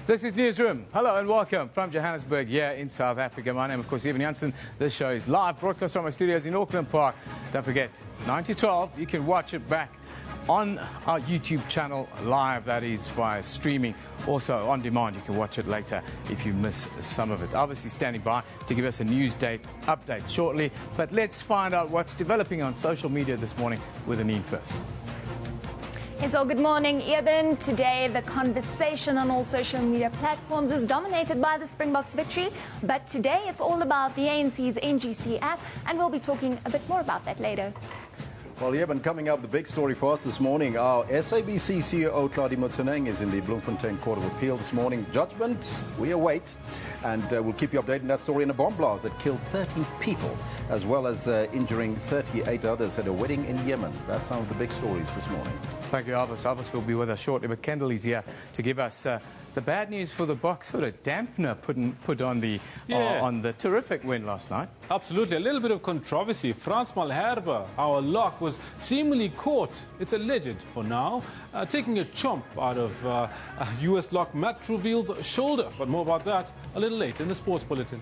This is Newsroom. Hello and welcome from Johannesburg here in South Africa. My name, of course, Evan Jansen. This show is live, broadcast from our studios in Auckland Park. Don't forget, 9 to 12, you can watch it back on our YouTube channel live, that is via streaming. Also on demand, you can watch it later if you miss some of it. Obviously standing by to give us a news date update shortly. But let's find out what's developing on social media this morning with Anine first. So good morning, Eben. Today, the conversation on all social media platforms is dominated by the Springboks victory. But today, it's all about the ANC's NGC app, and we'll be talking a bit more about that later. Well, Eben, coming up, the big story for us this morning, our SABC CEO, Claudie Motseneng, is in the Bloemfontein Court of Appeal this morning. Judgment, we await, and we'll keep you updated on that story in a bomb blast that kills 13 people, as well as injuring 38 others at a wedding in Yemen. That's some of the big stories this morning. Thank you, Elvis. Elvis will be with us shortly, but Kendall is here to give us the bad news for the Boks, sort of dampener put on the terrific win last night. Absolutely. A little bit of controversy. Frans Malherbe, our lock, was seemingly caught, it's alleged for now, taking a chomp out of US lock Matt Trouville's shoulder. But more about that a little later in the Sports Bulletin.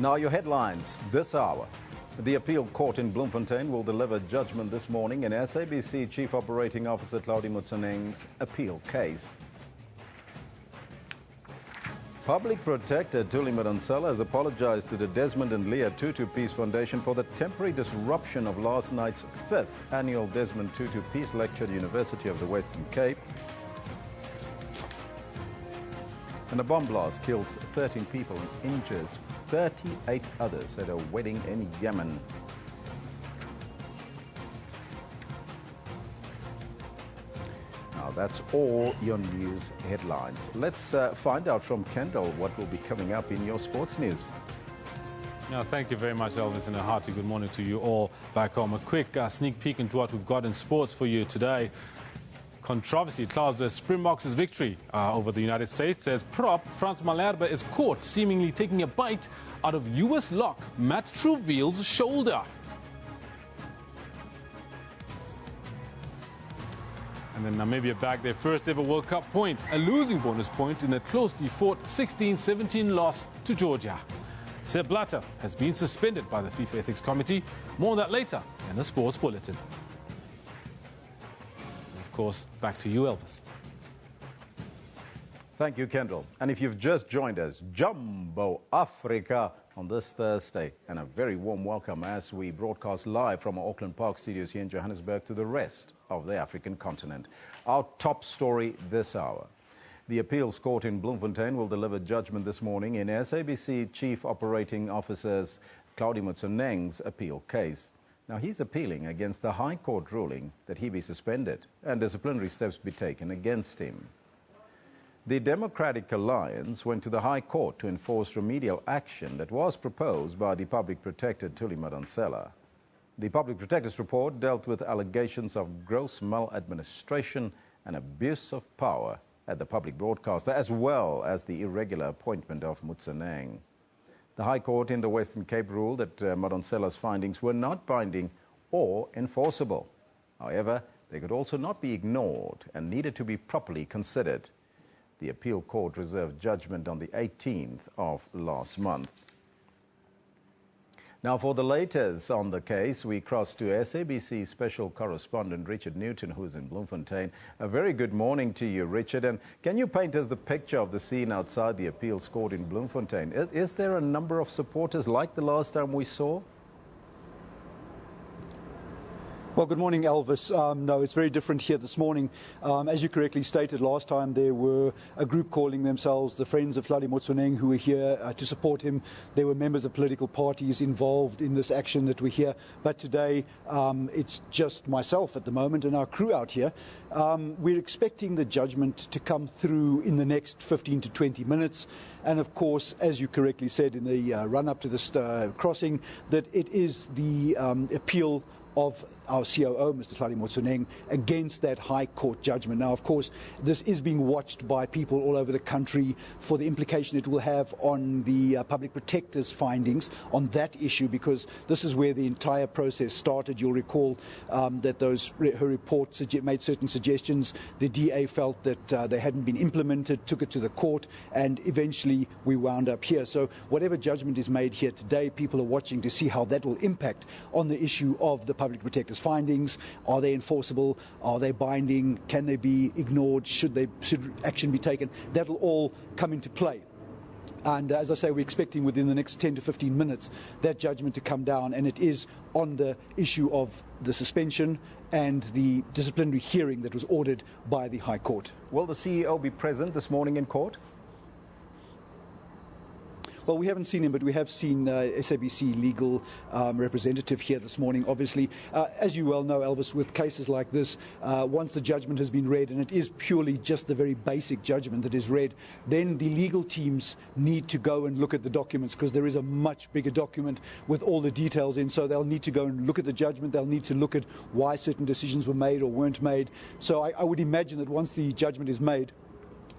Now your headlines this hour. The appeal court in Bloemfontein will deliver judgment this morning in SABC Chief Operating Officer Claudie Motseneng's appeal case. Public Protector Thuli Madonsela has apologized to the Desmond and Leah Tutu Peace Foundation for the temporary disruption of last night's 5th annual Desmond Tutu Peace Lecture at the University of the Western Cape. And a bomb blast kills 13 people and injures 38 others at a wedding in Yemen. Now that's all your news headlines. Let's find out from Kendall what will be coming up in your sports news. No, thank you very much, Elvis, and a hearty good morning to you all back home. A quick sneak peek into what we've got in sports for you today. Controversy clouds the Springboks' victory over the United States as prop Frans Malherbe is caught seemingly taking a bite out of US lock Matt Trouville's shoulder. And then Namibia bagged their first ever World Cup point, a losing bonus point in a closely fought 16-17 loss to Georgia. Sepp Blatter has been suspended by the FIFA Ethics Committee. More on that later in the Sports Bulletin. Of course, back to you, Elvis. Thank you, Kendall. And if you've just joined us, Jumbo Africa on this Thursday. And a very warm welcome as we broadcast live from our Auckland Park studios here in Johannesburg to the rest of the African continent. Our top story this hour. The appeals court in Bloemfontein will deliver judgment this morning in SABC Chief Operating Officer's Claudie Motseneng's appeal case. Now, he's appealing against the High Court ruling that he be suspended and disciplinary steps be taken against him. The Democratic Alliance went to the High Court to enforce remedial action that was proposed by the Public Protector Thuli Madonsela. The Public Protector's report dealt with allegations of gross maladministration and abuse of power at the public broadcaster, as well as the irregular appointment of Motseneng. The High Court in the Western Cape ruled that Madonsela's findings were not binding or enforceable. However, they could also not be ignored and needed to be properly considered. The appeal court reserved judgment on the 18th of last month. Now, for the latest on the case, we cross to SABC special correspondent Richard Newton, who's in Bloemfontein. A very good morning to you, Richard. And can you paint us the picture of the scene outside the appeals court in Bloemfontein? Is there a number of supporters like the last time we saw? Well, good morning, Elvis. No, it's very different here this morning. As you correctly stated, last time there were a group calling themselves the Friends of Claudie Motseneng who were here to support him. There were members of political parties involved in this action that we're here. But today, it's just myself at the moment and our crew out here. We're expecting the judgment to come through in the next 15 to 20 minutes. And of course, as you correctly said in the run-up to this crossing, that it is the appeal of our COO, Mr. Tlali Motsoeneng, against that High Court judgment. Now, of course, this is being watched by people all over the country for the implication it will have on the public protector's findings on that issue, because this is where the entire process started. You'll recall that her report made certain suggestions. The DA felt that they hadn't been implemented, took it to the court, and eventually we wound up here. So whatever judgment is made here today, people are watching to see how that will impact on the issue of the public protector's findings. Are they enforceable? Are they binding? Can they be ignored? Should action be taken? That'll all come into play. And as I say, we're expecting within the next 10 to 15 minutes that judgment to come down, and it is on the issue of the suspension and the disciplinary hearing that was ordered by the High Court. Will the CEO be present this morning in court? Well, we haven't seen him, but we have seen SABC legal representative here this morning. Obviously, as you well know, Elvis, with cases like this, once the judgment has been read, and it is purely just the very basic judgment that is read, then the legal teams need to go and look at the documents, because there is a much bigger document with all the details in. So they'll need to go and look at the judgment. They'll need to look at why certain decisions were made or weren't made. So I would imagine that once the judgment is made,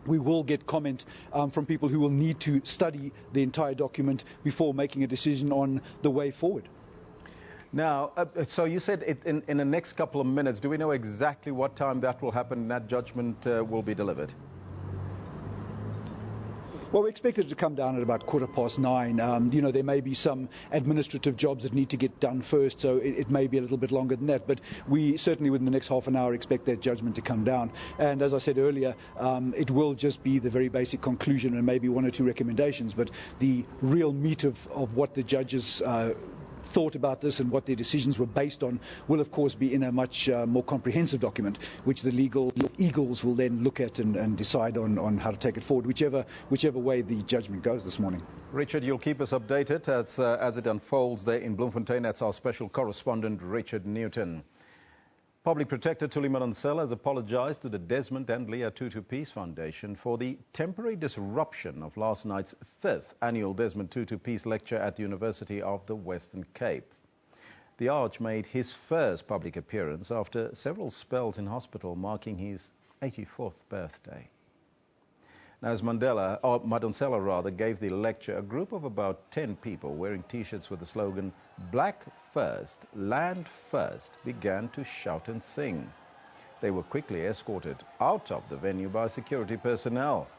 we will get comment from people who will need to study the entire document before making a decision on the way forward. Now, so you said in the next couple of minutes. Do we know exactly what time that will happen and that judgment will be delivered? Well, we expect it to come down at about 9:15. You know, there may be some administrative jobs that need to get done first, so it may be a little bit longer than that. But we certainly, within the next half an hour, expect that judgment to come down. And as I said earlier, it will just be the very basic conclusion and maybe one or two recommendations. But the real meat of what the judges thought about this and what their decisions were based on will, of course, be in a much more comprehensive document, which the legal eagles will then look at and decide on how to take it forward, whichever way the judgment goes this morning. Richard, you'll keep us updated as it unfolds there in Bloemfontein. That's our special correspondent, Richard Newton. Public Protector Thuli Madonsela has apologized to the Desmond and Leah Tutu Peace Foundation for the temporary disruption of last night's 5th annual Desmond Tutu Peace Lecture at the University of the Western Cape. The Arch made his first public appearance after several spells in hospital, marking his 84th birthday. Now, as Madonsela gave the lecture, a group of about 10 people wearing T-shirts with the slogan "Black First, Land First" began to shout and sing. They were quickly escorted out of the venue by security personnel.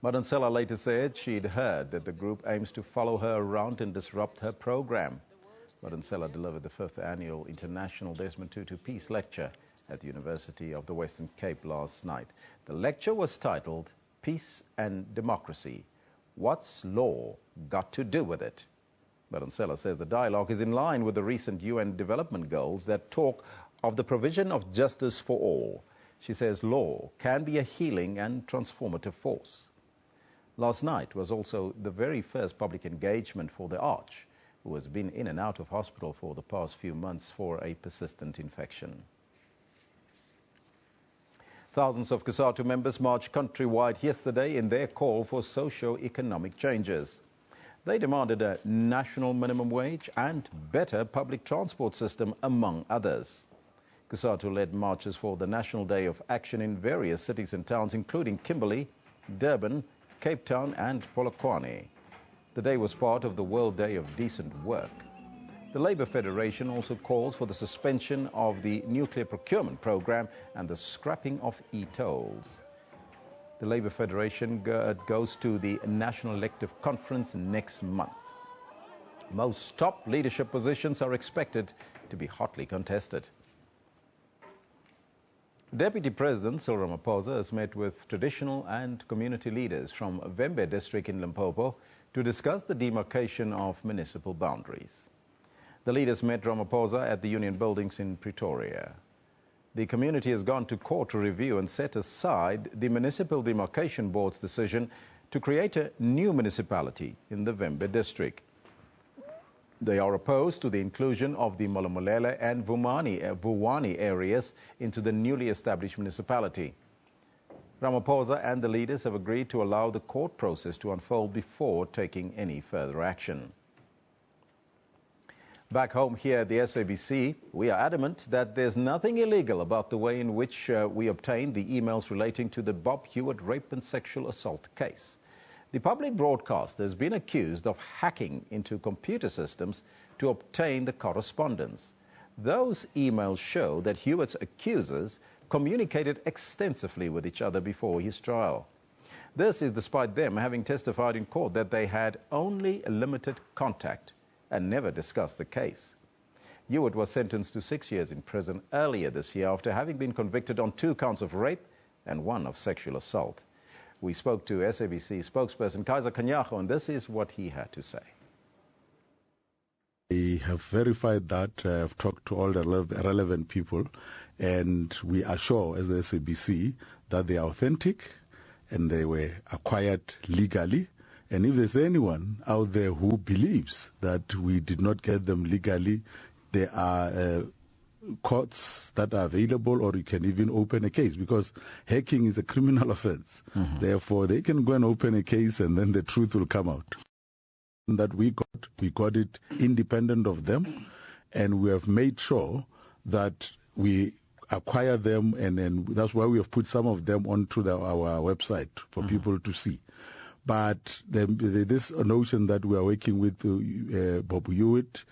Madonsela later said she'd heard that the group aims to follow her around and disrupt her program. Madonsela delivered the 5th annual International Desmond Tutu Peace Lecture at the University of the Western Cape last night. The lecture was titled "Peace and Democracy. What's Law Got to Do with It?" Madonsela says the dialogue is in line with the recent UN development goals that talk of the provision of justice for all. She says law can be a healing and transformative force. Last night was also the very first public engagement for the Arch, who has been in and out of hospital for the past few months for a persistent infection. Thousands of COSATU members marched countrywide yesterday in their call for socio-economic changes. They demanded a national minimum wage and better public transport system, among others. COSATU led marches for the National Day of Action in various cities and towns, including Kimberley, Durban, Cape Town and Polokwane. The day was part of the World Day of Decent Work. The Labour Federation also calls for the suspension of the nuclear procurement program and the scrapping of e-tolls. The Labour Federation goes to the National Elective Conference next month. Most top leadership positions are expected to be hotly contested. Deputy President Cyril Ramaphosa has met with traditional and community leaders from Vhembe district in Limpopo to discuss the demarcation of municipal boundaries. The leaders met Ramaphosa at the Union Buildings in Pretoria. The community has gone to court to review and set aside the Municipal Demarcation Board's decision to create a new municipality in the Vhembe district. They are opposed to the inclusion of the Molomolele and Vuwani areas into the newly established municipality. Ramaphosa and the leaders have agreed to allow the court process to unfold before taking any further action. Back home here at the SABC, we are adamant that there's nothing illegal about the way in which we obtained the emails relating to the Bob Hewitt rape and sexual assault case. The public broadcaster has been accused of hacking into computer systems to obtain the correspondence. Those emails show that Hewitt's accusers communicated extensively with each other before his trial. This is despite them having testified in court that they had only a limited contact and never discussed the case. Hewitt was sentenced to 6 years in prison earlier this year after having been convicted on 2 counts of rape and 1 of sexual assault. We spoke to SABC spokesperson Kaiser Kanyago, and this is what he had to say. We have verified that. I've talked to all the relevant people, and we are sure as the SABC that they are authentic and they were acquired legally. And if there's anyone out there who believes that we did not get them legally, there are courts that are available, or you can even open a case, because hacking is a criminal offense. Therefore, they can go and open a case and then the truth will come out. That we got it independent of them, and we have made sure that we acquire them, and that's why we have put some of them onto our website for people to see. But this notion that we are working with Bob Hewitt's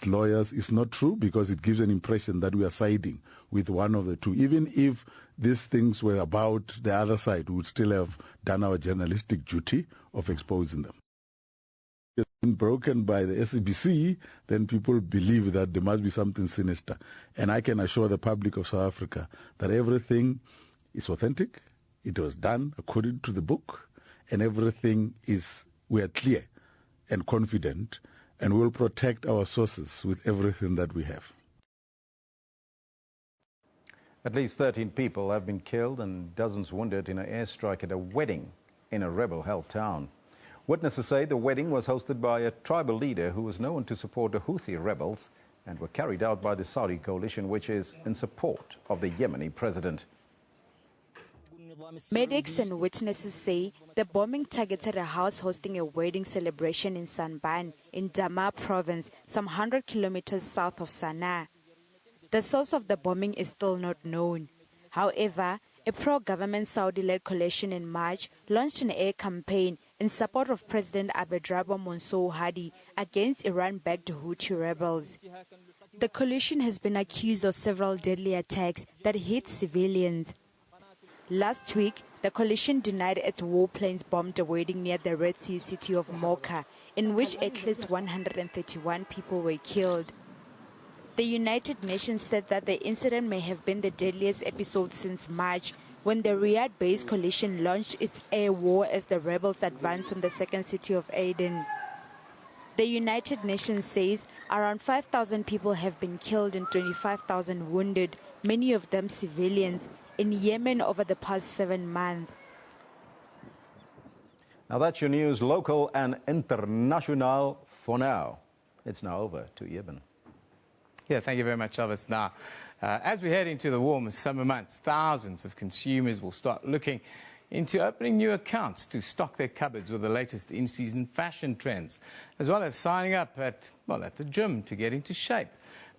lawyers is not true, because it gives an impression that we are siding with one of the two. Even if these things were about the other side, we would still have done our journalistic duty of exposing them. If it's been broken by the SABC, then people believe that there must be something sinister. And I can assure the public of South Africa that everything is authentic, it was done according to the book, and everything we are clear and confident, and we'll protect our sources with everything that we have. At least 13 people have been killed and dozens wounded in an airstrike at a wedding in a rebel-held town. Witnesses say the wedding was hosted by a tribal leader who was known to support the Houthi rebels and were carried out by the Saudi coalition, which is in support of the Yemeni president. Medics and witnesses say the bombing targeted a house hosting a wedding celebration in Sanban in Dama province, some 100 kilometers south of Sana'a. The source of the bombing is still not known. However, a pro-government Saudi-led coalition in March launched an air campaign in support of President Abdrabbuh Mansour Hadi against Iran-backed Houthi rebels. The coalition has been accused of several deadly attacks that hit civilians. Last week, the coalition denied its warplanes bombed a wedding near the Red Sea city of Mocha, in which at least 131 people were killed. The United Nations said that the incident may have been the deadliest episode since March, when the Riyadh-based coalition launched its air war as the rebels advanced on the second city of Aden. The United Nations says around 5,000 people have been killed and 25,000 wounded, many of them civilians, in Yemen over the past 7 months. Now that's your news, local and international for now. It's now over to Eben. Yeah, thank you very much, Elvis. Now, as we head into the warm summer months, thousands of consumers will start looking into opening new accounts to stock their cupboards with the latest in-season fashion trends, as well as signing up at the gym to get into shape.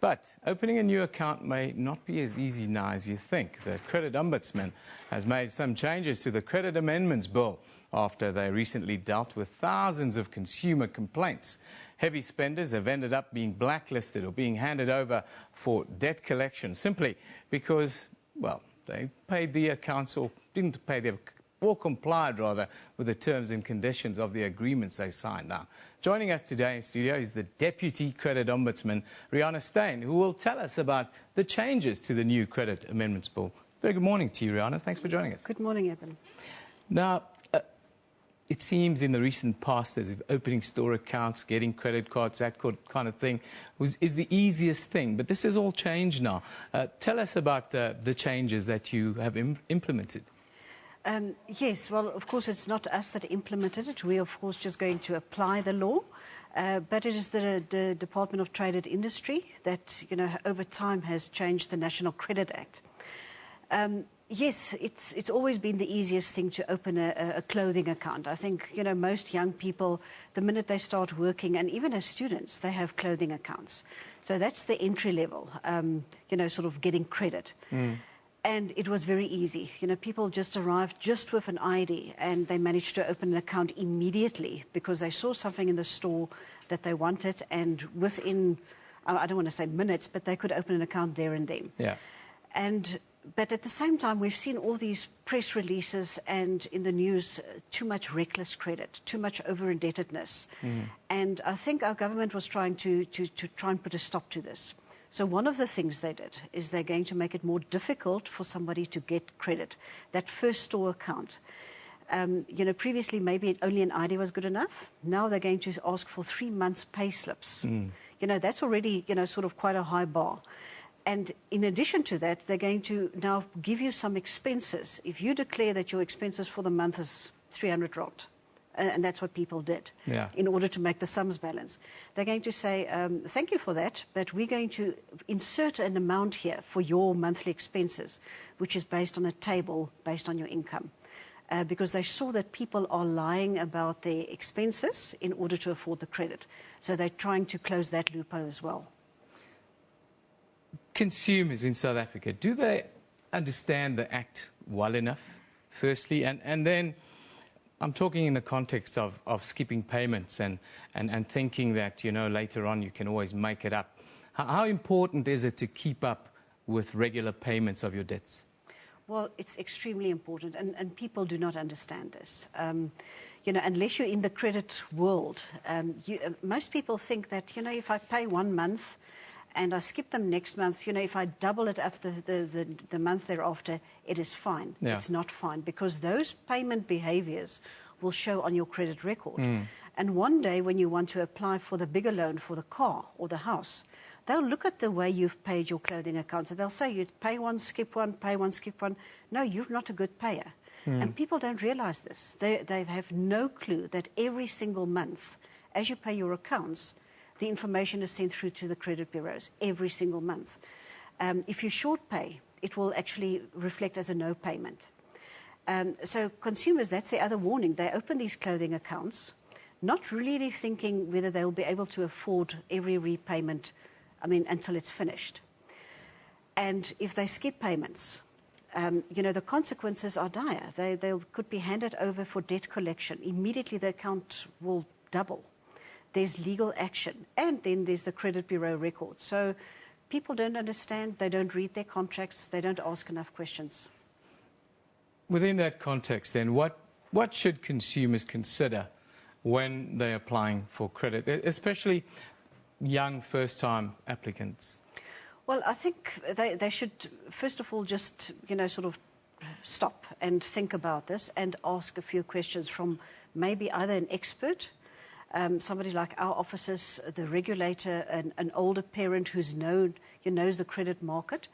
But opening a new account may not be as easy now as you think. The Credit Ombudsman has made some changes to the Credit Amendments Bill after they recently dealt with thousands of consumer complaints. Heavy spenders have ended up being blacklisted or being handed over for debt collection simply because, well, they paid the accounts or didn't pay their, or complied rather with the terms and conditions of the agreements they signed. Now, joining us today in studio is the Deputy Credit Ombudsman, Rihanna Steyn, who will tell us about the changes to the new Credit Amendments Bill. Very good morning to you, Rihanna. Thanks for joining us. Good morning, Eben. Now, it seems in the recent past as if opening store accounts, getting credit cards, that kind of thing is the easiest thing. But this has all changed now. Tell us about the changes that you have implemented. Yes, well, of course, it's not us that implemented it. We, of course, just going to apply the law. But it is the Department of Trade and Industry that, over time has changed the National Credit Act. Yes, it's always been the easiest thing to open a clothing account. I think, you know, most young people, the minute they start working, and even as students, they have clothing accounts. So that's the entry level, you know, sort of getting credit. And it was very easy. You know, people just arrived just with an ID and they managed to open an account immediately because they saw something in the store that they wanted, and within, I don't want to say minutes, but they could open an account there and then. Yeah. But at the same time, we've seen all these press releases and in the news, too much reckless credit, too much over-indebtedness. And I think our government was trying to try and put a stop to this. So one of the things they did is they're going to make it more difficult for somebody to get credit. That first store account. You know, previously maybe only an ID was good enough. Now they're going to ask for 3 months' pay slips. You know, that's already, you know, sort of quite a high bar. And in addition to that, they're going to now give you some expenses. If you declare that your expenses for the month is 300 rand, and that's what people did, in order to make the sums balance, they're going to say, thank you for that, but we're going to insert an amount here for your monthly expenses, which is based on a table based on your income. Because they saw that people are lying about their expenses in order to afford the credit. So they're trying to close that loophole as well. Consumers in South Africa, do they understand the Act well enough, firstly? And then I'm talking in the context of skipping payments and thinking that, you know, later on you can always make it up. How important is it to keep up with regular payments of your debts? Well, it's extremely important, and people do not understand this. You know, unless you're in the credit world, most people think that, you know, if I pay 1 month and I skip them next month, you know, if I double it up the month thereafter, it is fine. Yeah. It's not fine, because those payment behaviors will show on your credit record. And one day when you want to apply for the bigger loan for the car or the house, they'll look at the way you've paid your clothing accounts, and they'll say, you pay one, skip one, pay one, skip one. No, you're not a good payer. And people don't realize this. They have no clue that every single month, as you pay your accounts, the information is sent through to the credit bureaus every single month. If you short pay, it will actually reflect as a no payment. So consumers, that's the other warning. They open these clothing accounts, not really thinking whether they'll be able to afford every repayment, until it's finished. And if they skip payments, you know, the consequences are dire. They could be handed over for debt collection. Immediately the account will double. There's legal action, and then there's the credit bureau record. So people don't understand, they don't read their contracts, they don't ask enough questions. Within that context, then, what should consumers consider when they're applying for credit, especially young first-time applicants? Well, I think they should, first of all, just, you know, sort of stop and think about this and ask a few questions from maybe either an expert, somebody like our officers, the regulator, an older parent who knows the credit market.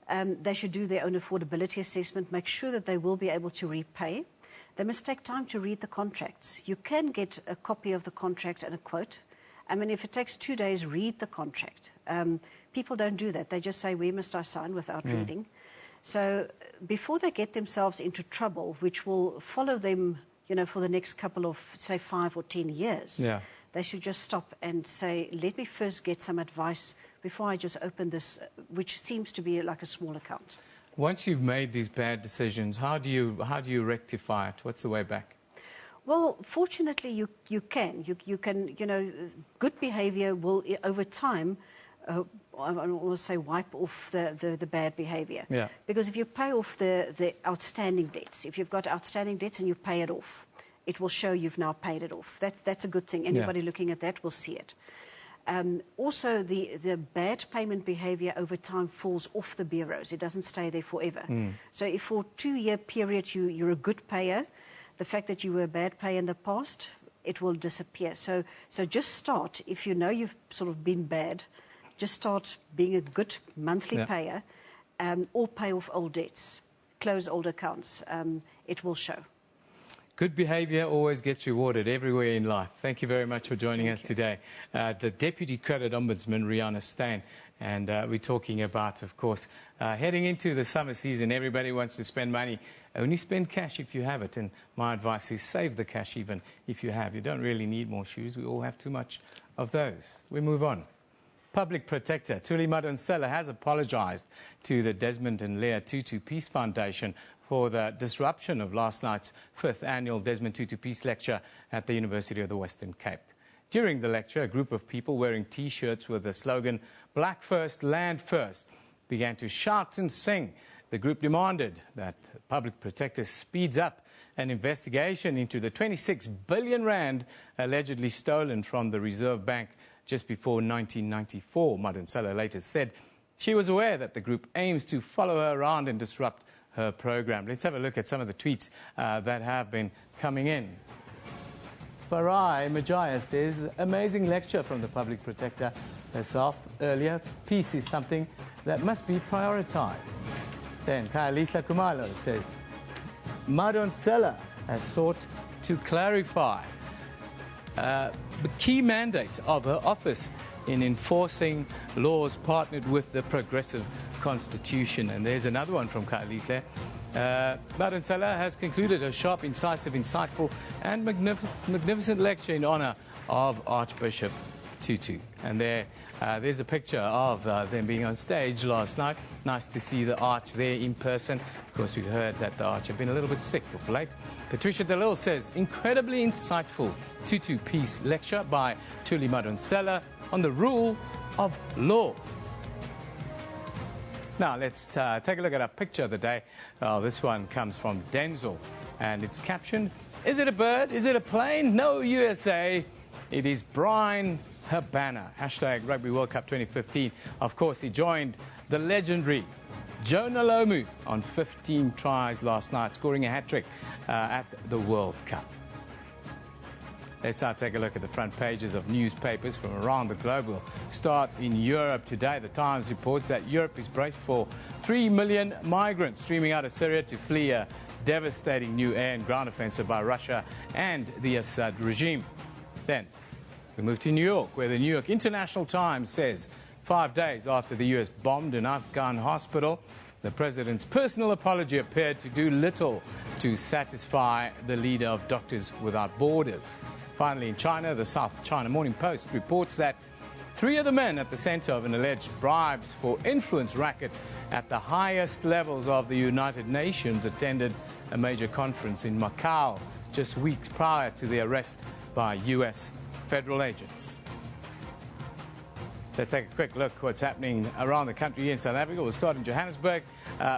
They should do their own affordability assessment, make sure that they will be able to repay. They must take time to read the contracts. You can get a copy of the contract and a quote. If it takes 2 days, read the contract. People don't do that. They just say, where must I sign, without reading. So before they get themselves into trouble, which will follow them, you know, for the next couple of, say, 5 or 10 years, they should just stop and say, let me first get some advice before I just open this, which seems to be like a small account. Once you've made these bad decisions, how do you rectify it? What's the way back? Well, fortunately, you can. You can, you know, good behavior will, over time, I don't want to say wipe off the bad behavior. Yeah. Because if you pay off the outstanding debts, if you've got outstanding debts and you pay it off, it will show you've now paid it off. That's a good thing. Anybody looking at that will see it. Also, the bad payment behavior over time falls off the bureaus. It doesn't stay there forever. So if for a 2-year period you're a good payer, the fact that you were a bad payer in the past, it will disappear. So just start, if you know you've sort of been bad, just start being a good monthly payer, or pay off old debts, close old accounts. It will show. Good behaviour always gets rewarded everywhere in life. Thank you very much for joining us today. The Deputy Credit Ombudsman, Rihanna Steyn, and we're talking about, of course, heading into the summer season. Everybody wants to spend money. Only spend cash if you have it, and my advice is save the cash even if you have. You don't really need more shoes. We all have too much of those. We move on. Public Protector Thuli Madonsela has apologised to the Desmond and Leah Tutu Peace Foundation for the disruption of last night's 5th annual Desmond Tutu Peace Lecture at the University of the Western Cape. During the lecture, a group of people wearing T-shirts with the slogan "Black First, Land First" began to shout and sing. The group demanded that Public Protector speeds up an investigation into the 26 billion rand allegedly stolen from the Reserve Bank just before 1994. Madonsela later said she was aware that the group aims to follow her around and disrupt her program. Let's have a look at some of the tweets that have been coming in. Farai Majaya says, amazing lecture from the Public Protector herself earlier. Peace is something that must be prioritized. Then Kailitha Kumalo says, Madonsela has sought to clarify the key mandate of her office in enforcing laws partnered with the progressive constitution. And there's another one from Kailitha. Madonsela has concluded her sharp, incisive, insightful and magnificent lecture in honour of Archbishop Tutu. And there's a picture of them being on stage last night. Nice to see the Arch there in person. Of course, we've heard that the Arch have been a little bit sick of late. Patricia Delil says, incredibly insightful Tutu Peace lecture by Thuli Madonsela on the rule of law. Now, let's take a look at our picture of the day. This one comes from Denzel, and it's captioned, is it a bird? Is it a plane? No, USA. It is Brian Habana. Hashtag Rugby World Cup 2015. Of course, he joined the legendary Jonah Lomu on 15 tries last night, scoring a hat-trick at the World Cup. Let's now take a look at the front pages of newspapers from around the globe. We'll start in Europe today. The Times reports that Europe is braced for 3 million migrants streaming out of Syria to flee a devastating new air and ground offensive by Russia and the Assad regime. Then we move to New York, where the New York International Times says 5 days after the U.S. bombed an Afghan hospital, the president's personal apology appeared to do little to satisfy the leader of Doctors Without Borders. Finally, in China, the South China Morning Post reports that 3 of the men at the center of an alleged bribes for influence racket at the highest levels of the United Nations attended a major conference in Macau just weeks prior to the arrest by U.S. federal agents. Let's take a quick look at what's happening around the country here in South Africa. We'll start in Johannesburg,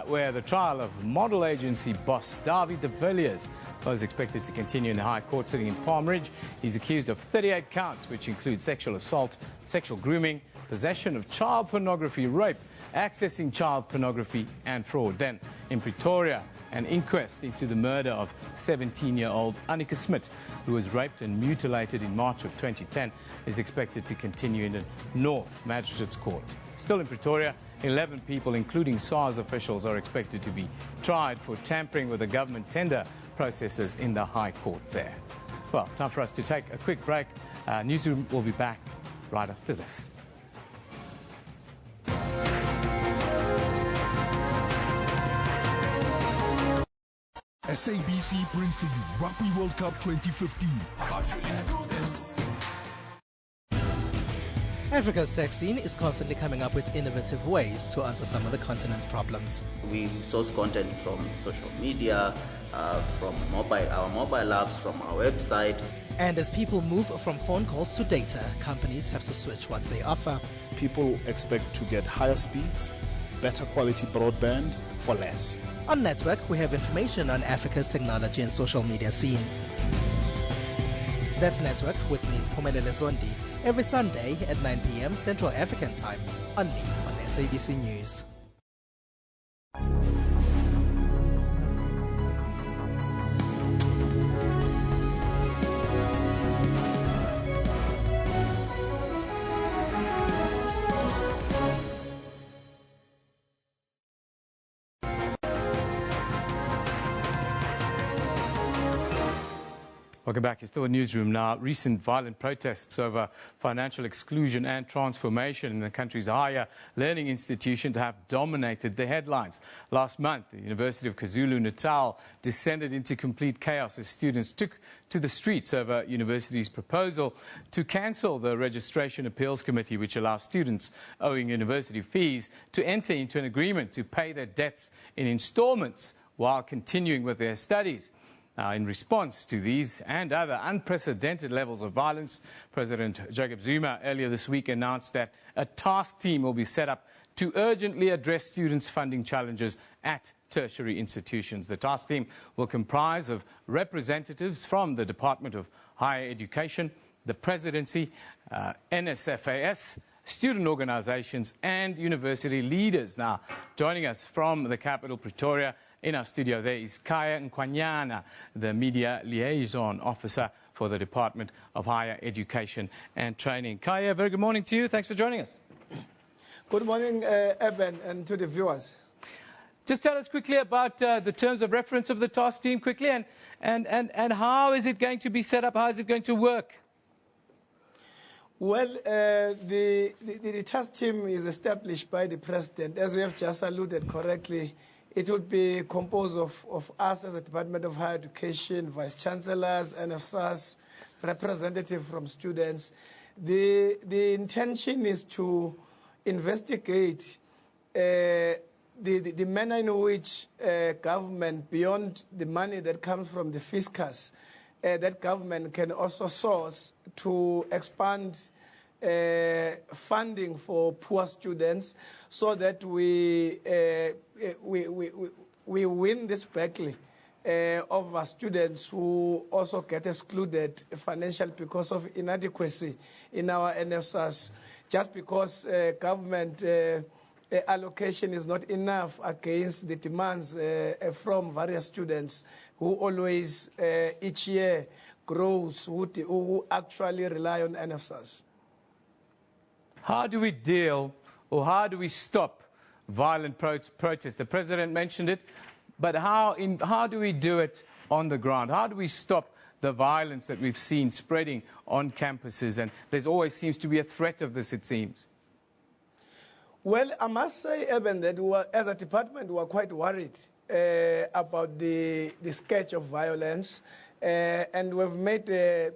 where the trial of model agency boss Dawie de Villiers was expected to continue in the High Court sitting in Palm Ridge. He's accused of 38 counts, which include sexual assault, sexual grooming, possession of child pornography, rape, accessing child pornography, and fraud. Then, in Pretoria, an inquest into the murder of 17-year-old Annika Smit, who was raped and mutilated in March of 2010, is expected to continue in the North Magistrates Court. Still in Pretoria, 11 people, including SARS officials, are expected to be tried for tampering with the government tender processes in the High Court there. Well, time for us to take a quick break. Newsroom will be back right after this. SABC brings to you Rugby World Cup 2015. Africa's tech scene is constantly coming up with innovative ways to answer some of the continent's problems. We source content from social media, from our mobile apps, from our website. And as people move from phone calls to data, companies have to switch what they offer. People expect to get higher speeds, better quality broadband for less. On Network, we have information on Africa's technology and social media scene. That's Network with me, Phumelele Zondi, every Sunday at 9 p.m. Central African Time, only on SABC News. Welcome back. You're still in Newsroom now. Recent violent protests over financial exclusion and transformation in the country's higher learning institution have dominated the headlines. Last month, the University of KwaZulu-Natal descended into complete chaos as students took to the streets over university's proposal to cancel the Registration Appeals Committee, which allows students owing university fees to enter into an agreement to pay their debts in installments while continuing with their studies. In response to these and other unprecedented levels of violence, President Jacob Zuma earlier this week announced that a task team will be set up to urgently address students' funding challenges at tertiary institutions. The task team will comprise of representatives from the Department of Higher Education, the Presidency, NSFAS, student organizations and university leaders. Now, joining us from the capital, Pretoria, in our studio there is Kaya Nkwanyana, the Media Liaison Officer for the Department of Higher Education and Training. Kaya, very good morning to you. Thanks for joining us. Good morning, Eben, and to the viewers. Just tell us quickly about the terms of reference of the task team quickly and how is it going to be set up? How is it going to work? Well, the task team is established by the President. As we have just alluded correctly, it would be composed of us as a Department of Higher Education, Vice-Chancellors, NFSAS, representatives from students. The intention is to investigate the manner in which government, beyond the money that comes from the fiscus, that government can also source to expand funding for poor students, so that we win this battle of our students who also get excluded financially because of inadequacy in our NFSAS, just because government allocation is not enough against the demands from various students who always each year grows, who actually rely on NFSAS. How do we deal or how do we stop violent protests? The President mentioned it, but how do we do it on the ground? How do we stop the violence that we've seen spreading on campuses? And there always seems to be a threat of this, it seems. Well, I must say, Eben, that as a department, we are quite worried about the sketch of violence. And we've made a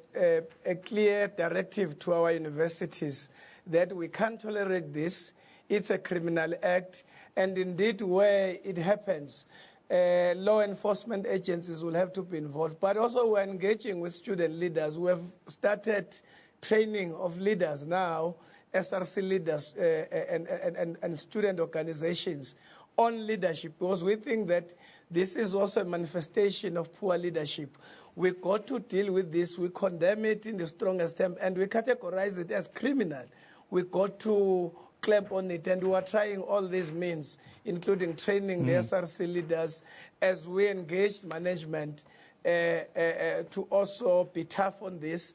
clear directive to our universities that we can't tolerate this. It's a criminal act. And indeed, where it happens, law enforcement agencies will have to be involved. But also we're engaging with student leaders. We have started training of leaders now, SRC leaders and student organizations on leadership, because we think that this is also a manifestation of poor leadership. We got to deal with this. We condemn it in the strongest term, and we categorize it as criminal. We got to clamp on it, and we are trying all these means, including training the SRC leaders as we engage management to also be tough on this,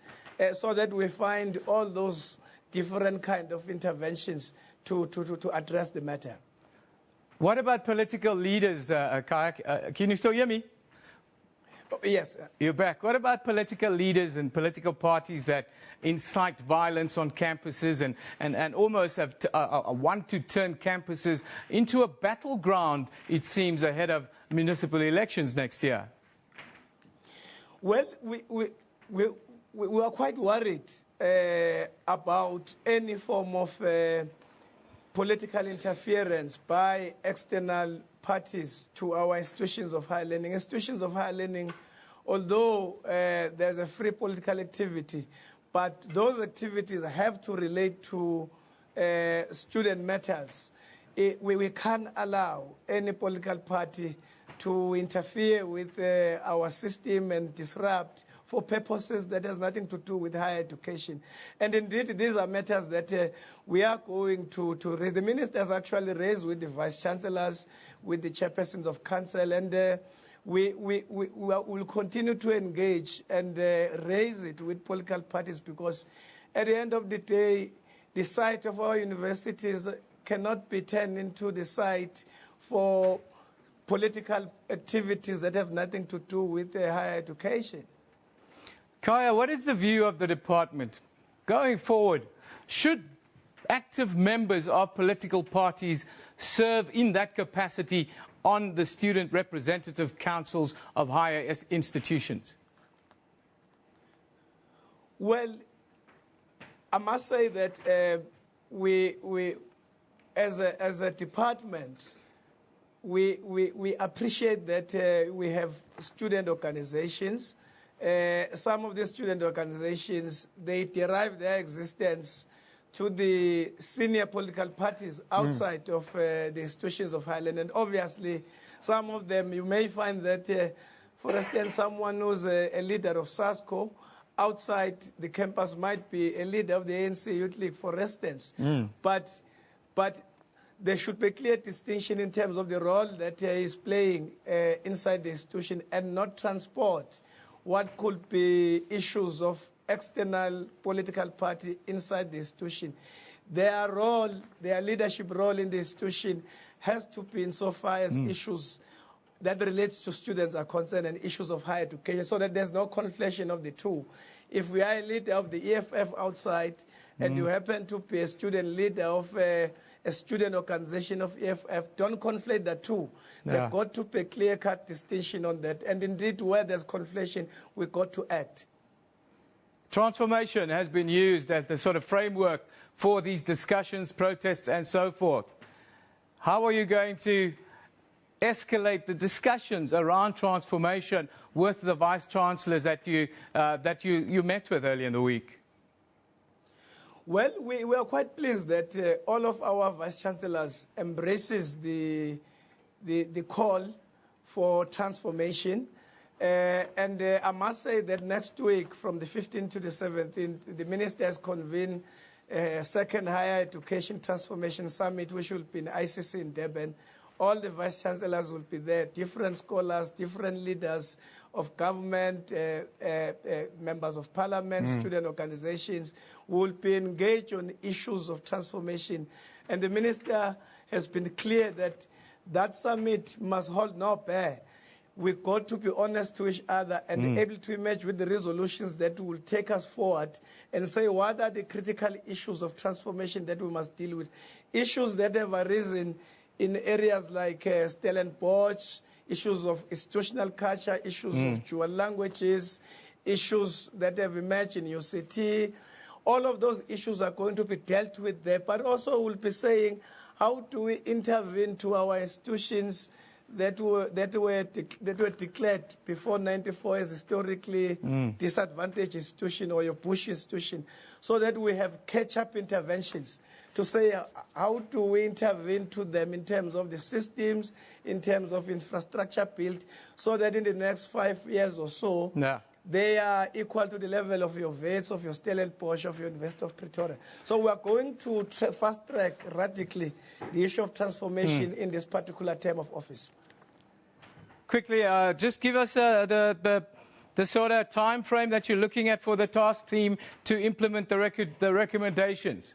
so that we find all those different kind of interventions to address the matter. What about political leaders, Kaya? Can you still hear me? Yes. You're back. What about political leaders and political parties that incite violence on campuses and almost have want to turn campuses into a battleground, it seems, ahead of municipal elections next year? Well, we are quite worried about any form of political interference by external parties to our institutions of higher learning. Institutions of higher learning, although there's a free political activity, but those activities have to relate to student matters. We can't allow any political party to interfere with our system and disrupt for purposes that has nothing to do with higher education. And indeed, these are matters that we are going to raise. The minister has actually raised with the vice-chancellors, with the chairpersons of council, and we will continue to engage and raise it with political parties, because at the end of the day, the site of our universities cannot be turned into the site for political activities that have nothing to do with higher education. Kaya, what is the view of the department going forward? Should active members of political parties serve in that capacity on the student representative councils of higher institutions? Well, I must say that we as a department, we appreciate that we have student organizations. Some of the student organizations, they derive their existence to the senior political parties outside of the institutions of Highland. And obviously, some of them, you may find that, for instance, someone who's a leader of SASCO outside the campus might be a leader of the ANC Youth League, for instance. But there should be clear distinction in terms of the role that he is playing inside the institution and not transport what could be issues of external political party inside the institution. Their role, their leadership role in the institution has to be insofar as issues that relates to students are concerned and issues of higher education, so that there's no conflation of the two. If we are a leader of the EFF outside and you happen to be a student leader of a student organization of EFF, don't conflate the two. They've got to be a clear-cut distinction on that. And indeed, where there's conflation, we've got to act. Transformation has been used as the sort of framework for these discussions, protests, and so forth. How are you going to escalate the discussions around transformation with the vice-chancellors that you met with earlier in the week? Well, we are quite pleased that all of our vice-chancellors embraces the call for transformation. And I must say that next week, from the 15th to the 17th, the ministers convene a second Higher Education Transformation Summit, which will be in ICC in Durban. All the vice-chancellors will be there, different scholars, different leaders of government, members of parliament, student organizations will be engaged on issues of transformation. And the minister has been clear that that summit must hold no back. We've got to be honest to each other and able to emerge with the resolutions that will take us forward and say what are the critical issues of transformation that we must deal with. Issues that have arisen in areas like Stellenbosch, issues of institutional culture, issues of dual languages, issues that have emerged in UCT. All of those issues are going to be dealt with there, but also we'll be saying, how do we intervene to our institutions that were declared before '94 as historically disadvantaged institution or your Bush institution, so that we have catch-up interventions to say how do we intervene to them in terms of the systems, in terms of infrastructure built, so that in the next 5 years or so, they are equal to the level of your Wits, of your Stellenbosch, of your University of Pretoria. So we are going to fast-track radically the issue of transformation in this particular term of office. Quickly, just give us the sort of time frame that you're looking at for the task team to implement the recommendations.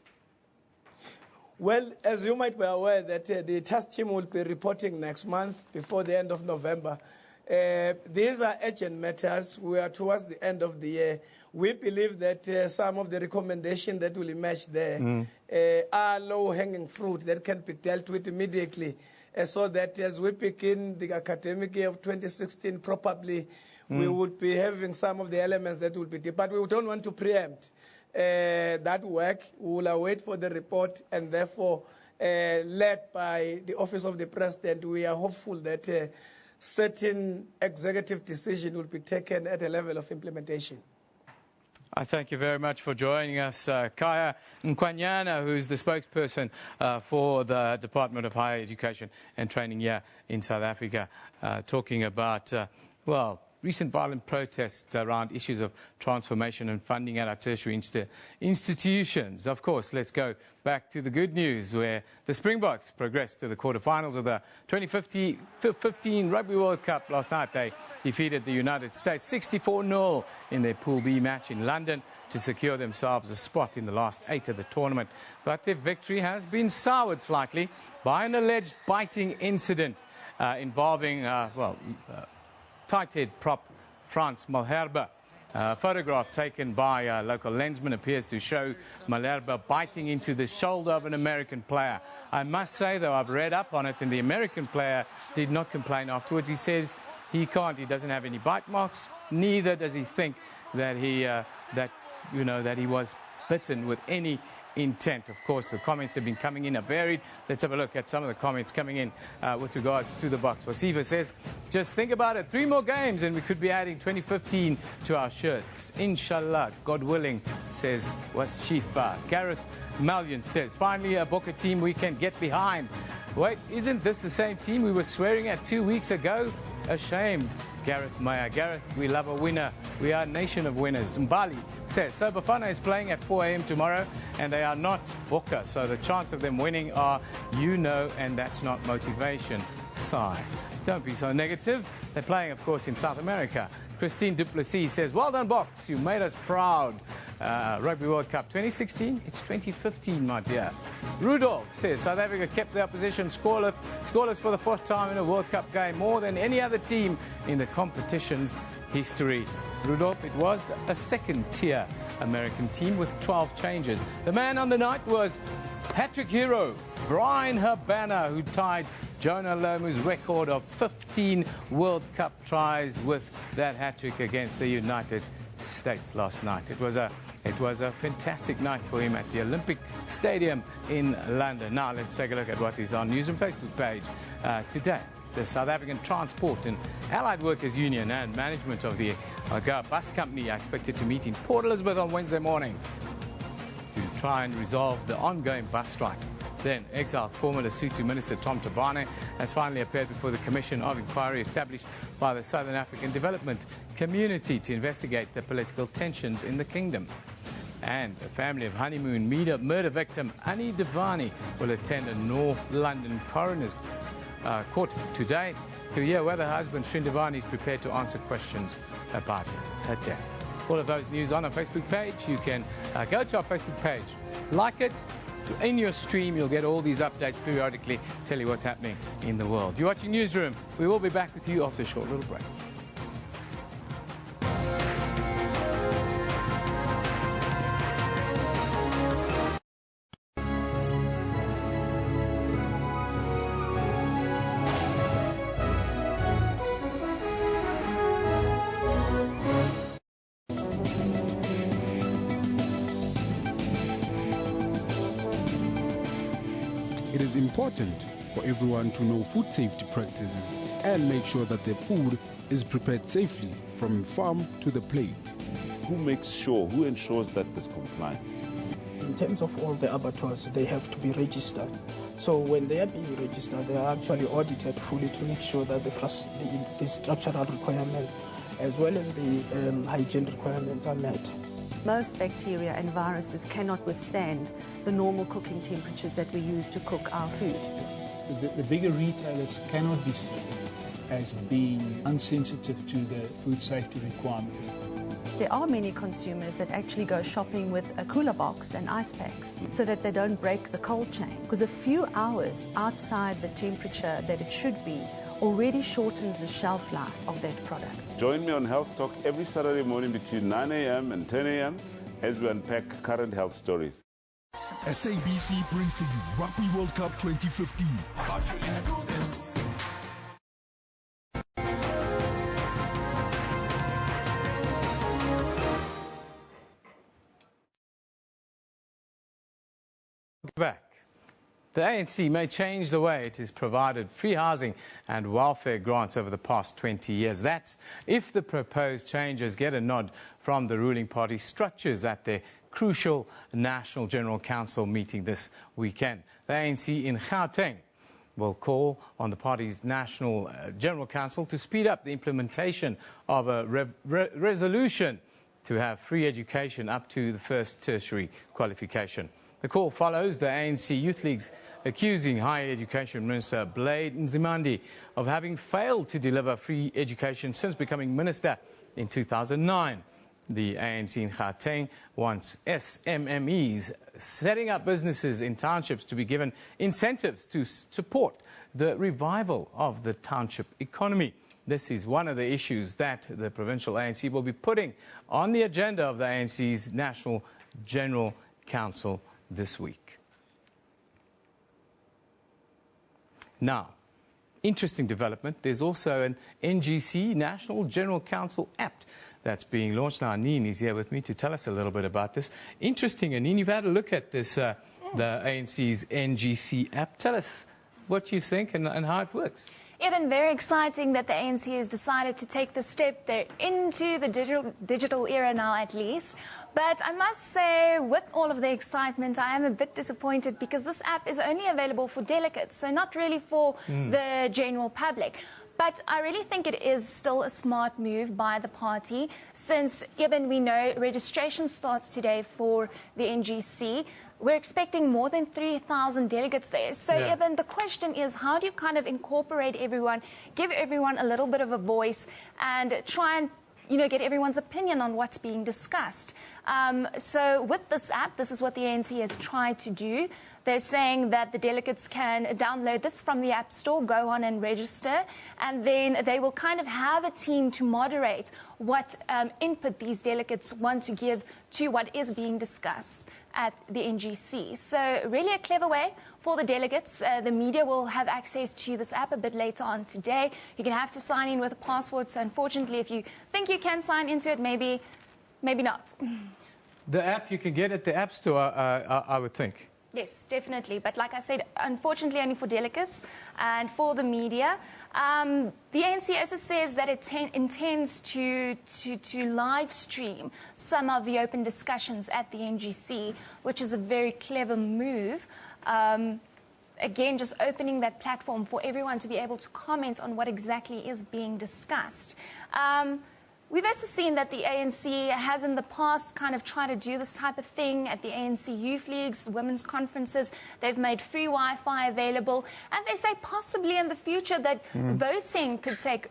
Well, as you might be aware, that the task team will be reporting next month before the end of November. These are urgent matters. We are towards the end of the year. We believe that some of the recommendations that will emerge there are low-hanging fruit that can be dealt with immediately, so that as we begin the academic year of 2016, probably we would be having some of the elements that will be deep. But we don't want to preempt that work. We will await for the report, and therefore, led by the Office of the President, we are hopeful that certain executive decision will be taken at a level of implementation. I thank you very much for joining us, Kaya Nkwanyana, who's the spokesperson for the Department of Higher Education and Training here in South Africa, talking about, well, recent violent protests around issues of transformation and funding at our tertiary institutions. Of course, let's go back to the good news, where the Springboks progressed to the quarterfinals of the 2015 Rugby World Cup last night. They defeated the United States 64-0 in their Pool B match in London to secure themselves a spot in the last 8 of the tournament. But their victory has been soured slightly by an alleged biting incident involving, tight head prop Frans Malherbe. A photograph taken by a local lensman appears to show Malherbe biting into the shoulder of an American player. I must say, though, I've read up on it, and the American player did not complain afterwards. He says he doesn't have any bite marks. Neither does he think that he was bitten with any intent. Of course, the comments have been coming in are varied. Let's have a look at some of the comments coming in with regards to the box. Wasifa says, just think about it, 3 more games and we could be adding 2015 to our shirts. Inshallah, God willing, says Wasifa. Gareth Malian says, finally a Boca team we can get behind. Wait, isn't this the same team we were swearing at 2 weeks ago? A shame. Gareth Meyer. Gareth, we love a winner. We are a nation of winners. Mbali says, so Bafana is playing at 4 a.m. tomorrow and they are not Boca, so the chance of them winning are, and that's not motivation. Sigh. Don't be so negative. They're playing, of course, in South America. Christine Duplessis says, well done, Box. You made us proud. Rugby World Cup 2016, it's 2015, my dear. Rudolph says, South Africa kept the opposition scoreless for the 4th time in a World Cup game, more than any other team in the competition's history. Rudolph, it was a second-tier American team with 12 changes. The man on the night was hat-trick hero Brian Habana, who tied Jonah Lomu's record of 15 World Cup tries with that hat-trick against the United States last night. It was a fantastic night for him at the Olympic Stadium in London. Now let's take a look at what is on Newsroom Facebook page today. The South African Transport and Allied Workers Union and management of the AGOA bus company are expected to meet in Port Elizabeth on Wednesday morning to try and resolve the ongoing bus strike. Then, exiled former Lesotho Minister Tom Tabane has finally appeared before the Commission of Inquiry established by the Southern African Development Community to investigate the political tensions in the kingdom. And the family of honeymoon murder victim Annie Devani will attend a North London coroner's court today to hear whether her husband Shrindavani is prepared to answer questions about her death. All of those news on our Facebook page. You can go to our Facebook page, like it. In your stream, you'll get all these updates periodically, tell you what's happening in the world. You're watching Newsroom. We will be back with you after a short little break. It is important for everyone to know food safety practices and make sure that their food is prepared safely from farm to the plate. Who ensures that there's compliance? In terms of all the abattoirs, they have to be registered. So when they are being registered, they are actually audited fully to make sure that the structural requirements as well as the hygiene requirements are met. Most bacteria and viruses cannot withstand the normal cooking temperatures that we use to cook our food. The bigger retailers cannot be seen as being insensitive to the food safety requirements. There are many consumers that actually go shopping with a cooler box and ice packs so that they don't break the cold chain, because a few hours outside the temperature that it should be already shortens the shelf life of that product. Join me on Health Talk every Saturday morning between 9 a.m. and 10 a.m. as we unpack current health stories. SABC brings to you Rugby World Cup 2015. Back. The ANC may change the way it has provided free housing and welfare grants over the past 20 years. That's if the proposed changes get a nod from the ruling party structures at their crucial National General Council meeting this weekend. The ANC in Gauteng will call on the party's National General Council to speed up the implementation of a resolution to have free education up to the first tertiary qualification. The call follows the ANC Youth League's accusing Higher Education Minister Blade Nzimande of having failed to deliver free education since becoming minister in 2009. The ANC in Gauteng wants SMMEs setting up businesses in townships to be given incentives to support the revival of the township economy. This is one of the issues that the provincial ANC will be putting on the agenda of the ANC's National General Council this week. Now, interesting development. There's also an NGC, National General Council app that's being launched. Now, Anine is here with me to tell us a little bit about this. Interesting, Anine, you've had a look at this, the ANC's NGC app. Tell us what you think and how it works. Even very exciting that the ANC has decided to take the step there into the digital era now, at least. But I must say, with all of the excitement, I am a bit disappointed because this app is only available for delegates, so not really for the general public. But I really think it is still a smart move by the party, since even we know registration starts today for the NGC. We're expecting more than 3,000 delegates there. So, Eben, the question is, how do you kind of incorporate everyone, give everyone a little bit of a voice, and try and, you know, get everyone's opinion on what's being discussed? So with this app, this is what the ANC has tried to do. They're saying that the delegates can download this from the App Store, go on and register, and then they will kind of have a team to moderate what input these delegates want to give to what is being discussed at the NGC. So really a clever way for the delegates. The media will have access to this app a bit later on today. You're going to have to sign in with a password, so unfortunately, if you think you can sign into it, maybe not. The app you can get at the App Store, I would think. Yes, definitely. But like I said, unfortunately only for delegates and for the media. The ANC also says that it intends to live stream some of the open discussions at the NGC, which is a very clever move. Again, just opening that platform for everyone to be able to comment on what exactly is being discussed. We've also seen that the ANC has in the past kind of tried to do this type of thing at the ANC Youth Leagues, women's conferences. They've made free Wi-Fi available. And they say possibly in the future that voting could take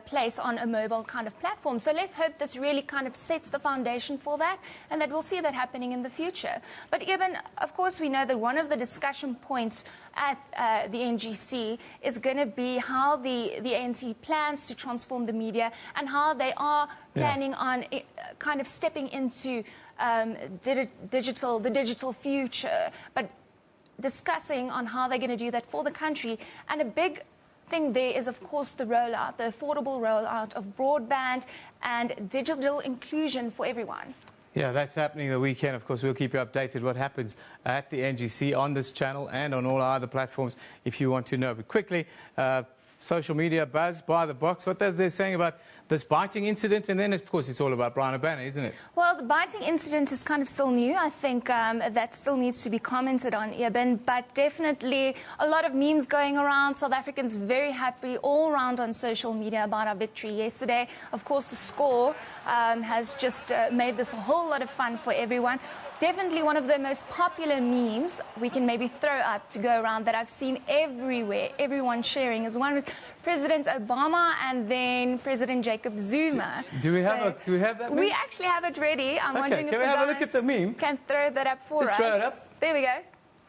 place on a mobile kind of platform. So let's hope this really kind of sets the foundation for that and that we'll see that happening in the future. But even, of course, we know that one of the discussion points at the NGC is going to be how the ANC plans to transform the media and how they are planning on kind of stepping into the digital future, but discussing on how they're going to do that for the country. And a big thing there is, of course, the rollout, the affordable rollout of broadband and digital inclusion for everyone. Yeah, that's happening the weekend. Of course, we'll keep you updated what happens at the NGC on this channel and on all our other platforms if you want to know. But quickly, social media buzz by the box. What they're saying about this biting incident, and then, of course, it's all about Brian Obana, isn't it? Well, the biting incident is kind of still new. I think that still needs to be commented on, Eben, but definitely a lot of memes going around. South Africans very happy all around on social media about our victory yesterday. Of course, the score has just made this a whole lot of fun for everyone. Definitely one of the most popular memes we can maybe throw up to go around that I've seen everywhere, everyone sharing, is one with President Obama and then President Jacob Zuma. Do we have that meme? We actually have it ready. I'm wondering if can we have a look at the meme? Can throw that up for us. Just throw it up. There we go.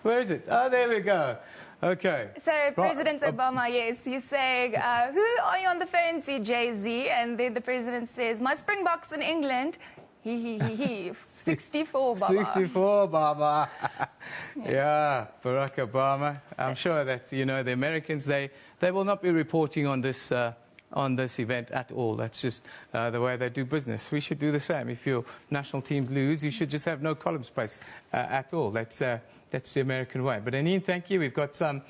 Where is it? Oh, there we go. Okay. So President Obama, yes, he's saying, who are you on the phone to, Jay-Z? And then the president says, my Springboks in England. He. 64, Baba. 64, Baba. Yeah, Barack Obama. I'm sure that, you know, the Americans, they will not be reporting on this event at all. That's just the way they do business. We should do the same. If your national team lose, you should just have no column space at all. That's the American way. But Anine, thank you. We've got some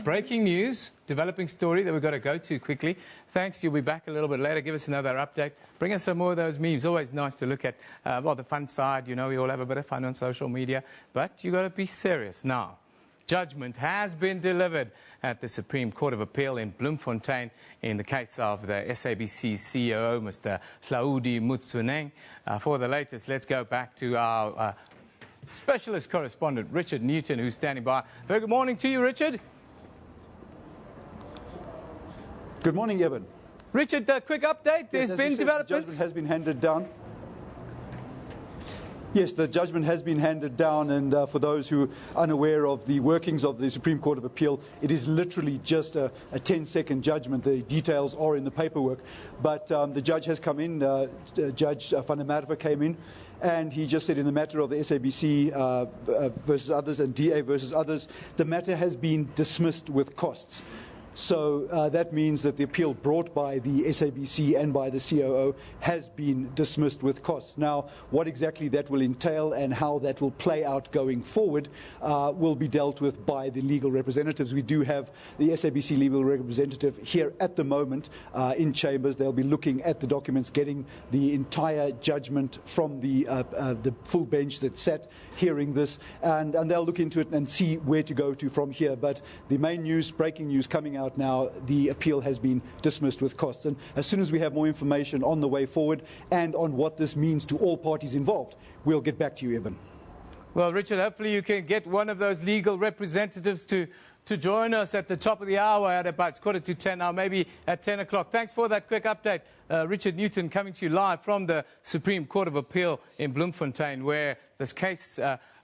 breaking news, developing story that we've got to go to quickly. Thanks. You'll be back a little bit later. Give us another update. Bring us some more of those memes. Always nice to look at, the fun side. You know, we all have a bit of fun on social media. But you've got to be serious. Now, judgment has been delivered at the Supreme Court of Appeal in Bloemfontein in the case of the SABC CEO, Mr. Hlaudi Motsoeneng. For the latest, let's go back to our specialist correspondent, Richard Newton, who's standing by. Very good morning to you, Richard. Good morning, Eben. Richard, quick update. There's been developments. Judgment has been handed down. Yes, the judgment has been handed down, and for those who are unaware of the workings of the Supreme Court of Appeal, it is literally just a 10-second judgment. The details are in the paperwork. But the judge has come in, Judge van der Merwe came in, and he just said in the matter of the SABC versus others and DA versus others, the matter has been dismissed with costs. So that means that the appeal brought by the SABC and by the COO has been dismissed with costs. Now, what exactly that will entail and how that will play out going forward will be dealt with by the legal representatives. We do have the SABC legal representative here at the moment in chambers. They'll be looking at the documents, getting the entire judgment from the full bench that sat hearing this, and they'll look into it and see where to go to from here. But the main news, breaking news coming out now, the appeal has been dismissed with costs. And as soon as we have more information on the way forward and on what this means to all parties involved, we'll get back to you, Eben. Well, Richard, hopefully you can get one of those legal representatives to join us at the top of the hour at about 10:15 now, maybe at 10 o'clock. Thanks for that quick update. Richard Newton coming to you live from the Supreme Court of Appeal in Bloemfontein, where this case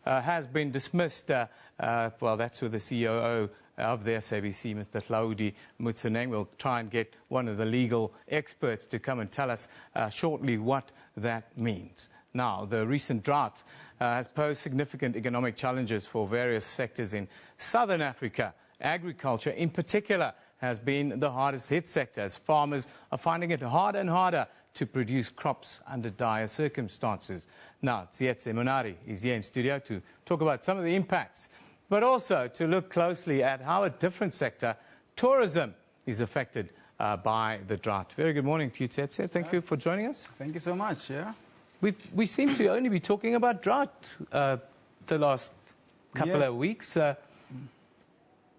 has been dismissed. Well, that's with the COO of the SABC, Mr. Hlaudi Motsoeneng. We'll try and get one of the legal experts to come and tell us shortly what that means. Now, the recent drought has posed significant economic challenges for various sectors in southern Africa. Agriculture, in particular, has been the hardest hit sector, as farmers are finding it harder and harder to produce crops under dire circumstances. Now, Tsietse Monari is here in studio to talk about some of the impacts, but also to look closely at how a different sector, tourism, is affected by the drought. Very good morning to you, Tsietse. Thank you for joining us. Thank you so much. Yeah. We seem to only be talking about drought the last couple of weeks.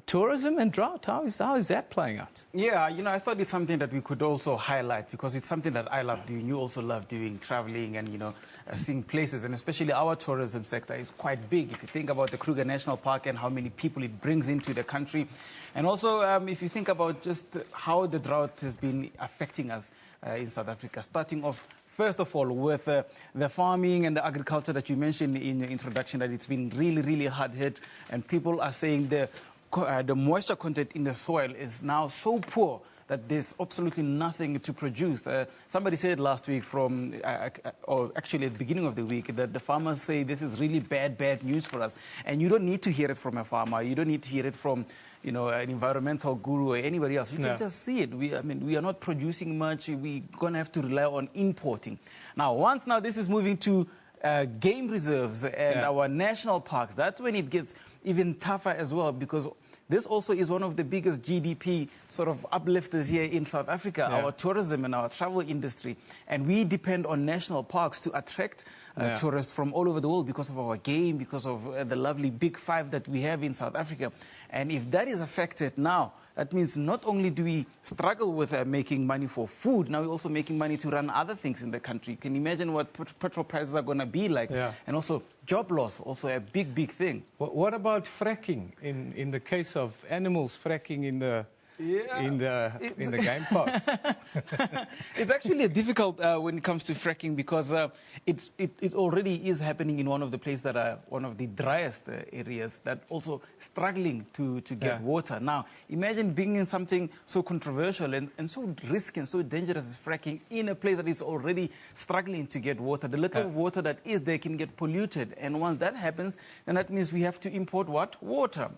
Tourism and drought, how is that playing out? Yeah, you know, I thought it's something that we could also highlight because it's something that I love doing. You also love doing, traveling and, you know, seeing places. And especially our tourism sector is quite big. If you think about the Kruger National Park and how many people it brings into the country. And also, if you think about just how the drought has been affecting us in South Africa, starting off first of all, with the farming and the agriculture that you mentioned in your introduction, that it's been really, really hard hit, and people are saying the moisture content in the soil is now so poor that there's absolutely nothing to produce. Somebody said last week or actually at the beginning of the week, that the farmers say this is really bad news for us. And you don't need to hear it from a farmer. You don't need to hear it from, you know, an environmental guru or anybody else. You can just see it. We are not producing much. We're going to have to rely on importing. Now, once this is moving to game reserves and our national parks, that's when it gets even tougher as well, because this also is one of the biggest GDP sort of uplifters here in South Africa, our tourism and our travel industry. And we depend on national parks to attract tourists from all over the world because of our game, because of the lovely Big Five that we have in South Africa. And if that is affected now, that means not only do we struggle with making money for food, now we're also making money to run other things in the country. Can you imagine what petrol prices are going to be like? And also job loss, also a big thing. What about fracking? In the case of animals fracking in the game parks. It's actually difficult when it comes to fracking because it already is happening in one of the places that are one of the driest areas that also struggling to get water. Now, imagine being in something so controversial and so risky and so dangerous as fracking in a place that is already struggling to get water. The little water that is there can get polluted, and once that happens, then that means we have to import what? Water.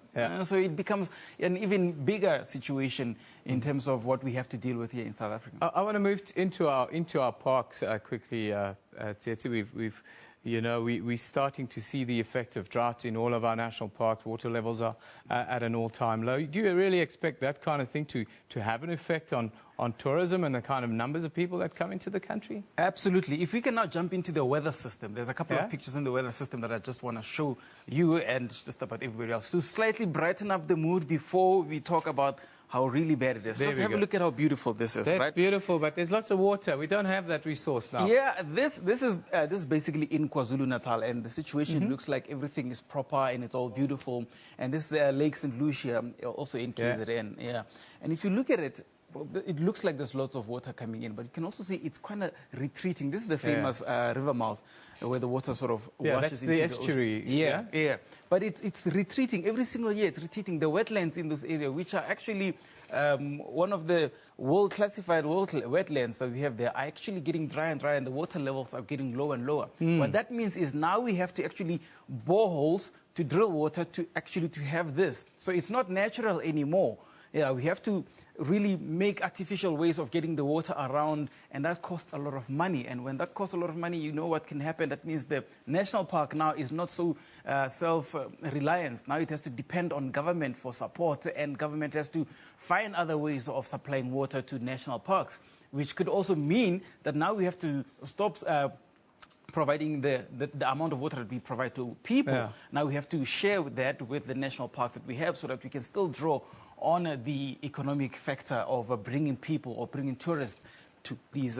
So it becomes an even bigger situation in terms of what we have to deal with here in South Africa. I want to move into our parks quickly. Tsietse, we're starting to see the effect of drought in all of our national parks. Water levels are at an all-time low. Do you really expect that kind of thing to have an effect on tourism and the kind of numbers of people that come into the country? Absolutely. If we can now jump into the weather system, there's a couple of pictures in the weather system that I just want to show you and just about everybody else to slightly brighten up the mood before we talk about how really bad it is. Just have a look at how beautiful this is. That's beautiful, but there's lots of water. We don't have that resource now. Yeah, this is basically in KwaZulu-Natal, and the situation looks like everything is proper and it's all beautiful. And this is Lake St. Lucia, also in KZN. And if you look at it, well, it looks like there's lots of water coming in, but you can also see it's kind of retreating. This is the famous river mouth where the water sort of washes into the estuary. Yeah. But it's retreating every single year. It's retreating. The wetlands in this area, which are actually one of the classified wetlands that we have there, are actually getting drier and drier, and the water levels are getting lower and lower. What that means is now we have to actually bore holes to drill water to have this. So it's not natural anymore. Yeah, we have to really make artificial ways of getting the water around, and that costs a lot of money. And when that costs a lot of money, you know what can happen. That means the national park now is not so self-reliant. Now it has to depend on government for support, and government has to find other ways of supplying water to national parks, which could also mean that now we have to stop providing the amount of water that we provide to people. Yeah. Now we have to share that with the national parks that we have, so that we can still draw on the economic factor of bringing people or bringing tourists to these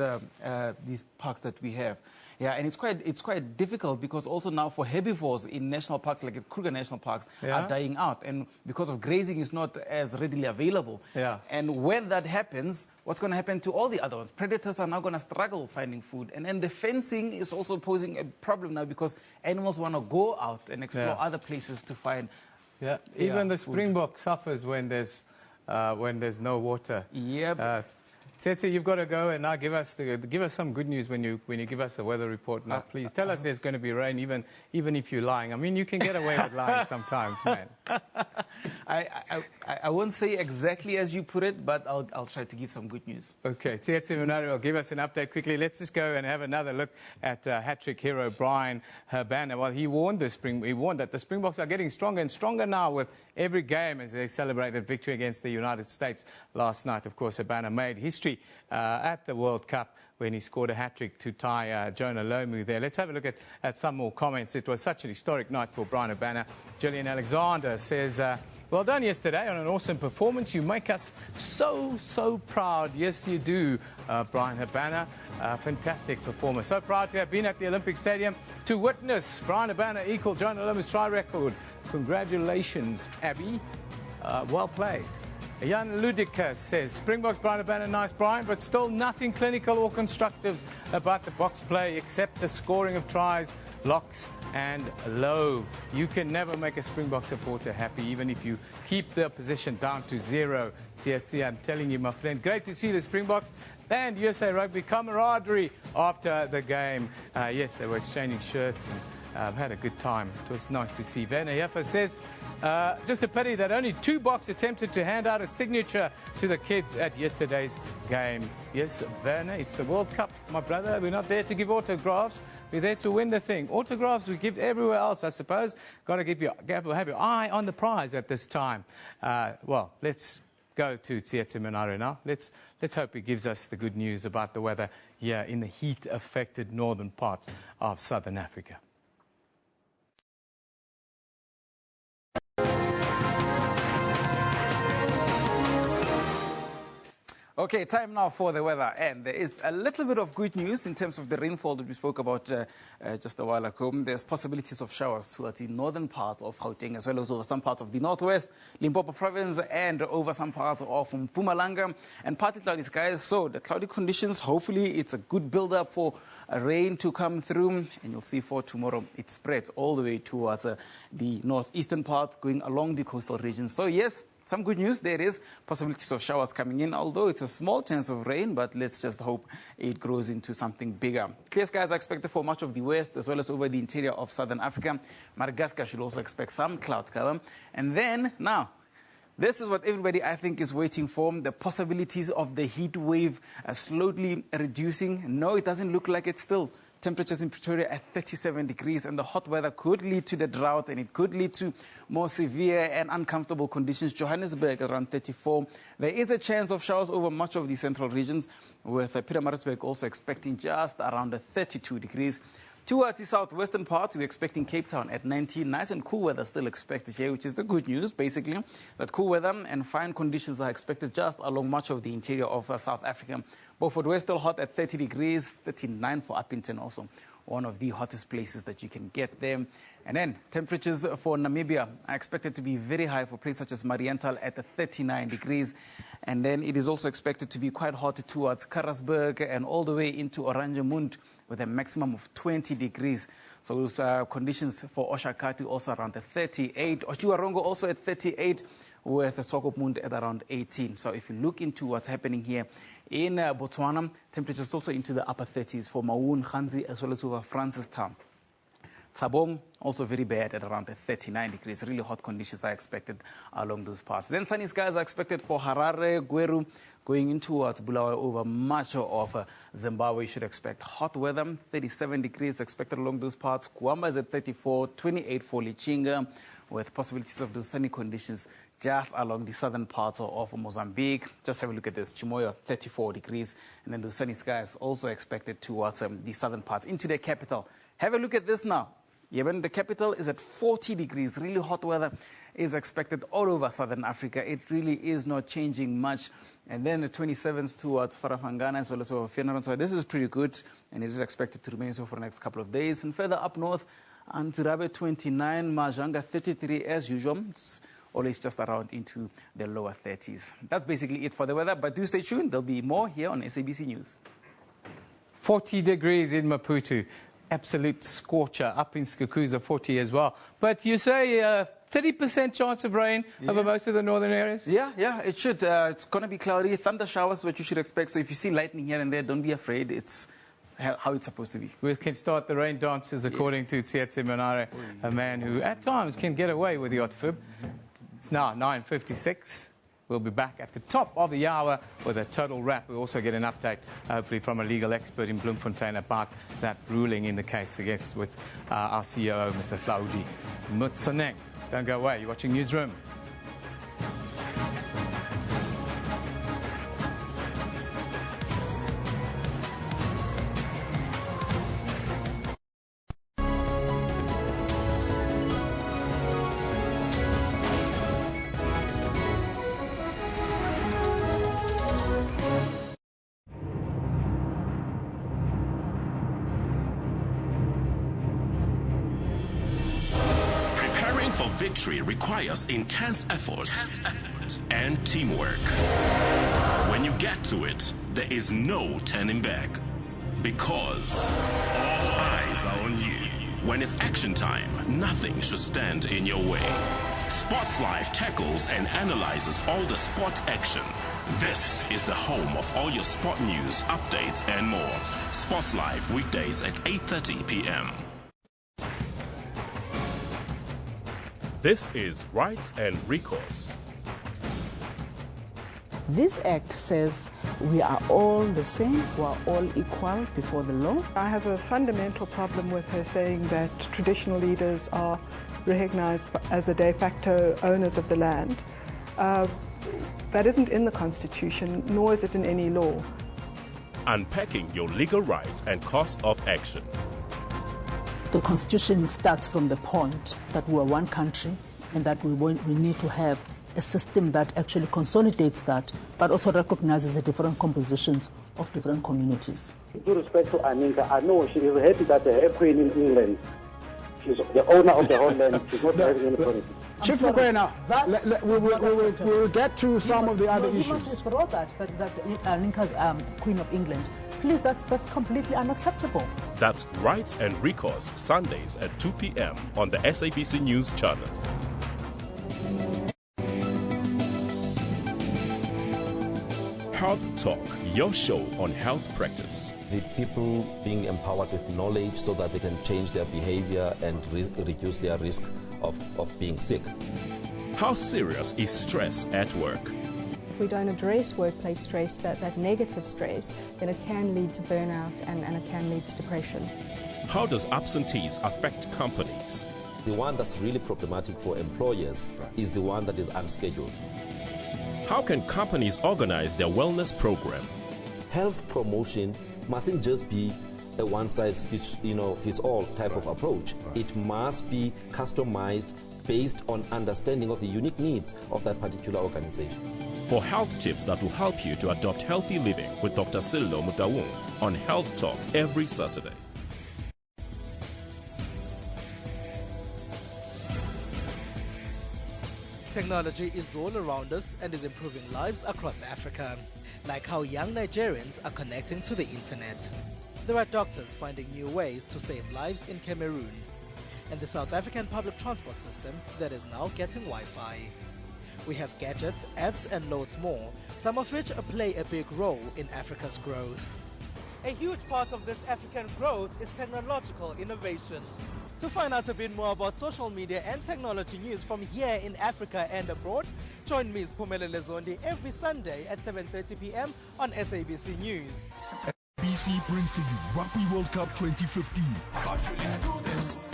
parks that we have. Yeah, and it's quite difficult, because also now for herbivores in national parks like Kruger National Parks are dying out, and because of grazing is not as readily available. Yeah. And when that happens, what's going to happen to all the other ones? Predators are now going to struggle finding food, and then the fencing is also posing a problem now, because animals want to go out and explore other places to find. Yeah, even the springbok suffers when there's no water. Yep. Tsetse, you've got to go and now give us some good news when you give us a weather report. Now, please tell us there's going to be rain, even if you're lying. I mean, you can get away with lying sometimes, man. I won't say exactly as you put it, but I'll try to give some good news. Okay, Tsetse Munari will give us an update quickly. Let's just go and have another look at hat-trick hero Brian Habana. Well, he warned that the Springboks are getting stronger and stronger now with every game as they celebrated victory against the United States last night. Of course, Habana made history at the World Cup when he scored a hat-trick to tie Jonah Lomu there. Let's have a look at some more comments. It was such an historic night for Brian Habana. Julian Alexander says, well done yesterday on an awesome performance. You make us so proud. Yes, you do, Brian Habana. Fantastic performer. So proud to have been at the Olympic Stadium to witness Brian Habana equal Jonah Lomu's try record. Congratulations, Abby. Well played. Jan Ludica says, Springboks Brian Habana, nice Brian, but still nothing clinical or constructive about the box play except the scoring of tries, locks and low. You can never make a Springbok supporter happy, even if you keep the opposition down to 0. Tsetse, I'm telling you, my friend, great to see the Springboks and USA Rugby camaraderie after the game. Yes, they were exchanging shirts and had a good time. It was nice to see. Werner Jeffer says, just a pity that only 2 Boks attempted to hand out a signature to the kids at yesterday's game. Yes, Werner, it's the World Cup, my brother. We're not there to give autographs. We're there to win the thing. Autographs we give everywhere else, I suppose. Got to have your eye on the prize at this time. Well, let's go to Tsetse Munari now. Let's hope he gives us the good news about the weather here in the heat-affected northern parts of southern Africa. Okay, time now for the weather, and there is a little bit of good news in terms of the rainfall that we spoke about just a while ago. There's possibilities of showers throughout the northern part of Gauteng, as well as over some parts of the northwest, Limpopo province, and over some parts of Mpumalanga, and partly cloudy skies. So the cloudy conditions, hopefully it's a good build-up for rain to come through, and you'll see for tomorrow it spreads all the way towards the northeastern part, going along the coastal region. So yes, some good news, there is possibilities of showers coming in, although it's a small chance of rain, but let's just hope it grows into something bigger. Clear skies are expected for much of the west, as well as over the interior of southern Africa. Madagascar should also expect some cloud cover. And then, now, this is what everybody, I think, is waiting for, the possibilities of the heat wave slowly reducing. No, it doesn't look like it's still. Temperatures in Pretoria at 37 degrees, and the hot weather could lead to the drought, and it could lead to more severe and uncomfortable conditions. Johannesburg around 34. There is a chance of showers over much of the central regions, with Pietermaritzburg also expecting just around 32 degrees. Towards the southwestern part, we're expecting Cape Town at 19. Nice and cool weather still expected here, which is the good news, basically. That cool weather and fine conditions are expected just along much of the interior of South Africa. Beaufort West still hot at 30 degrees, 39 for Upington also, one of the hottest places that you can get there. And then temperatures for Namibia are expected to be very high for places such as Mariental at 39 degrees. And then it is also expected to be quite hot towards Karasburg and all the way into Oranjemund with a maximum of 20 degrees. So those conditions for Oshakati also around the 38. Ochuarongo also at 38 with Swakopmund at around 18. So if you look into what's happening here in Botswana, temperatures also into the upper 30s for Maun, Khanzi, as well as over Francistown. Tsabong, also very bad at around the 39 degrees. Really hot conditions are expected along those parts. Then sunny skies are expected for Harare, Gweru, going in towards Bulawayo over much of Zimbabwe. You should expect hot weather. 37 degrees expected along those parts. Kuamba is at 34, 28 for Lichinga, with possibilities of those sunny conditions just along the southern parts of Mozambique. Just have a look at this. Chimoyo, 34 degrees. And then those sunny skies also expected towards the southern parts into the capital. Have a look at this now. Yemen, the capital, is at 40 degrees. Really hot weather is expected all over southern Africa. It really is not changing much. And then the 27th towards Farafangana as well as over Finland. So this is pretty good, and it is expected to remain so for the next couple of days. And further up north, Antirabe 29, Majanga 33 as usual. It's always just around into the lower 30s. That's basically it for the weather, but do stay tuned. There'll be more here on SABC News. 40 degrees in Maputo. Absolute scorcher. Up in Skukuza, 40 as well. But you say 30% chance of rain over most of the northern areas? Yeah, it should. It's going to be cloudy. Thunder showers, what you should expect. So if you see lightning here and there, don't be afraid. It's how it's supposed to be. We can start the rain dances according to Tsietse Manare, a man who at times can get away with the odd fib. It's now 9:56. We'll be back at the top of the hour with a total wrap. We'll also get an update, hopefully, from a legal expert in Bloemfontein about that ruling in the case against with our CEO, Mr. Claudi Mutsaneng. Don't go away. You're watching Newsroom. For victory requires intense effort and teamwork. When you get to it, there is no turning back, because all eyes are on you. When it's action time, nothing should stand in your way. Sports Live tackles and analyzes all the sport action. This is the home of all your sport news, updates, and more. Sports Live weekdays at 8:30 p.m. This is Rights and Recourse. This act says we are all the same, we are all equal before the law. I have a fundamental problem with her saying that traditional leaders are recognized as the de facto owners of the land. That isn't in the Constitution, nor is it in any law. Unpacking your legal rights and cost of action. The Constitution starts from the point that we are one country and that we need to have a system that actually consolidates that, but also recognizes the different compositions of different communities. With due respect to Aninka, I know she is happy that her queen in England, she's the owner of the whole land, she's not having any politics. Chief Mukwena, we will get to some of the other issues. You must withdraw that Aninka's Queen of England. Please, that's completely unacceptable. That's Rights and Recourse, Sundays at 2 p.m. on the SABC News channel. Health Talk, your show on health practice. The people being empowered with knowledge so that they can change their behavior and reduce their risk of being sick. How serious is stress at work? If we don't address workplace stress, that negative stress, then it can lead to burnout and it can lead to depression. How does absentees affect companies? The one that's really problematic for employers is the one that is unscheduled. How can companies organize their wellness program? Health promotion mustn't just be a one-size-fits-all type of approach. It must be customized based on understanding of the unique needs of that particular organization. For health tips that will help you to adopt healthy living with Dr. Sillo Mutawung on Health Talk every Saturday. Technology is all around us and is improving lives across Africa, like how young Nigerians are connecting to the internet. There are doctors finding new ways to save lives in Cameroon, and the South African public transport system that is now getting Wi-Fi. We have gadgets, apps and loads more, some of which play a big role in Africa's growth. A huge part of this African growth is technological innovation. To find out a bit more about social media and technology news from here in Africa and abroad, join me, Phumelele Zondi, every Sunday at 7:30 p.m. on SABC News. SABC brings to you Rugby World Cup 2015. Let's do this.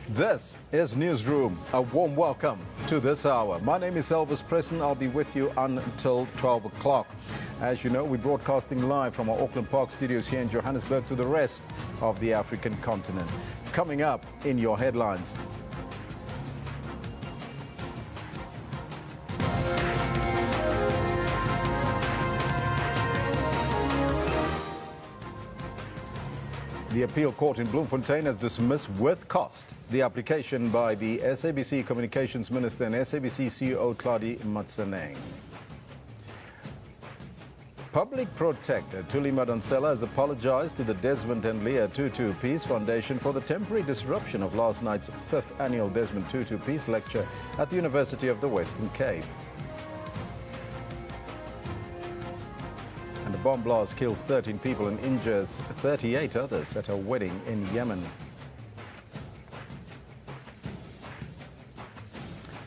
This is Newsroom. A warm welcome to this hour. My name is Elvis Preston. I'll be with you until 12 o'clock. As you know, we're broadcasting live from our Auckland Park studios here in Johannesburg to the rest of the African continent. Coming up in your headlines. The appeal court in Bloemfontein has dismissed with cost the application by the SABC Communications Minister and SABC CEO Claudie Matseneng. Public Protector Thuli Madonsela has apologized to the Desmond and Leah Tutu Peace Foundation for the temporary disruption of last night's 5th annual Desmond Tutu Peace Lecture at the University of the Western Cape. And a bomb blast kills 13 people and injures 38 others at a wedding in Yemen.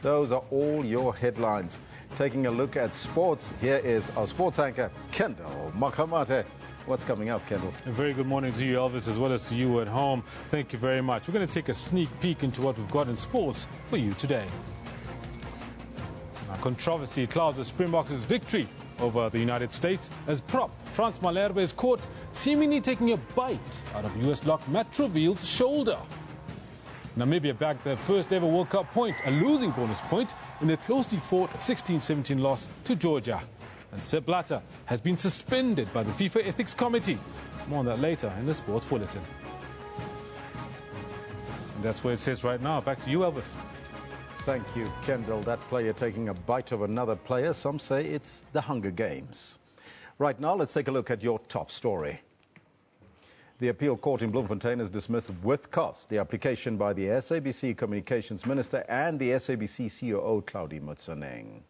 Those are all your headlines. Taking a look at sports, here is our sports anchor, Kendall Makamate. What's coming up, Kendall? A very good morning to you, Elvis, as well as to you at home. Thank you very much. We're going to take a sneak peek into what we've got in sports for you today. Now, controversy clouds the Springboks' victory over the United States as prop Frans Malherbe is caught seemingly taking a bite out of US lock Matt Treville's shoulder. Namibia bagged their first ever World Cup point, a losing bonus point, in their closely fought 16-17 loss to Georgia. And Sepp Blatter has been suspended by the FIFA Ethics Committee. More on that later in the Sports Bulletin. And that's where it says right now. Back to you, Elvis. Thank you, Kendall. That player taking a bite of another player. Some say it's the Hunger Games. Right now, let's take a look at your top story. The appeal court in Bloemfontein has dismissed with cost the application by the SABC Communications Minister and the SABC CEO Claudie Matseneng.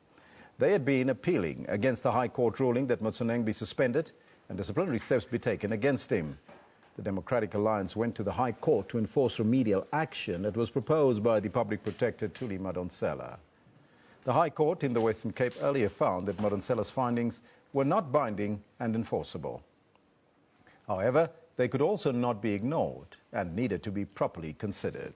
They had been appealing against the High Court ruling that Matseneng be suspended and disciplinary steps be taken against him. The Democratic Alliance went to the High Court to enforce remedial action that was proposed by the Public Protector Thuli Madonsela. The High Court in the Western Cape earlier found that Madonsela's findings were not binding and enforceable. However, they could also not be ignored and needed to be properly considered.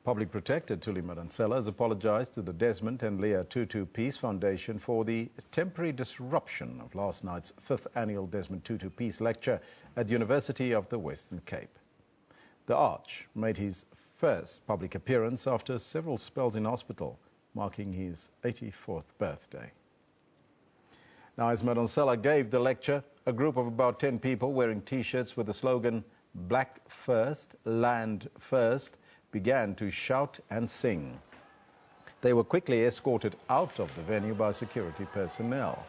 Public Protector Thuli Madonsela has apologized to the Desmond and Leah Tutu Peace Foundation for the temporary disruption of last night's 5th annual Desmond Tutu Peace Lecture at the University of the Western Cape. The Arch made his first public appearance after several spells in hospital, marking his 84th birthday. Now, as Madonsela gave the lecture, a group of about 10 people wearing T-shirts with the slogan "Black First, Land First" began to shout and sing. They were quickly escorted out of the venue by security personnel.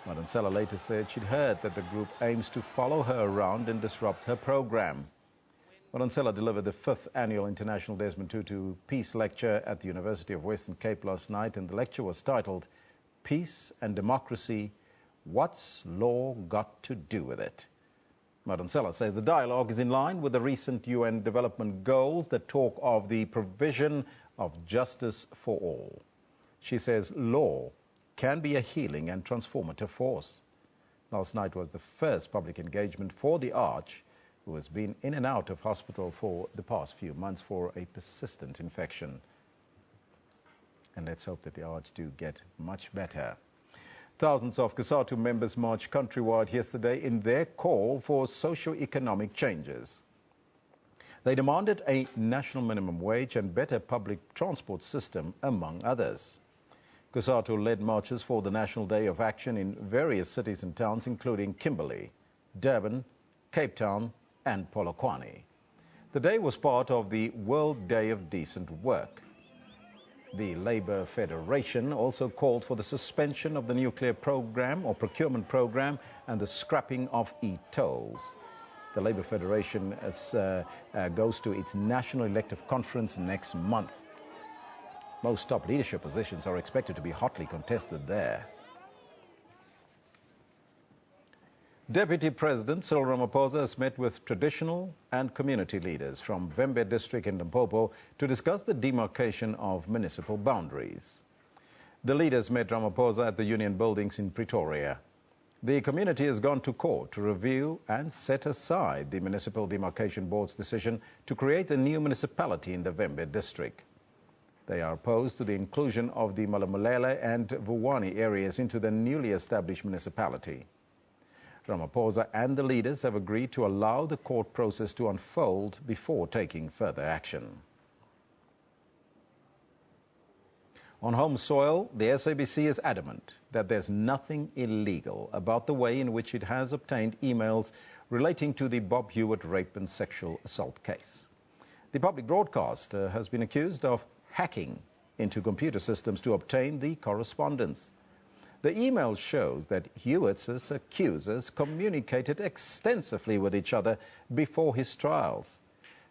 Madonsela later said she'd heard that the group aims to follow her around and disrupt her program. Madonsela delivered the 5th annual International Desmond Tutu Peace Lecture at the University of Western Cape last night, and the lecture was titled "Peace and Democracy, What's Law Got to Do with It?" Madonsela says the dialogue is in line with the recent UN development goals that talk of the provision of justice for all. She says law can be a healing and transformative force. Last night was the first public engagement for the Arch, who has been in and out of hospital for the past few months for a persistent infection. And let's hope that the Arch do get much better. Thousands of COSATU members marched countrywide yesterday in their call for socio-economic changes. They demanded a national minimum wage and better public transport system, among others. COSATU led marches for the National Day of Action in various cities and towns, including Kimberley, Durban, Cape Town and Polokwane. The day was part of the World Day of Decent Work. The Labour Federation also called for the suspension of the nuclear program or procurement program and the scrapping of e-tolls. The Labour Federation goes to its National Elective Conference next month. Most top leadership positions are expected to be hotly contested there. Deputy President Cyril Ramaphosa has met with traditional and community leaders from Vembe district in Limpopo to discuss the demarcation of municipal boundaries. The leaders met Ramaphosa at the Union Buildings in Pretoria. The community has gone to court to review and set aside the Municipal Demarcation Board's decision to create a new municipality in the Vembe district. They are opposed to the inclusion of the Malamulele and Vuwani areas into the newly established municipality. Ramaphosa and the leaders have agreed to allow the court process to unfold before taking further action. On home soil, the SABC is adamant that there's nothing illegal about the way in which it has obtained emails relating to the Bob Hewitt rape and sexual assault case. The public broadcaster has been accused of hacking into computer systems to obtain the correspondence. The email shows that Hewitt's accusers communicated extensively with each other before his trials.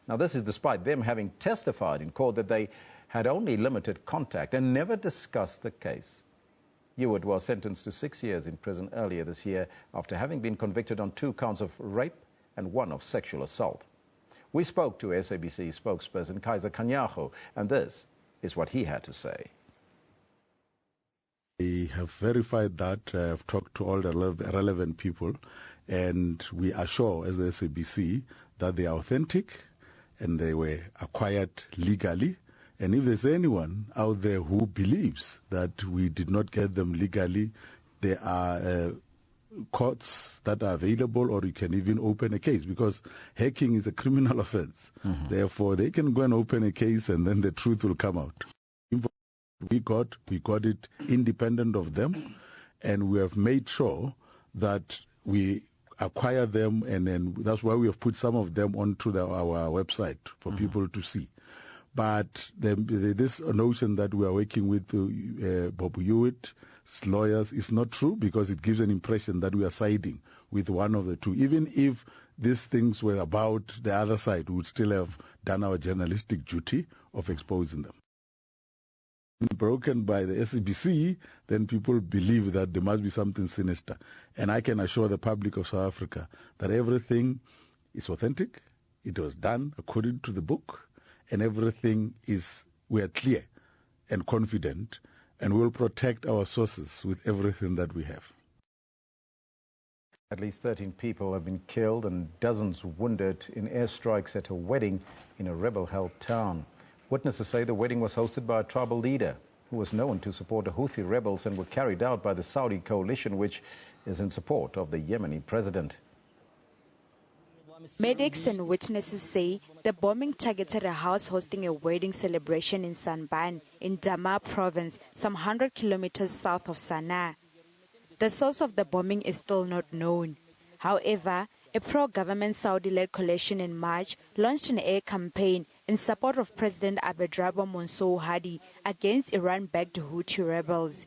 Now, this is despite them having testified in court that they had only limited contact and never discussed the case. Hewitt was sentenced to 6 years in prison earlier this year after having been convicted on 2 counts of rape and 1 of sexual assault. We spoke to SABC spokesperson Kaiser Kanyaho, and this is what he had to say. We have verified that. I've talked to all the relevant people, and we are sure as the SABC that they are authentic and they were acquired legally. And if there's anyone out there who believes that we did not get them legally, there are courts that are available, or you can even open a case, because hacking is a criminal offense. Therefore, they can go and open a case and then the truth will come out. We got it independent of them, and we have made sure that we acquire them, and then that's why we have put some of them onto our website for people to see. But this notion that we are working with Bob Hewitt's lawyers is not true, because it gives an impression that we are siding with one of the two. Even if these things were about the other side, we would still have done our journalistic duty of exposing them. Broken by the SABC, then people believe that there must be something sinister. And I can assure the public of South Africa that everything is authentic, it was done according to the book, and everything we are clear and confident, and we'll protect our sources with everything that we have. At least 13 people have been killed and dozens wounded in airstrikes at a wedding in a rebel-held town. Witnesses say the wedding was hosted by a tribal leader who was known to support the Houthi rebels and were carried out by the Saudi coalition, which is in support of the Yemeni president. Medics and witnesses say the bombing targeted a house hosting a wedding celebration in Sanban in Dama province, some 100 kilometers south of Sana'a. The source of the bombing is still not known. However, a pro-government Saudi-led coalition in March launched an air campaign in support of President Abdrabbuh Mansour Hadi against Iran-backed Houthi rebels.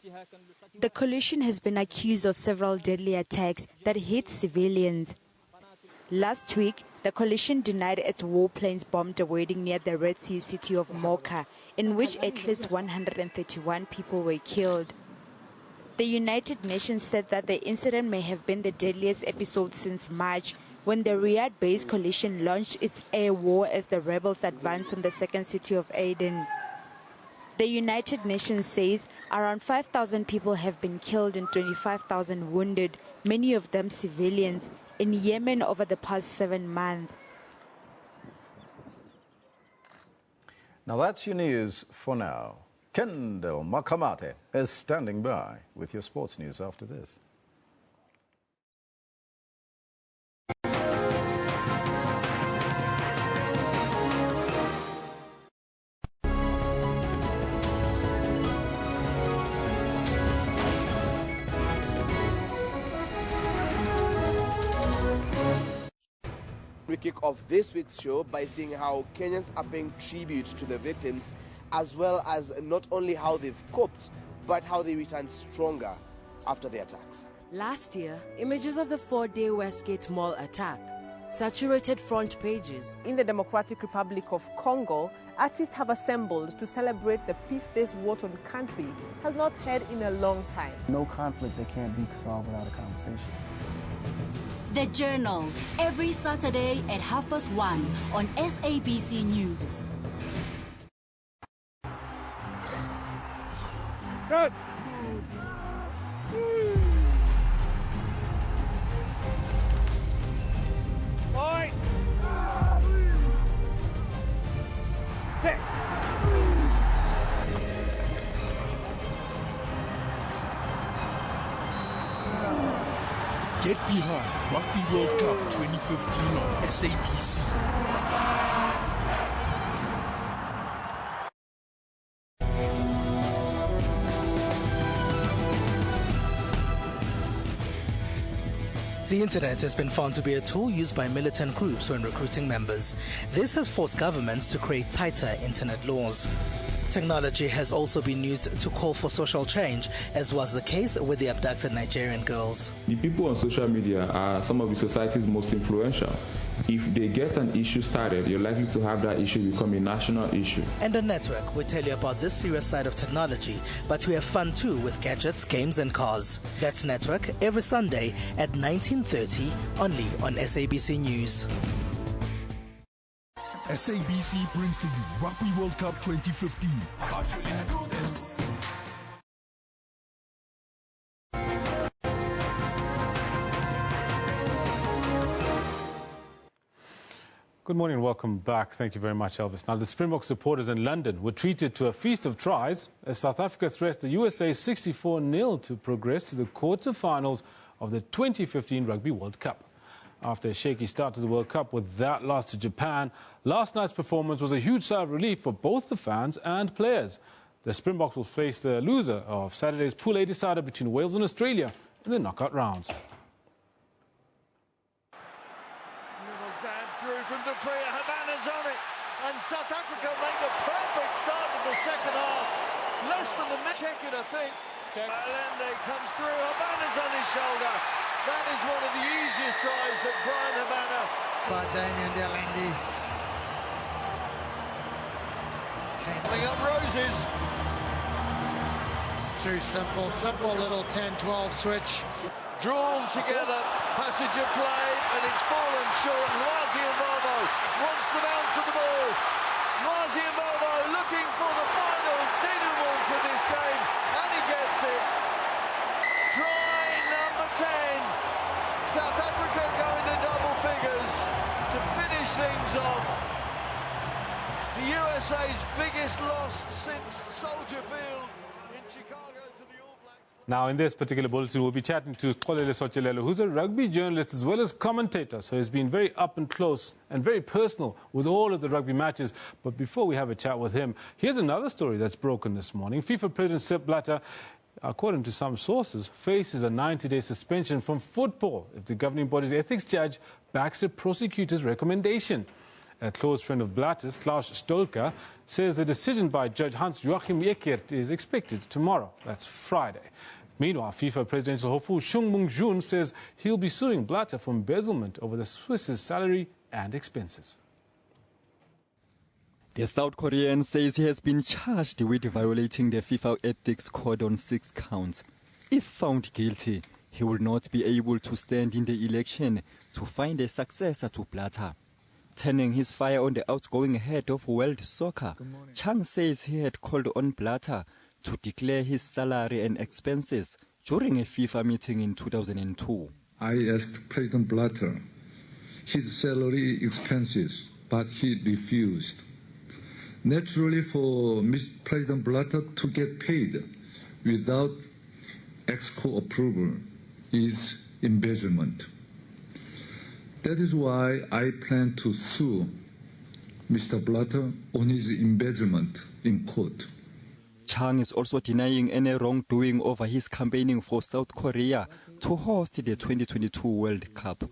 The coalition has been accused of several deadly attacks that hit civilians. Last week, the coalition denied its warplanes bombed a wedding near the Red Sea city of Mocha, in which at least 131 people were killed. The United Nations said that the incident may have been the deadliest episode since March, when the Riyadh-based coalition launched its air war as the rebels advanced on the second city of Aden. The United Nations says around 5,000 people have been killed and 25,000 wounded, many of them civilians, in Yemen over the past 7 months. Now that's your news for now. Kendall Makamate is standing by with your sports news after this. We kick off this week's show by seeing how Kenyans are paying tribute to the victims, as well as not only how they've coped, but how they returned stronger after the attacks. Last year, images of the 4-day Westgate Mall attack saturated front pages. In the Democratic Republic of Congo, artists have assembled to celebrate the peace this war-torn country has not had in a long time. No conflict that can't be solved without a conversation. The Journal, every Saturday at 1:30 on SABC News. Good. Point. Six. Get behind Rugby World Cup 2015 on SABC. The internet has been found to be a tool used by militant groups when recruiting members. This has forced governments to create tighter internet laws. Technology has also been used to call for social change, as was the case with the abducted Nigerian girls. The people on social media are some of the society's most influential. If they get an issue started, you're likely to have that issue become a national issue. And on Network, we tell you about this serious side of technology, but we have fun too with gadgets, games and cars. That's Network every Sunday at 19:30, only on SABC News. SABC brings to you Rugby World Cup 2015. Let's do this. Good morning and welcome back. Thank you very much, Elvis. Now, the Springbok supporters in London were treated to a feast of tries as South Africa thrashed the USA 64-0 to progress to the quarter-finals of the 2015 Rugby World Cup. After a shaky start to the World Cup with that loss to Japan, last night's performance was a huge sigh of relief for both the fans and players. The Springboks will face the loser of Saturday's Pool A decider between Wales and Australia in the knockout rounds. Little dab through from De Vries, Havana's on it, and South Africa make a perfect start to the second half. Less than a minute, check it, I think. Allende comes through, Havana's on his shoulder. That is one of the easiest tries that Brian Havana. By Damien Allende. Coming up roses. Too simple little 10-12 switch. Drawn together, passage of play, and it's fallen short. Lwazi Mbobo wants the bounce of the ball. Lwazi Mbobo looking for the final denouement for this game, and he gets it. Try number 10. South Africa going to double figures to finish things off. The USA's biggest loss since Soldier Field in Chicago to the All Blacks. Now, in this particular bulletin, we'll be chatting to Xolele Sotshelelo, who's a rugby journalist as well as commentator, so he's been very up and close and very personal with all of the rugby matches. But before we have a chat with him, here's another story that's broken this morning. FIFA President Sepp Blatter, according to some sources, faces a 90-day suspension from football if the governing body's ethics judge backs a prosecutor's recommendation. A close friend of Blatter's, Klaus Stolker, says the decision by Judge Hans-Joachim Eckert is expected tomorrow. That's Friday. Meanwhile, FIFA presidential hopeful Chung Mung-joon says he'll be suing Blatter for embezzlement over the Swiss's salary and expenses. The South Korean says he has been charged with violating the FIFA ethics code on 6 counts. If found guilty, he will not be able to stand in the election to find a successor to Blatter. Turning his fire on the outgoing head of world soccer, Chung says he had called on Blatter to declare his salary and expenses during a FIFA meeting in 2002. I asked President Blatter his salary expenses, but he refused. Naturally, for President Blatter to get paid without EXCO approval is embezzlement. That is why I plan to sue Mr. Blatter on his embezzlement in court. Chang is also denying any wrongdoing over his campaigning for South Korea to host the 2022 World Cup.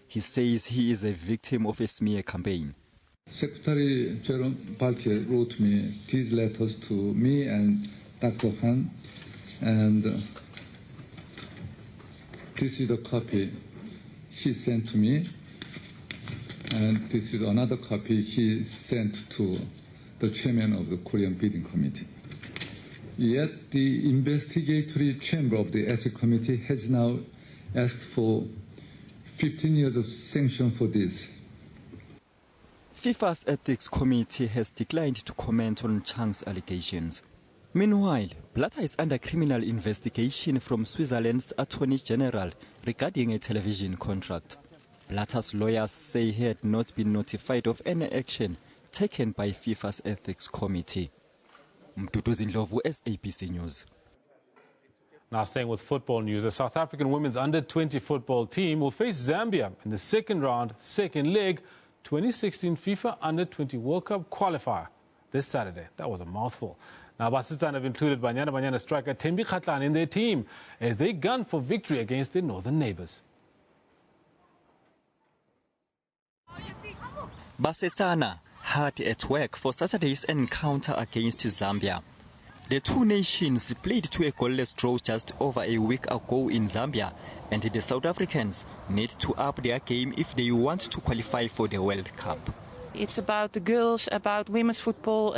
He says he is a victim of a smear campaign. Secretary Jerome Balke wrote me these letters to me and Dr. Han, and this is a copy he sent to me, and this is another copy he sent to the chairman of the Korean Bidding Committee. Yet the investigatory chamber of the Ethics Committee has now asked for 15 years of sanction for this. FIFA's Ethics Committee has declined to comment on Chang's allegations. Meanwhile, Blatter is under criminal investigation from Switzerland's Attorney General regarding a television contract. Blatter's lawyers say he had not been notified of any action taken by FIFA's Ethics Committee. Tutu, SABC News. Now staying with football news, the South African women's under-20 football team will face Zambia in the second round, second leg, 2016 FIFA Under-20 World Cup qualifier this Saturday. That was a mouthful. Now Basistan have included Banyana striker Thembi Kgatlana in their team as they gun for victory against their northern neighbours. Basetsana hard at work for Saturday's encounter against Zambia. The two nations played to a goalless draw just over a week ago in Zambia, and the South Africans need to up their game if they want to qualify for the World Cup. It's about the girls, about women's football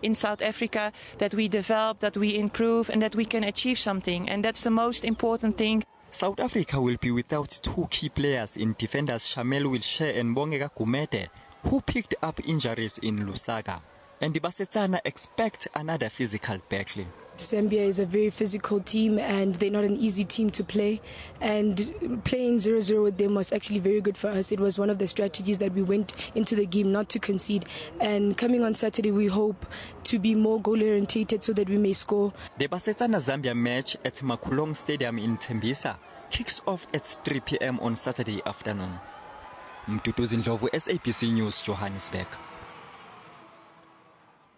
in South Africa, that we develop, that we improve, and that we can achieve something. And that's the most important thing. South Africa will be without two key players in defenders Shamel Wilshire and Bongeka Gumede, who picked up injuries in Lusaka. And the Basetsana expect another physical battle. Zambia is a very physical team and they're not an easy team to play. And playing 0-0 with them was actually very good for us. It was one of the strategies that we went into the game not to concede. And coming on Saturday, we hope to be more goal-orientated so that we may score. The Basetsana-Zambia match at Makulong Stadium in Tembisa kicks off at 3 p.m. on Saturday afternoon. Tutu, SABC News, Johannesburg.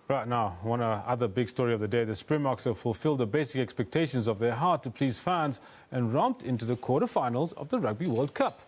Right now, one other big story of the day, the Springboks have fulfilled the basic expectations of their hard-to-please fans and romped into the quarterfinals of the Rugby World Cup.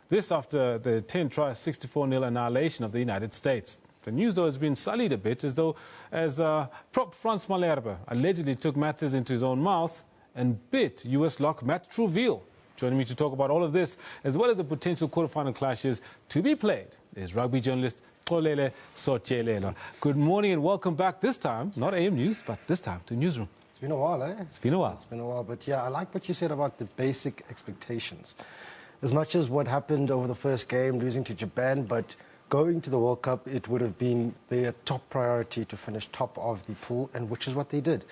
This after the 10-try, 64-0 annihilation of the United States. The news, though, has been sullied a bit as prop Frans Malherbe allegedly took matters into his own mouth and bit US lock Matt Trouville. Joining me to talk about all of this, as well as the potential quarterfinal clashes to be played, is rugby journalist Xolele Sotshelelwa. Good morning and welcome back this time, not AM News, but this time to Newsroom. It's been a while, eh? It's been a while. It's been a while, but yeah, I like what you said about the basic expectations. As much as what happened over the first game, losing to Japan, but going to the World Cup, it would have been their top priority to finish top of the pool, and which is what they did.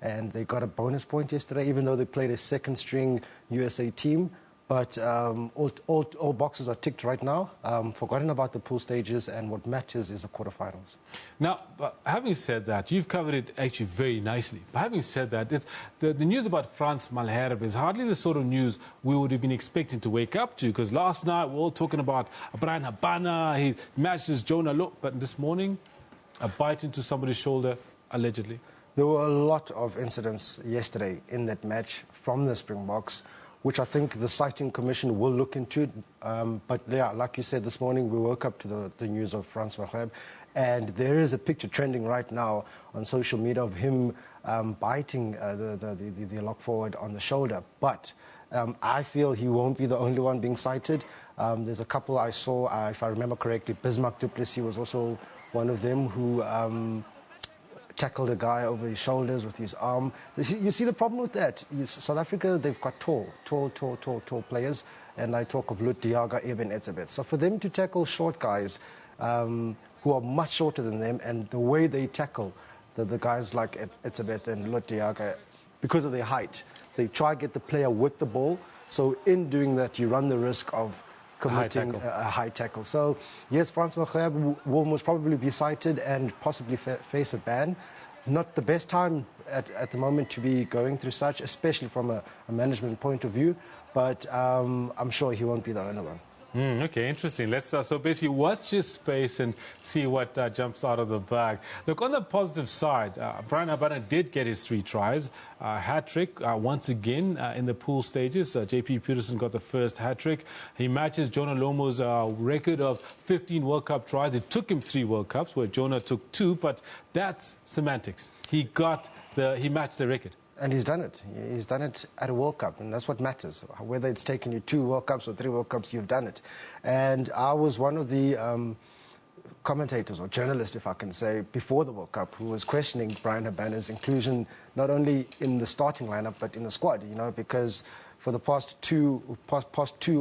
And they got a bonus point yesterday, even though they played a second-string USA team. But all boxes are ticked right now. Forgotten about the pool stages, and what matters is the quarterfinals. Now, having said that, you've covered it actually very nicely. But having said that, the news about Frans Malherbe is hardly the sort of news we would have been expecting to wake up to, because last night we were all talking about Brian Habana, he matches Jonah Look, but this morning, a bite into somebody's shoulder, allegedly. There were a lot of incidents yesterday in that match from the Springboks, which I think the Citing Commission will look into. But yeah, like you said this morning, we woke up to the news of Frans Malherbe, and there is a picture trending right now on social media of him biting the lock forward on the shoulder. But I feel he won't be the only one being cited. There's a couple I saw, if I remember correctly, Bismarck Du Plessis was also one of them who tackled a guy over his shoulders with his arm. You see the problem with that? South Africa, they've got tall players, and I talk of Lut Diaga, Eben Etzebeth. So for them to tackle short guys who are much shorter than them, and the way they tackle the guys like Etzebeth and Lut Diaga, because of their height, they try to get the player with the ball. So in doing that, you run the risk of committing a high tackle. So, yes, Frans Malherbe will most probably be cited and possibly face a ban. Not the best time at the moment to be going through such, especially from a management point of view, but I'm sure he won't be the only one. Okay, interesting. Let's so basically watch this space and see what jumps out of the bag. Look, on the positive side, Brian Habana did get his 3 tries, hat-trick once again in the pool stages. JP Peterson got the first hat-trick. He matches Jonah Lomo's record of 15 World Cup tries. It took him 3 World Cups, where Jonah took 2, but that's semantics. He matched the record. And he's done it. He's done it at a World Cup, and that's what matters. Whether it's taken you 2 World Cups or 3 World Cups, you've done it. And I was one of the commentators, or journalists, if I can say, before the World Cup, who was questioning Brian Habana's inclusion, not only in the starting lineup, but in the squad, because for the past 2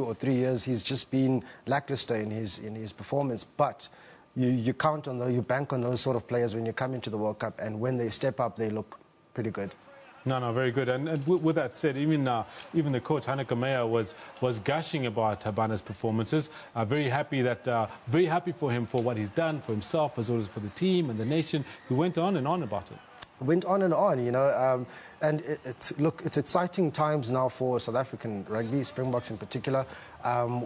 or 3 years, he's just been lackluster in his performance. But you count on those, you bank on those sort of players when you come into the World Cup, and when they step up, they look pretty good. No, very good. And with that said, even the coach Hanneke Meyer was gushing about Habana's performances. Very happy for him for what he's done for himself as well as for the team and the nation. He went on and on about it. Went on and on, and it's exciting times now for South African rugby, Springboks in particular.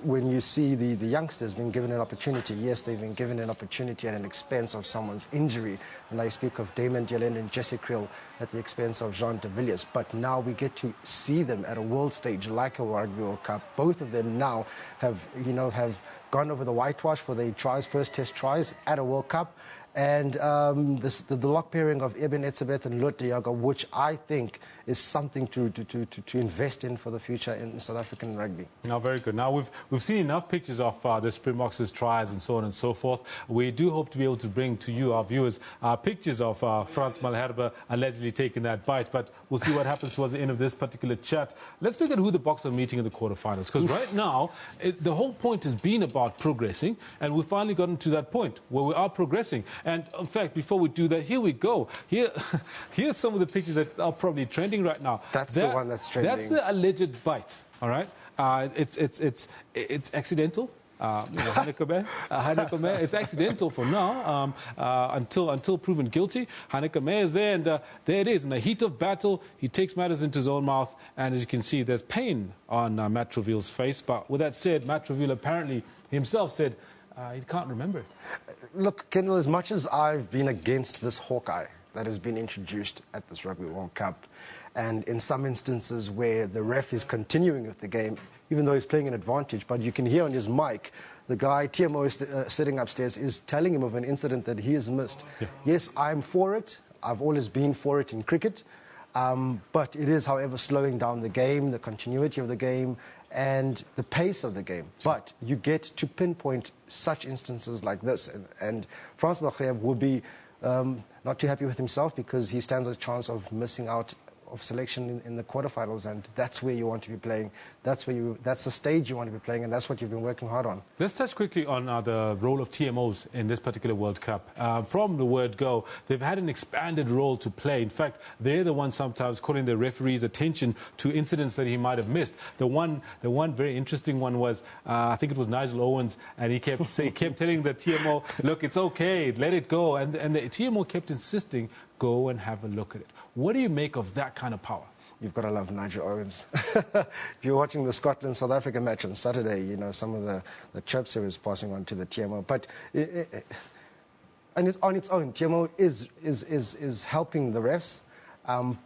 When you see the youngsters being given an opportunity, yes, they've been given an opportunity at an expense of someone's injury. And I speak of Damon Jelen and Jesse Kriel at the expense of Jean de Villiers. But now we get to see them at a world stage like a Rugby World Cup. Both of them now have gone over the whitewash for their tries, first test tries at a World Cup. And the lock pairing of Eben Etzebeth and Lot de Jager, which I think is something to invest in for the future in South African rugby. Now, very good. Now, we've seen enough pictures of the Springboks' tries and so on and so forth. We do hope to be able to bring to you, our viewers, pictures of Frans Malherbe allegedly taking that bite. But we'll see what happens towards the end of this particular chat. Let's look at who the Boks are meeting in the quarterfinals. Because right now, the whole point has been about progressing. And we've finally gotten to that point where we are progressing. And in fact, before we do that, here we go. Here's some of the pictures that are probably trending right now. That's the one that's trending. That's the alleged bite. All right. It's accidental. Hanneke Meyer, it's accidental for now until proven guilty. Hanneke Meyer is there, and there it is. In the heat of battle, he takes matters into his own mouth, and as you can see, there's pain on Matt Treville's face. But with that said, Matt Treville apparently himself said he can't remember it. Look, Kendall, as much as I've been against this Hawkeye that has been introduced at this Rugby World Cup, and in some instances where the ref is continuing with the game, even though he's playing an advantage, but you can hear on his mic, the guy, TMO, is sitting upstairs, is telling him of an incident that he has missed. Yeah. Yes, I'm for it. I've always been for it in cricket. But it is, however, slowing down the game, the continuity of the game, and the pace of the game. But you get to pinpoint such instances like this. And Frans Malherbe will be not too happy with himself because he stands a chance of missing out of selection in the quarterfinals, and that's where you want to be playing. That's the stage you want to be playing, and that's what you've been working hard on. Let's touch quickly on the role of TMOs in this particular World Cup. From the word go, they've had an expanded role to play. In fact, they're the ones sometimes calling the referee's attention to incidents that he might have missed. The one very interesting one was, I think it was Nigel Owens, and he kept telling the TMO, look, it's okay, let it go. And the TMO kept insisting, go and have a look at it. What do you make of that kind of power? You've got to love Nigel Owens. If you're watching the Scotland-South Africa match on Saturday, you know, some of the chirps he was passing on to the TMO. But and on its own, TMO is helping the refs,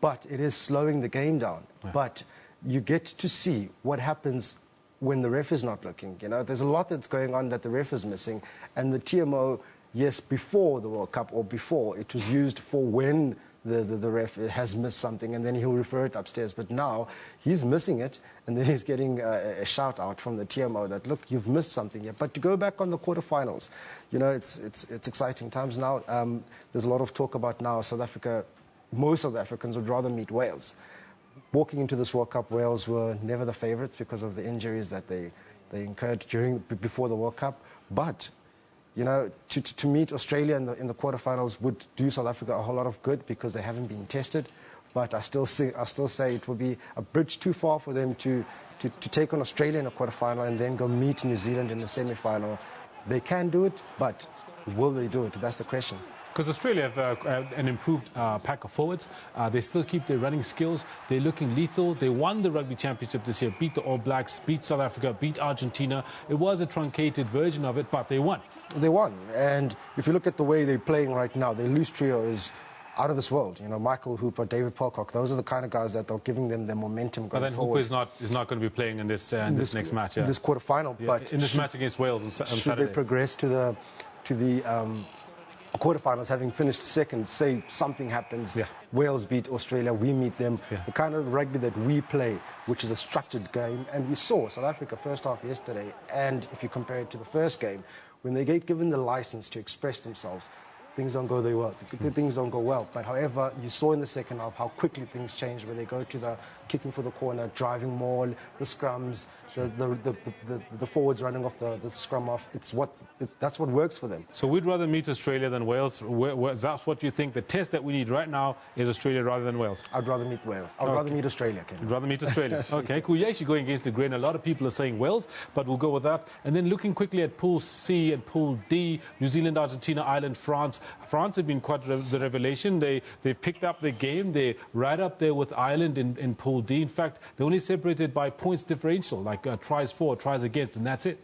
but it is slowing the game down. Yeah. But you get to see what happens when the ref is not looking. You know, there's a lot that's going on that the ref is missing, and the TMO, yes, before the World Cup or before, it was used for when the ref has missed something, and then he'll refer it upstairs. But now he's missing it, and then he's getting a shout out from the TMO that, look, you've missed something here. But to go back on the quarterfinals, you know, it's exciting times now. There's a lot of talk about now South Africa. Most South Africans would rather meet Wales. Walking into this World Cup, Wales were never the favourites because of the injuries that they incurred before the World Cup. But you know, to meet Australia in the quarterfinals would do South Africa a whole lot of good because they haven't been tested but I still say it will be a bridge too far for them to take on Australia in a quarterfinal and then go meet New Zealand in the semi-final. They can do it, but will they do it? That's the question. Because Australia have an improved pack of forwards. They still keep their running skills. They're looking lethal. They won the Rugby Championship this year, beat the All Blacks, beat South Africa, beat Argentina. It was a truncated version of it, but they won. They won. And if you look at the way they're playing right now, their loose trio is out of this world. You know, Michael Hooper, David Pocock, those are the kind of guys that are giving them the momentum going forward. But then Hooper is not going to be playing in this next match. Yeah. This quarterfinal. Yeah, but in this match against Wales on Saturday. Should they progress to the quarterfinals, having finished second, say something happens, Wales beat Australia, we meet them, the kind of rugby that we play, which is a structured game, and we saw South Africa first half yesterday, and if you compare it to the first game, when they get given the license to express themselves, things don't go well. But however, you saw in the second half how quickly things change when they go to the kicking for the corner, driving more, the scrums, the forwards running off the scrum off. That's what works for them. So we'd rather meet Australia than Wales. That's what you think. The test that we need right now is Australia rather than Wales. I'd rather meet Wales. I'd rather meet Australia, Ken. You'd rather meet Australia. Okay, cool. You're actually going against the grain. A lot of people are saying Wales, but we'll go with that. And then looking quickly at Pool C and Pool D, New Zealand, Argentina, Ireland, France. France have been quite the revelation. They picked up the game. They're right up there with Ireland in Pool D. In fact, they're only separated by points differential, like tries for, tries against, and that's it.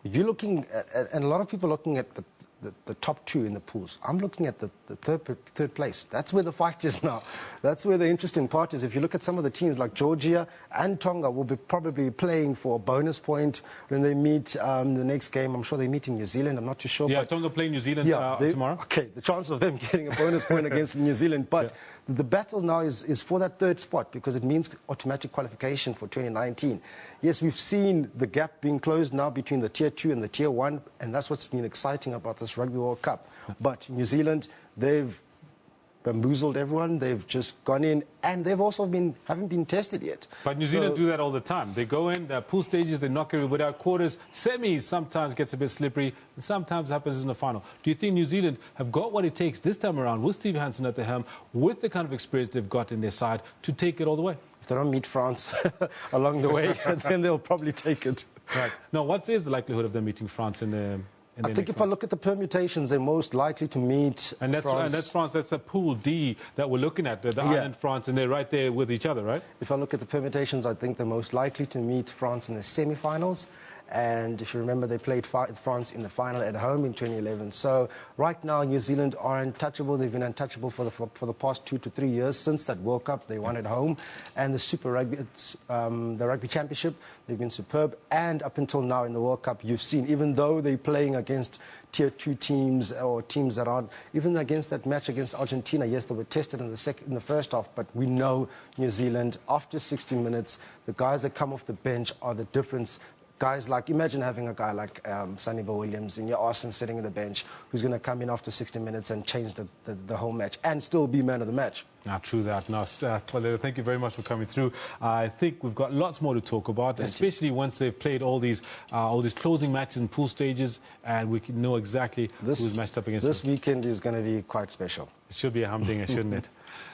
You're looking at, and a lot of people are looking at the top two in the pools. I'm looking at the third place. That's where the fight is now. That's where the interesting part is. If you look at some of the teams like Georgia and Tonga will be probably playing for a bonus point when they meet the next game. I'm sure they meet in New Zealand. I'm not too sure. Yeah, Tonga playing New Zealand tomorrow. Okay, the chance of them getting a bonus point against New Zealand. But the battle now is for that third spot because it means automatic qualification for 2019. Yes, we've seen the gap being closed now between the Tier 2 and the Tier 1, and that's what's been exciting about this Rugby World Cup. But New Zealand, they've bamboozled everyone. They've just gone in, and they've also haven't been tested yet. But New Zealand do that all the time. They go in, pool stages, they knock everybody out. Quarters, semis sometimes gets a bit slippery, and sometimes happens in the final. Do you think New Zealand have got what it takes this time around with Steve Hansen at the helm, with the kind of experience they've got in their side, to take it all the way? If they don't meet France along the way, then they'll probably take it. Right. Now, what is the likelihood of them meeting France in the... I think if I look at the permutations, they're most likely to meet France. And that's France. That's the Pool D that we're looking at, the island France, and they're right there with each other, right? If I look at the permutations, I think they're most likely to meet France in the semi-finals. And if you remember, they played France in the final at home in 2011. So right now, New Zealand are untouchable. They've been untouchable for the past 2 to 3 years since that World Cup. They won at home. And the Super Rugby, the Rugby Championship, they've been superb. And up until now in the World Cup, you've seen, even though they're playing against Tier 2 teams or teams that aren't, even against that match against Argentina, yes, they were tested in the first half, but we know New Zealand, after 60 minutes, the guys that come off the bench are the difference. Guys like, imagine having a guy like Sonny Bill Williams in your Arsenal sitting on the bench who's going to come in after 60 minutes and change the whole match and still be man of the match. Now, true that. Now, Tolero, thank you very much for coming through. I think we've got lots more to talk about, especially once they've played all these closing matches and pool stages, and we can know exactly who's matched up against them. This weekend is going to be quite special. It should be a humdinger, shouldn't it?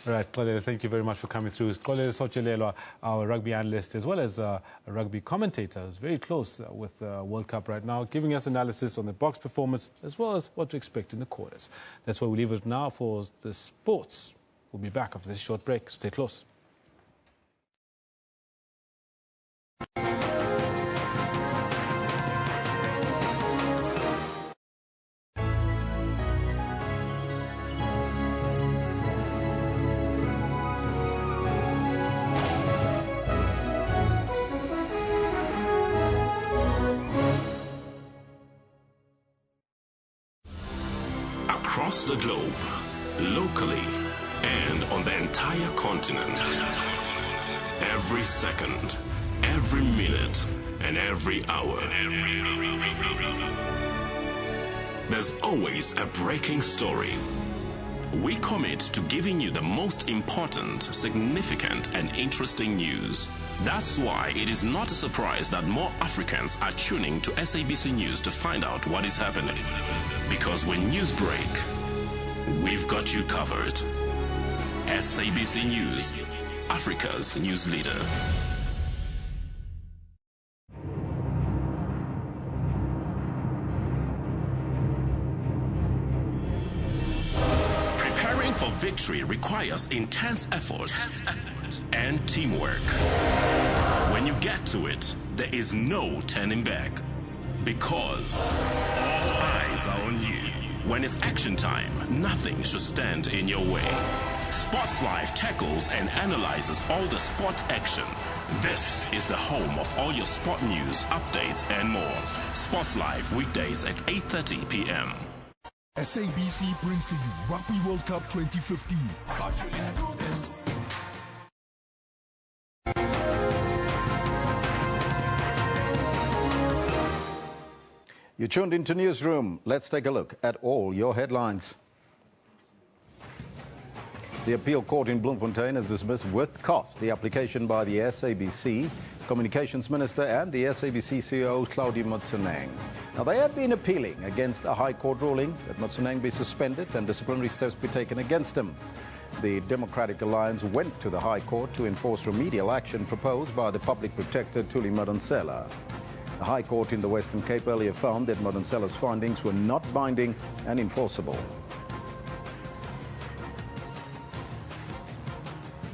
All right, Tolero, thank you very much for coming through. Tolero Sochelelwa, our rugby analyst, as well as a rugby commentator, who's very close with the World Cup right now, giving us analysis on the box performance, as well as what to expect in the quarters. That's why we leave it now for the sports. We'll be back after this short break. Stay close. Across the globe, locally, and on the entire continent. Every second, every minute, and every hour. There's always a breaking story. We commit to giving you the most important, significant, and interesting news. That's why it is not a surprise that more Africans are tuning to SABC News to find out what is happening. Because when news break, we've got you covered. SABC News, Africa's news leader. Preparing for victory requires intense effort and teamwork. When you get to it, there is no turning back, because all eyes are on you. When it's action time, nothing should stand in your way. Sports Live tackles and analyzes all the sport action. This is the home of all your sport news, updates, and more. Sports Live weekdays at 8:30 p.m. SABC brings to you Rugby World Cup 2015. Let's do this. You tuned into Newsroom. Let's take a look at all your headlines. The appeal court in Bloemfontein has dismissed with cost the application by the SABC Communications Minister and the SABC CEO Claudia Motsoeneng. Now, they had been appealing against a High Court ruling that Motsoeneng be suspended and disciplinary steps be taken against him. The Democratic Alliance went to the High Court to enforce remedial action proposed by the Public Protector Thuli Madonsela. The High Court in the Western Cape earlier found that Madonsela's findings were not binding and enforceable.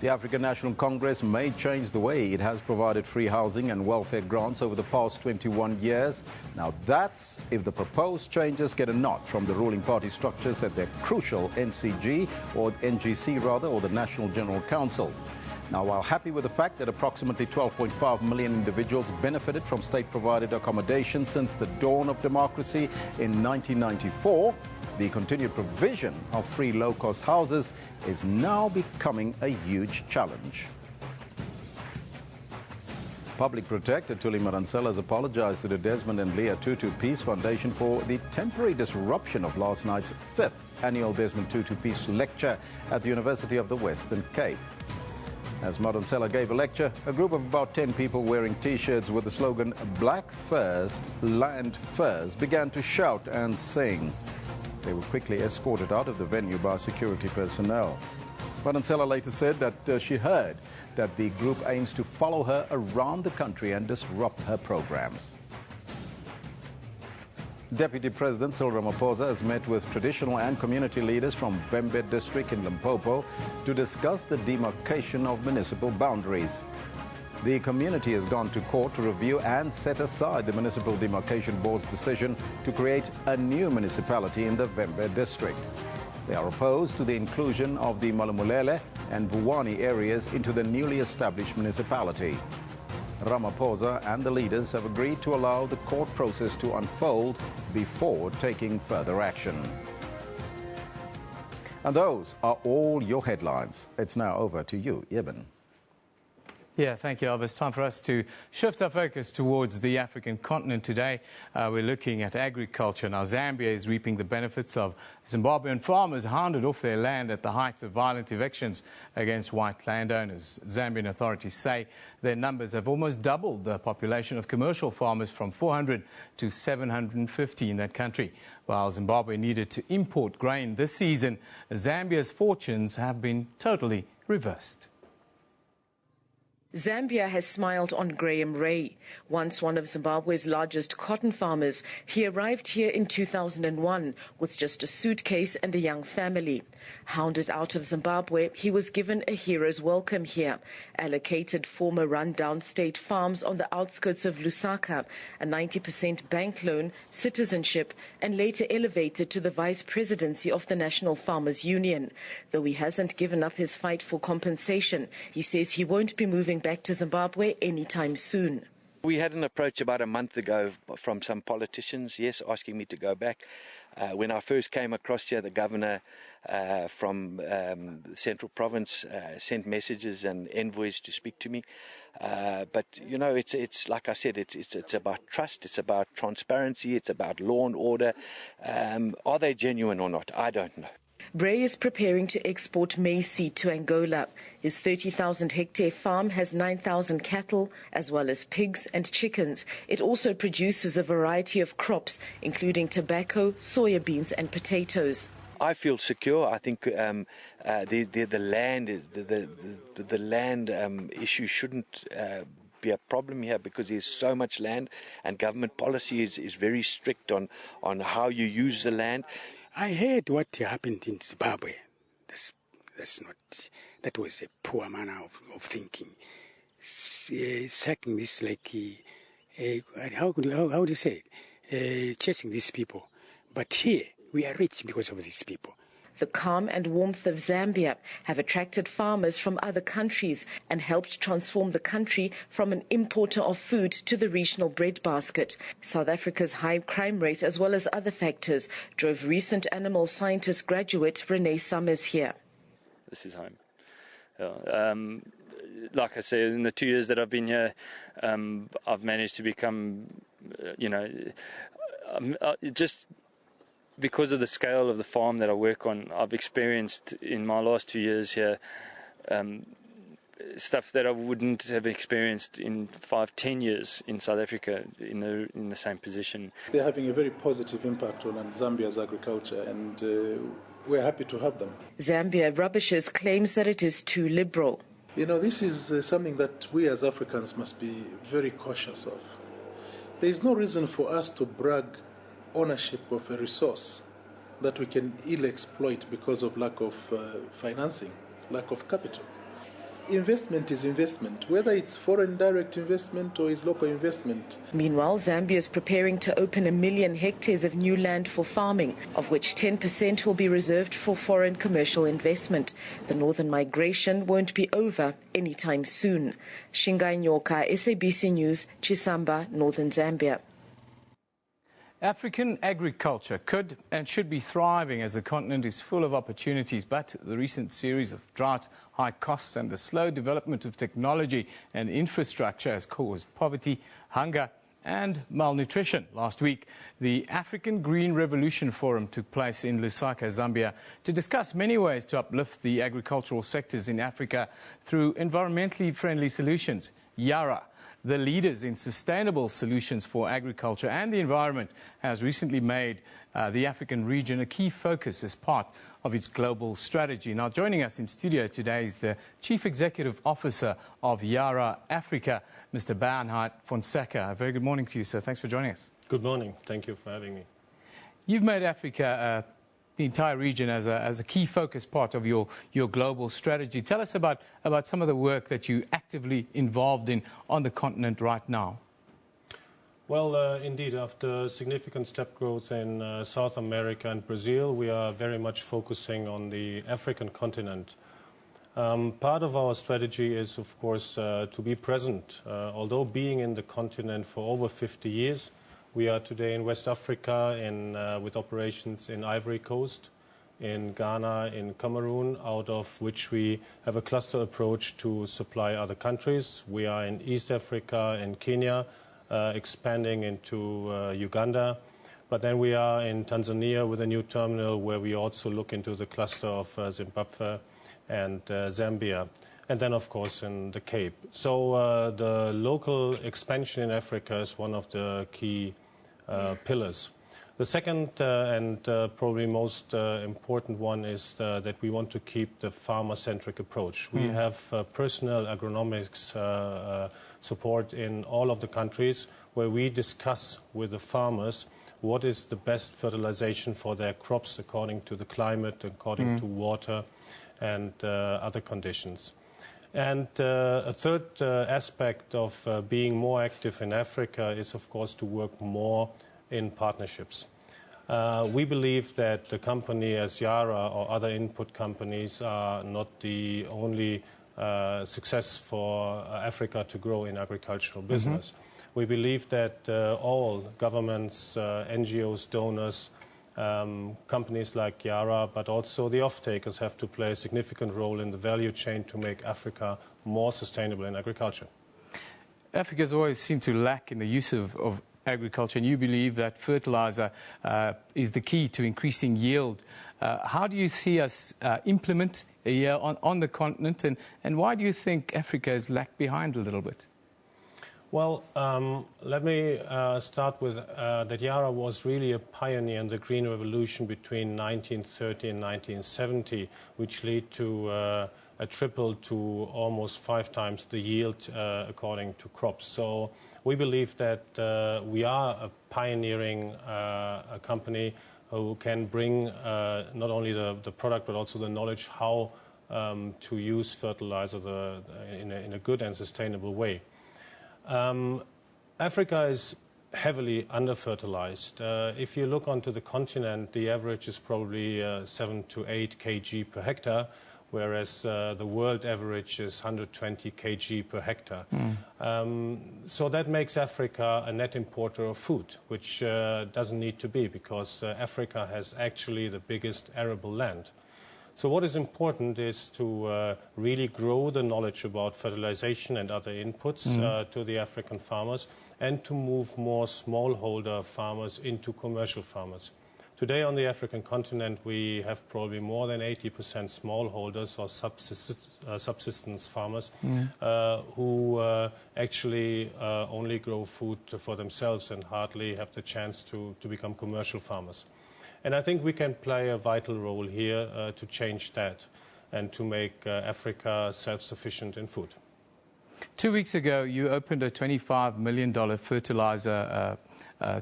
The African National Congress may change the way it has provided free housing and welfare grants over the past 21 years. Now, that's if the proposed changes get a nod from the ruling party structures at their crucial NCG, or NGC rather, or the National General Council. Now, while happy with the fact that approximately 12.5 million individuals benefited from state-provided accommodation since the dawn of democracy in 1994, the continued provision of free low-cost houses is now becoming a huge challenge. Public Protector Thuli Madonsela has apologized to the Desmond and Leah Tutu Peace Foundation for the temporary disruption of last night's 5th annual Desmond Tutu Peace Lecture at the University of the Western Cape. As Madonsela gave a lecture, a group of about 10 people wearing T-shirts with the slogan "Black First, Land First" began to shout and sing. They were quickly escorted out of the venue by security personnel. Madonsela later said that she heard that the group aims to follow her around the country and disrupt her programs. Deputy President Cyril Ramaphosa has met with traditional and community leaders from Vembe district in Limpopo to discuss the demarcation of municipal boundaries. The community has gone to court to review and set aside the Municipal Demarcation Board's decision to create a new municipality in the Vembe district. They are opposed to the inclusion of the Malamulele and Vuwani areas into the newly established municipality. Ramaphosa and the leaders have agreed to allow the court process to unfold before taking further action. And those are all your headlines. It's now over to you, Ibn. Yeah, thank you, Elvis. Time for us to shift our focus towards the African continent today. We're looking at agriculture. Now, Zambia is reaping the benefits of Zimbabwean farmers hounded off their land at the height of violent evictions against white landowners. Zambian authorities say their numbers have almost doubled the population of commercial farmers from 400 to 750 in that country. While Zimbabwe needed to import grain this season, Zambia's fortunes have been totally reversed. Zambia has smiled on Graham Ray, once one of Zimbabwe's largest cotton farmers. He arrived here in 2001 with just a suitcase and a young family. Hounded out of Zimbabwe, he was given a hero's welcome here, allocated former rundown state farms on the outskirts of Lusaka, a 90% bank loan, citizenship, and later elevated to the vice presidency of the National Farmers Union. Though he hasn't given up his fight for compensation, he says he won't be moving back to Zimbabwe anytime soon. We had an approach about a month ago from some politicians, yes, asking me to go back. When I first came across here, the governor from Central Province sent messages and envoys to speak to me. But, you know, it's like I said, it's about trust, it's about transparency, it's about law and order. Are they genuine or not? I don't know. Bray is preparing to export maize seed to Angola. His 30,000-hectare farm has 9,000 cattle, as well as pigs and chickens. It also produces a variety of crops, including tobacco, soya beans and potatoes. I feel secure. I think the land issue shouldn't be a problem here, because there's so much land, and government policy is very strict on how you use the land. I heard what happened in Zimbabwe. That was a poor manner of thinking. Sacking this like how do you say it? Chasing these people. But here we are rich because of these people. The calm and warmth of Zambia have attracted farmers from other countries and helped transform the country from an importer of food to the regional breadbasket. South Africa's high crime rate, as well as other factors, drove recent animal scientist graduate Renee Summers here. This is home. Like I said, in the 2 years that I've been here, I've managed to become, just because of the scale of the farm that I work on, I've experienced in my last 2 years here stuff that I wouldn't have experienced in 5-10 years in South Africa in the same position. They're having a very positive impact on Zambia's agriculture, and we're happy to have them. Zambia rubbishes claims that it is too liberal. This is something that we as Africans must be very cautious of. There is no reason for us to brag ownership of a resource that we can ill exploit because of lack of financing, lack of capital. Investment is investment, whether it's foreign direct investment or is local investment. Meanwhile, Zambia is preparing to open 1 million hectares of new land for farming, of which 10% will be reserved for foreign commercial investment. The northern migration won't be over anytime soon. Shingai Nyoka, SABC News, Chisamba, Northern Zambia. African agriculture could and should be thriving as the continent is full of opportunities, but the recent series of drought, high costs and the slow development of technology and infrastructure has caused poverty, hunger and malnutrition. Last week, the African Green Revolution Forum took place in Lusaka, Zambia, to discuss many ways to uplift the agricultural sectors in Africa through environmentally friendly solutions. Yara, the leaders in sustainable solutions for agriculture and the environment, has recently made the African region a key focus as part of its global strategy. Now, joining us in studio today is the Chief Executive Officer of Yara Africa, Mr. Bernhard Fonseca. A very good morning to you, sir. Thanks for joining us. Good morning. Thank you for having me. You've made Africa the entire region as a key focus part of your global strategy. Tell us about some of the work that you're actively involved in on the continent right now. Well, indeed, after significant step growth in South America and Brazil, we are very much focusing on the African continent. Part of our strategy is, of course, to be present. Although being in the continent for over 50 years, we are today in West Africa with operations in Ivory Coast, in Ghana, in Cameroon, out of which we have a cluster approach to supply other countries. We are in East Africa, in Kenya, expanding into Uganda. But then we are in Tanzania with a new terminal where we also look into the cluster of Zimbabwe and Zambia. And then, of course, in the Cape. So the local expansion in Africa is one of the key pillars. The second and probably most important one is that we want to keep the farmer-centric approach. We have personal agronomics support in all of the countries where we discuss with the farmers what is the best fertilization for their crops according to the climate, according to water and other conditions. And a third aspect of being more active in Africa is, of course, to work more in partnerships. We believe that the company as Yara or other input companies are not the only success for Africa to grow in agricultural business. We believe that all governments, NGOs, donors, companies like Yara, but also the off-takers have to play a significant role in the value chain to make Africa more sustainable in agriculture. Africa has always seemed to lack in the use of agriculture, and you believe that fertilizer is the key to increasing yield. How do you see us implement on the continent, and why do you think Africa has lagged behind a little bit? Well, let me start with that Yara was really a pioneer in the Green Revolution between 1930 and 1970, which led to a triple to almost 5 times the yield according to crops. So we believe that we are a pioneering a company who can bring not only the product but also the knowledge how to use fertilizer in a good and sustainable way. Africa is heavily under-fertilized. If you look onto the continent, the average is probably 7 to 8 kg per hectare, whereas the world average is 120 kg per hectare. So that makes Africa a net importer of food, which doesn't need to be, because Africa has actually the biggest arable land. So what is important is to really grow the knowledge about fertilization and other inputs to the African farmers, and to move more smallholder farmers into commercial farmers. Today on the African continent we have probably more than 80% smallholders or subsistence farmers who actually only grow food for themselves and hardly have the chance to become commercial farmers. And I think we can play a vital role here to change that and to make Africa self-sufficient in food. 2 weeks ago, you opened a $25 million fertilizer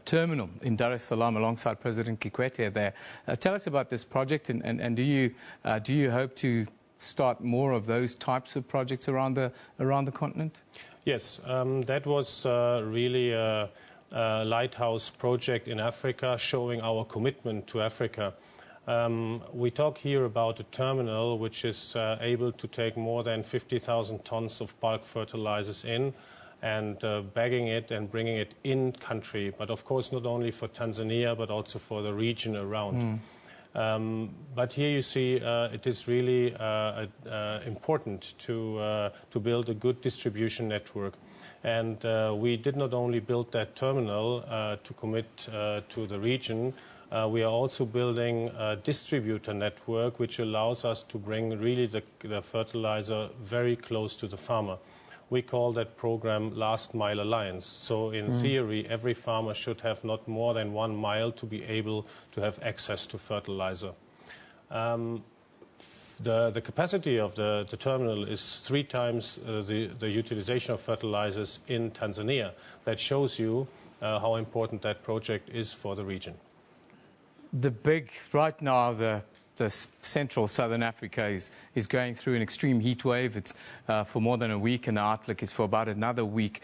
terminal in Dar es Salaam alongside President Kikwete there. Tell us about this project, and do you hope to start more of those types of projects around the continent? Yes, that was really a lighthouse project in Africa, showing our commitment to Africa. We talk here about a terminal which is able to take more than 50,000 tons of bulk fertilizers in, and bagging it and bringing it in country, but of course not only for Tanzania but also for the region around. But here you see it is really important to build a good distribution network. And we did not only build that terminal to commit to the region, we are also building a distributor network which allows us to bring really the fertilizer very close to the farmer. We call that program Last Mile Alliance. So in theory, every farmer should have not more than 1 mile to be able to have access to fertilizer. The capacity of the terminal is 3 times the utilization of fertilizers in Tanzania. That shows you how important that project is for the region. Right now, the central southern Africa is going through an extreme heat wave. It's for more than a week, and the outlook is for about another week.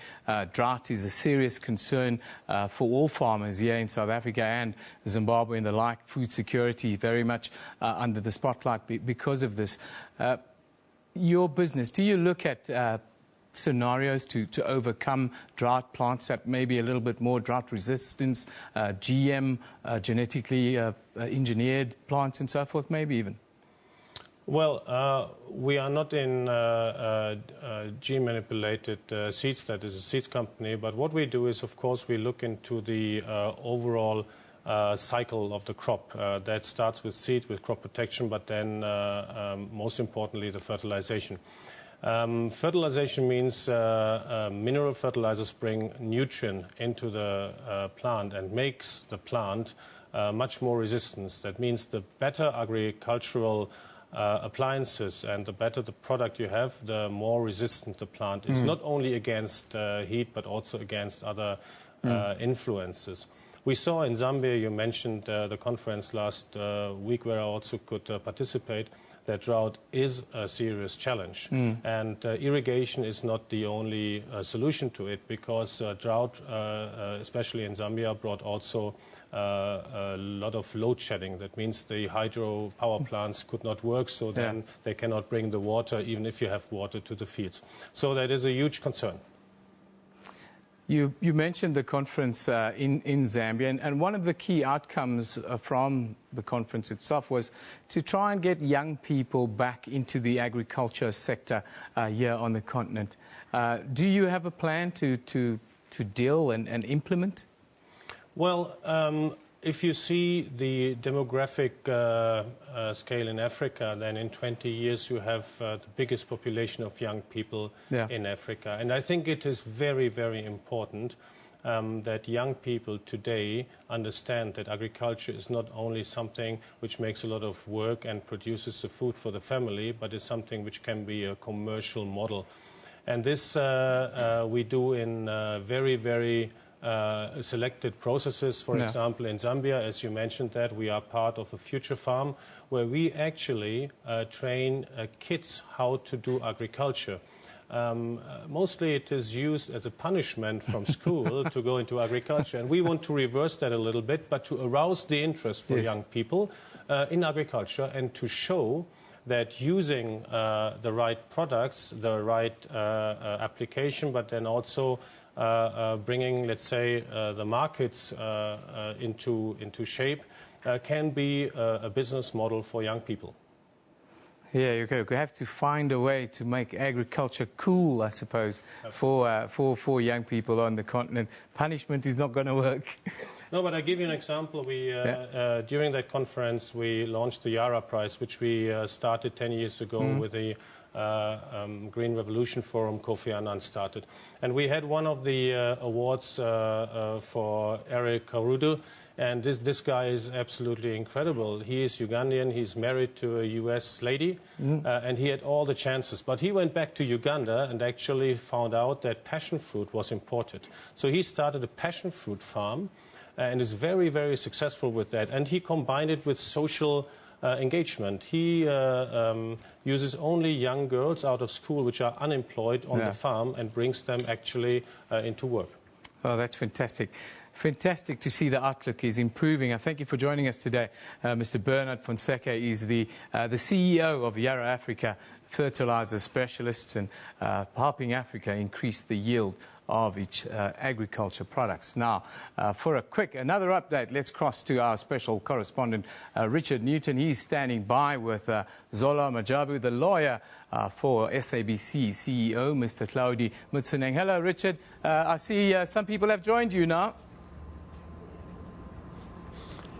Drought is a serious concern for all farmers here in South Africa and Zimbabwe and the like. Food security very much under the spotlight because of this. Your business, do you look at scenarios to overcome drought, plants that may be a little bit more drought resistance, GM, genetically engineered plants and so forth, maybe even? Well, we are not in gene-manipulated seeds, that is a seeds company, but what we do is, of course, we look into the overall cycle of the crop. That starts with seed, with crop protection, but then most importantly the fertilization. Fertilization means mineral fertilizers bring nutrient into the plant and makes the plant much more resistant. That means the better agricultural appliances and the better the product you have, the more resistant the plant is, not only against heat but also against other influences. We saw in Zambia, you mentioned the conference last week where I also could participate, that drought is a serious challenge. And irrigation is not the only solution to it, because drought, especially in Zambia, brought also a lot of load shedding. That means the hydro power plants could not work, so then they cannot bring the water, even if you have water, to the fields. So that is a huge concern. You mentioned the conference in Zambia, and one of the key outcomes from the conference itself was to try and get young people back into the agriculture sector here on the continent. Do you have a plan to deal and implement? Well, If you see the demographic scale in Africa, then in 20 years you have the biggest population of young people in Africa. And I think it is very, very important that young people today understand that agriculture is not only something which makes a lot of work and produces the food for the family, but it's something which can be a commercial model. And this we do in very, very selected processes. For example, in Zambia, as you mentioned that, we are part of a future farm where we actually train kids how to do agriculture. Mostly it is used as a punishment from school to go into agriculture. And we want to reverse that a little bit, but to arouse the interest for young people in agriculture and to show that using the right products, the right application, but then also bringing, let's say, the markets into shape can be a business model for young people. Yeah, you have to find a way to make agriculture cool, I suppose, for young people on the continent. Punishment is not going to work. No, but I'll give you an example. During that conference, we launched the Yara Prize, which we started 10 years ago with the Green Revolution Forum Kofi Annan started. And we had one of the awards for Eric Karudu. And this guy is absolutely incredible. He is Ugandan, he's married to a US lady, and he had all the chances. But he went back to Uganda and actually found out that passion fruit was imported. So he started a passion fruit farm and is very, very successful with that. And he combined it with social engagement. He uses only young girls out of school which are unemployed on the farm and brings them actually into work. Oh, that's fantastic. Fantastic to see the outlook is improving. I thank you for joining us today. Mr. Bernard Fonseca is the CEO of Yara Africa, fertilizer specialists, and helping Africa increase the yield of its agriculture products. Now, for another update, let's cross to our special correspondent, Richard Newton. He's standing by with Zola Majabu, the lawyer for SABC CEO, Mr. Claudi Mutsuneng. Hello, Richard. I see some people have joined you now.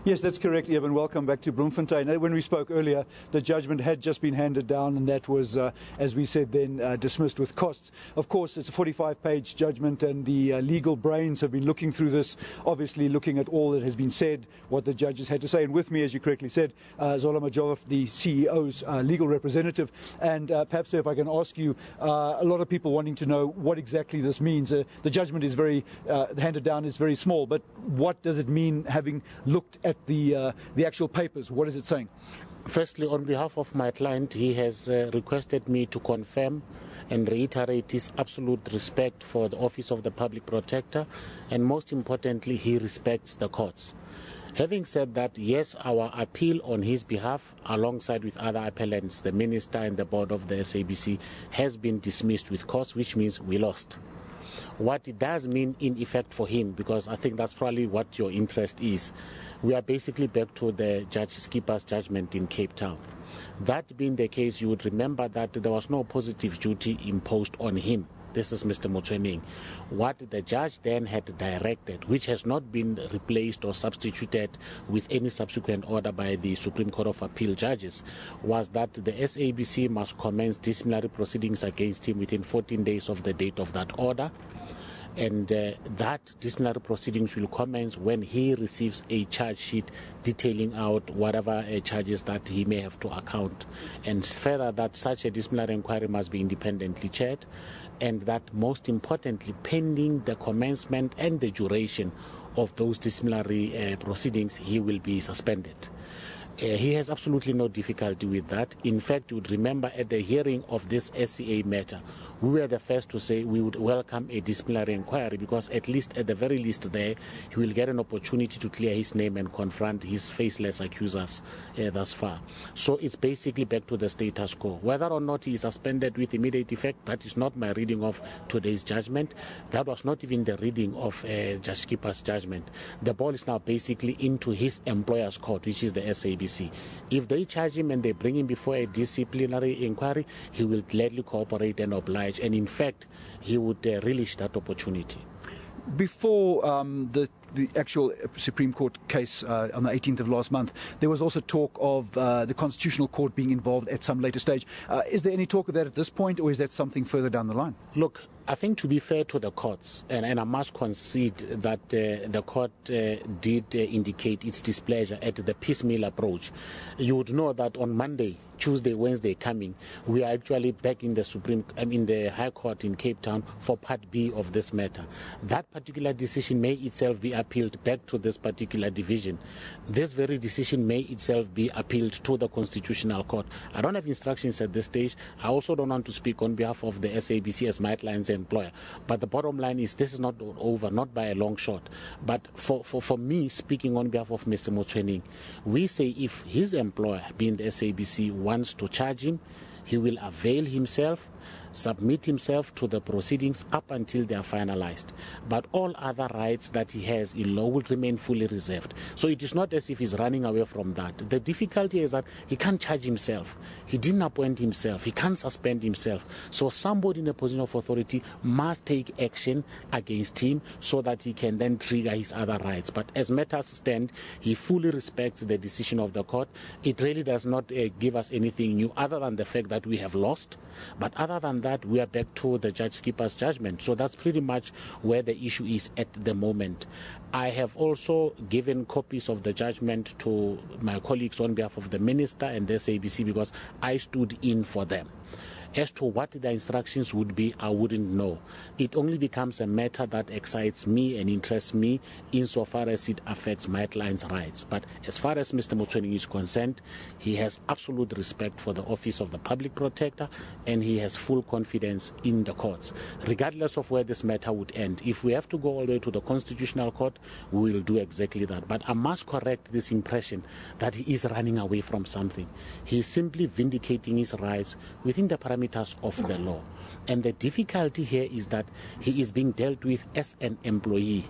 Yes, that's correct, Eben. Welcome back to Bloemfontein. When we spoke earlier, the judgment had just been handed down, and that was, as we said then, dismissed with costs. Of course, it's a 45-page judgment, and the legal brains have been looking through this, obviously looking at all that has been said, what the judges had to say. And with me, as you correctly said, Zola Majabu, the CEO's legal representative. And perhaps if I can ask you, a lot of people wanting to know what exactly this means. The judgment is handed down is very small, but what does it mean, having looked at the actual papers? What is it saying? Firstly, on behalf of my client, he has requested me to confirm and reiterate his absolute respect for the Office of the Public Protector, and most importantly, he respects the courts. Having said that, yes, our appeal on his behalf, alongside with other appellants, the Minister and the Board of the SABC, has been dismissed with costs, which means we lost. What it does mean in effect for him, because I think that's probably what your interest is, we are basically back to the Judge Skipper's judgment in Cape Town. That being the case, you would remember that there was no positive duty imposed on him. This is Mr. Mutsuneng. What the judge then had directed, which has not been replaced or substituted with any subsequent order by the Supreme Court of Appeal judges, was that the SABC must commence disciplinary proceedings against him within 14 days of the date of that order. And that disciplinary proceedings will commence when he receives a charge sheet detailing out whatever charges that he may have to account. And further, that such a disciplinary inquiry must be independently chaired, and that most importantly, pending the commencement and the duration of those disciplinary proceedings, he will be suspended. He has absolutely no difficulty with that. In fact, you would remember at the hearing of this SCA matter, we were the first to say we would welcome a disciplinary inquiry, because at least, at the very least there, he will get an opportunity to clear his name and confront his faceless accusers thus far. So it's basically back to the status quo. Whether or not he is suspended with immediate effect, that is not my reading of today's judgment. That was not even the reading of Judge Skipper's judgment. The ball is now basically into his employer's court, which is the SABC. If they charge him and they bring him before a disciplinary inquiry, he will gladly cooperate and oblige. And in fact, he would relish that opportunity. Before the the actual Supreme Court case on the 18th of last month, there was also talk of the Constitutional Court being involved at some later stage. Is there any talk of that at this point, or is that something further down the line? Look, I think to be fair to the courts, and I must concede that the court did indicate its displeasure at the piecemeal approach. You would know that on Monday, Tuesday, Wednesday coming, we are actually back in the High Court in Cape Town for Part B of this matter. That particular decision may itself be appealed back to this particular division. This very decision may itself be appealed to the Constitutional Court. I don't have instructions at this stage. I also don't want to speak on behalf of the SABC as Mightline's employer. But the bottom line is this is not over, not by a long shot. But for me, speaking on behalf of Mr. Motsoeneng, we say if his employer, being the SABC, wants to charge him, he will avail himself, submit himself to the proceedings up until they are finalized. But all other rights that he has in law will remain fully reserved. So it is not as if he's running away from that. The difficulty is that he can't charge himself. He didn't appoint himself. He can't suspend himself. So somebody in a position of authority must take action against him so that he can then trigger his other rights. But as matters stand, he fully respects the decision of the court. It really does not give us anything new other than the fact that we have lost. But other than that, we are back to the Judge Skipper's judgment. So that's pretty much where the issue is at the moment. I have also given copies of the judgment to my colleagues on behalf of the Minister and the SABC because I stood in for them. As to what the instructions would be, I wouldn't know. It only becomes a matter that excites me and interests me insofar as it affects Mightline's rights. But as far as Mr. Motsoeneng is concerned, he has absolute respect for the office of the Public Protector and he has full confidence in the courts. Regardless of where this matter would end, if we have to go all the way to the Constitutional Court, we will do exactly that. But I must correct this impression that he is running away from something. He is simply vindicating his rights within the parameters of the law. And the difficulty here is that he is being dealt with as an employee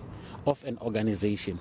of an organization.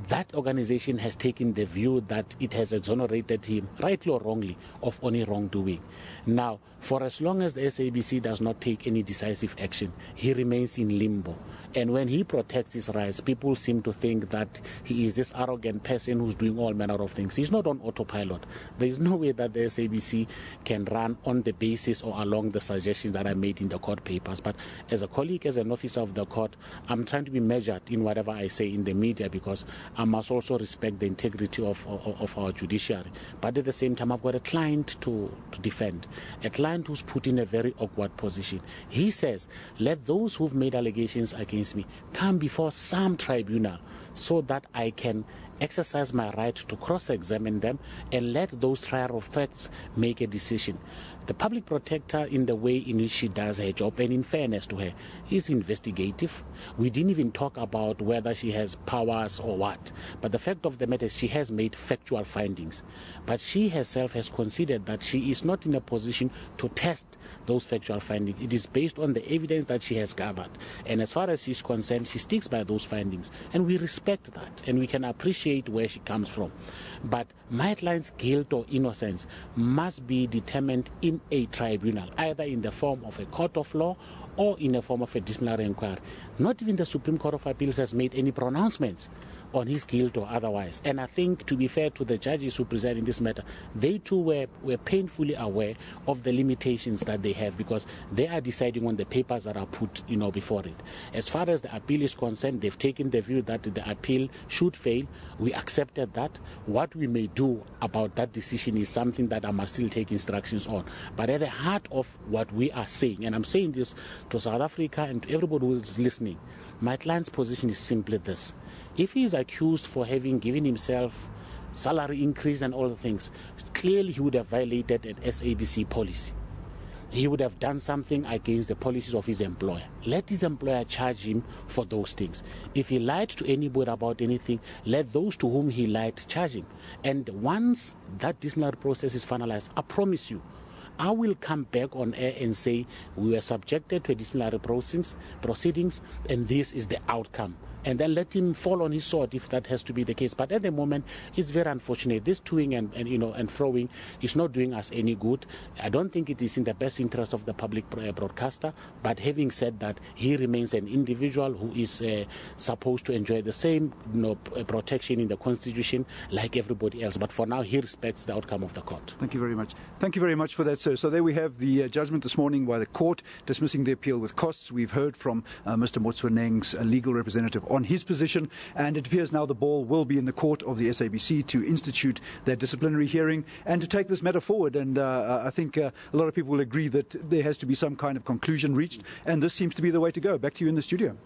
That organization has taken the view that it has exonerated him, rightly or wrongly, of any wrongdoing. Now, for as long as the SABC does not take any decisive action, he remains in limbo. And when he protects his rights, people seem to think that he is this arrogant person who's doing all manner of things. He's not on autopilot. There is no way that the SABC can run on the basis or along the suggestions that I made in the court papers. But as a colleague, as an officer of the court, I'm trying to be measured in whatever I say in the media because I must also respect the integrity of our judiciary. But at the same time, I've got a client to defend, a client who's put in a very awkward position. He says, let those who've made allegations against me come before some tribunal so that I can exercise my right to cross-examine them and let those trial of facts make a decision. The Public Protector, in the way in which she does her job, and in fairness to her, is investigative. We didn't even talk about whether she has powers or what. But the fact of the matter is she has made factual findings. But she herself has considered that she is not in a position to test those factual findings. It is based on the evidence that she has gathered. And as far as she's concerned, she sticks by those findings. And we respect that. And we can appreciate where she comes from. But Mightline's guilt or innocence must be determined in a tribunal, either in the form of a court of law or in the form of a disciplinary inquiry. Not even the Supreme Court of Appeals has made any pronouncements on his guilt or otherwise. And I think, to be fair to the judges who preside in this matter, they too were painfully aware of the limitations that they have because they are deciding on the papers that are put before it. As far as the appeal is concerned, they've taken the view that the appeal should fail. We accepted that. What we may do about that decision is something that I must still take instructions on. But at the heart of what we are saying, and I'm saying this to South Africa and to everybody who is listening, Mightline's position is simply this. If he is accused for having given himself salary increase and all the things, clearly he would have violated an SABC policy. He would have done something against the policies of his employer. Let his employer charge him for those things. If he lied to anybody about anything, let those to whom he lied charge him. And once that disciplinary process is finalized, I promise you, I will come back on air and say we were subjected to disciplinary proceedings and this is the outcome. and then let him fall on his sword if that has to be the case. But at the moment, it's very unfortunate. This toing and froing is not doing us any good. I don't think it is in the best interest of the public broadcaster. But having said that, he remains an individual who is supposed to enjoy the same protection in the Constitution like everybody else. But for now, he respects the outcome of the court. Thank you very much. Thank you very much for that, sir. So there we have the judgment this morning by the court dismissing the appeal with costs. We've heard from Mr. Motswaneng's legal representative on his position, and it appears now the ball will be in the court of the SABC to institute their disciplinary hearing and to take this matter forward. And I think a lot of people will agree that there has to be some kind of conclusion reached, and this seems to be the way to go. Back to you in the studio.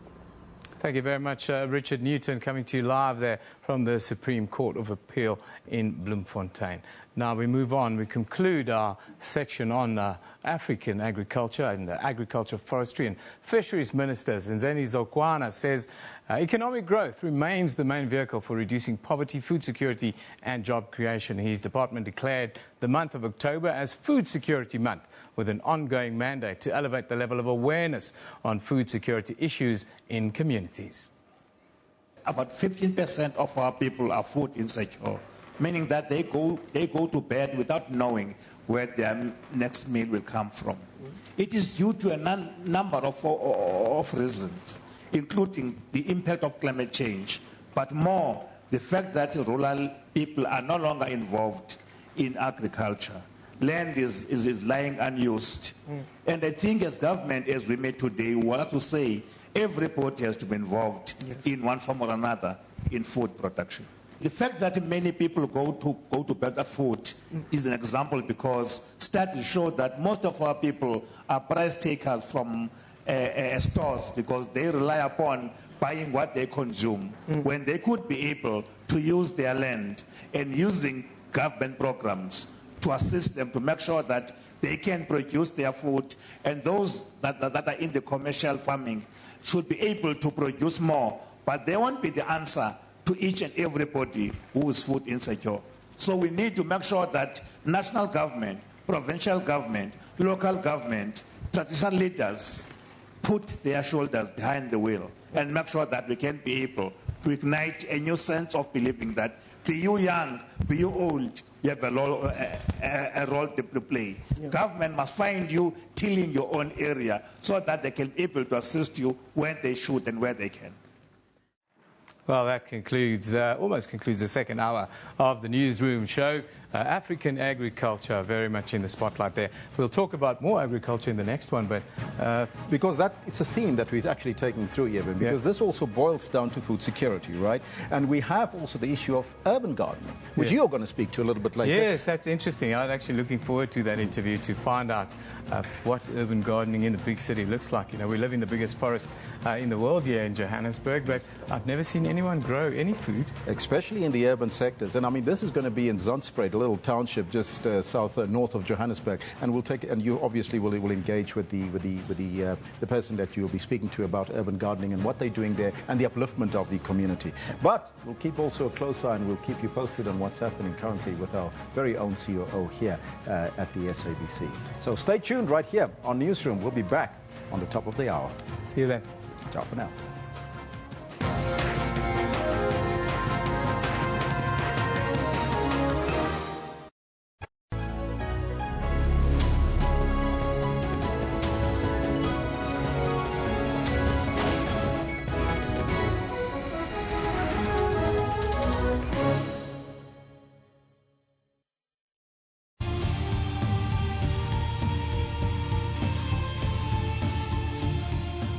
Thank you very much, Richard Newton, coming to you live there from the Supreme Court of Appeal in Bloemfontein. Now we move on. We conclude our section on African agriculture and agriculture, forestry and fisheries ministers. Nzeni Zokwana says economic growth remains the main vehicle for reducing poverty, food security and job creation. His department declared the month of October as Food Security Month, with an ongoing mandate to elevate the level of awareness on food security issues in communities. About 15% of our people are food insecure, meaning that they go to bed without knowing where their next meal will come from. It is due to a number of reasons, including the impact of climate change, but more the fact that rural people are no longer involved in agriculture. Land is lying unused. And I think as government, as we made today, we want to say everybody has to be involved in one form or another in food production. The fact that many people go to bed at food is an example, because studies show that most of our people are price takers from stores, because they rely upon buying what they consume when they could be able to use their land and using government programs to assist them to make sure that they can produce their food, and those that are in the commercial farming should be able to produce more, but they won't be the answer to each and everybody who is food insecure. So we need to make sure that national government, provincial government, local government, traditional leaders put their shoulders behind the wheel and make sure that we can be able to ignite a new sense of believing that be you young, be you old, you have a role to play. Government must find you tilling your own area so that they can be able to assist you when they should and where they can. Well, that concludes, almost concludes the second hour of the Newsroom show. African agriculture very much in the spotlight there. We'll talk about more agriculture in the next one, but because it's a theme that we're actually taking through here, because this also boils down to food security, right? And we have also the issue of urban gardening, which you're going to speak to a little bit later. Yes, that's interesting. I'm actually looking forward to that interview to find out what urban gardening in the big city looks like. You know, we live in the biggest forest in the world here in Johannesburg, but I've never seen anyone grow any food. Especially in the urban sectors. And I mean, this is going to be in Zandspruit, a little township just north of Johannesburg, and you obviously will engage with the person that you'll be speaking to about urban gardening and what they're doing there and the upliftment of the community. But we'll keep also a close eye, and we'll keep you posted on what's happening currently with our very own COO here at the SABC. So stay tuned right here on Newsroom. We'll be back on the top of the hour. See you then. Ciao for now.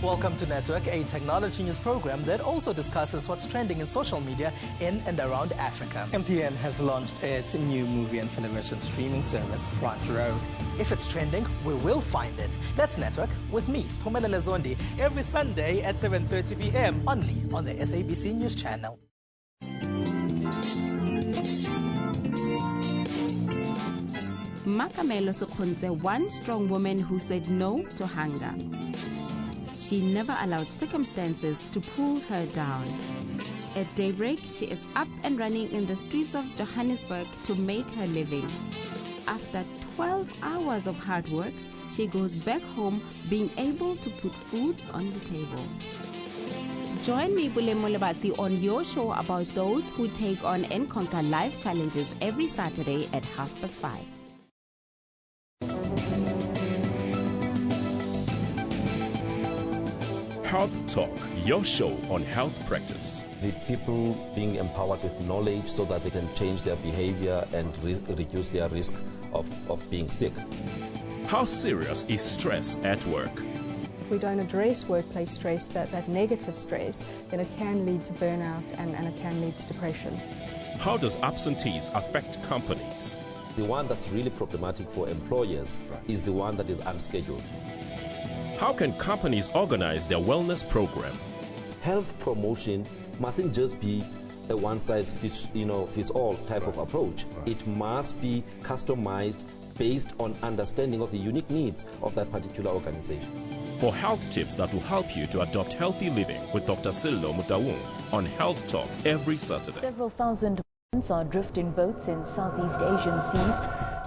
Welcome to Network, a technology news program that also discusses what's trending in social media in and around Africa. MTN has launched its new movie and television streaming service, Front Row. If it's trending, we will find it. That's Network with me, Spumelele Zondi, every Sunday at 7:30 p.m. only on the SABC News Channel. Makamelo Sekhonze, one strong woman who said no to hunger. She never allowed circumstances to pull her down. At daybreak, she is up and running in the streets of Johannesburg to make her living. After 12 hours of hard work, she goes back home being able to put food on the table. Join me, Bulemo Lebatsi, on your show about those who take on and conquer life challenges every Saturday at 5:30. Health Talk, your show on health practice. The people being empowered with knowledge so that they can change their behavior and reduce their risk of being sick. How serious is stress at work? If we don't address workplace stress, that negative stress, then it can lead to burnout and it can lead to depression. How does absentees affect companies? The one that's really problematic for employers is the one that is unscheduled. How can companies organize their wellness program? Health promotion mustn't just be a one-size-fits-all type of approach. It must be customized based on understanding of the unique needs of that particular organization. For health tips that will help you to adopt healthy living with Dr. Sello Mutawung on Health Talk every Saturday. Several thousand Africans are drifting boats in Southeast Asian seas.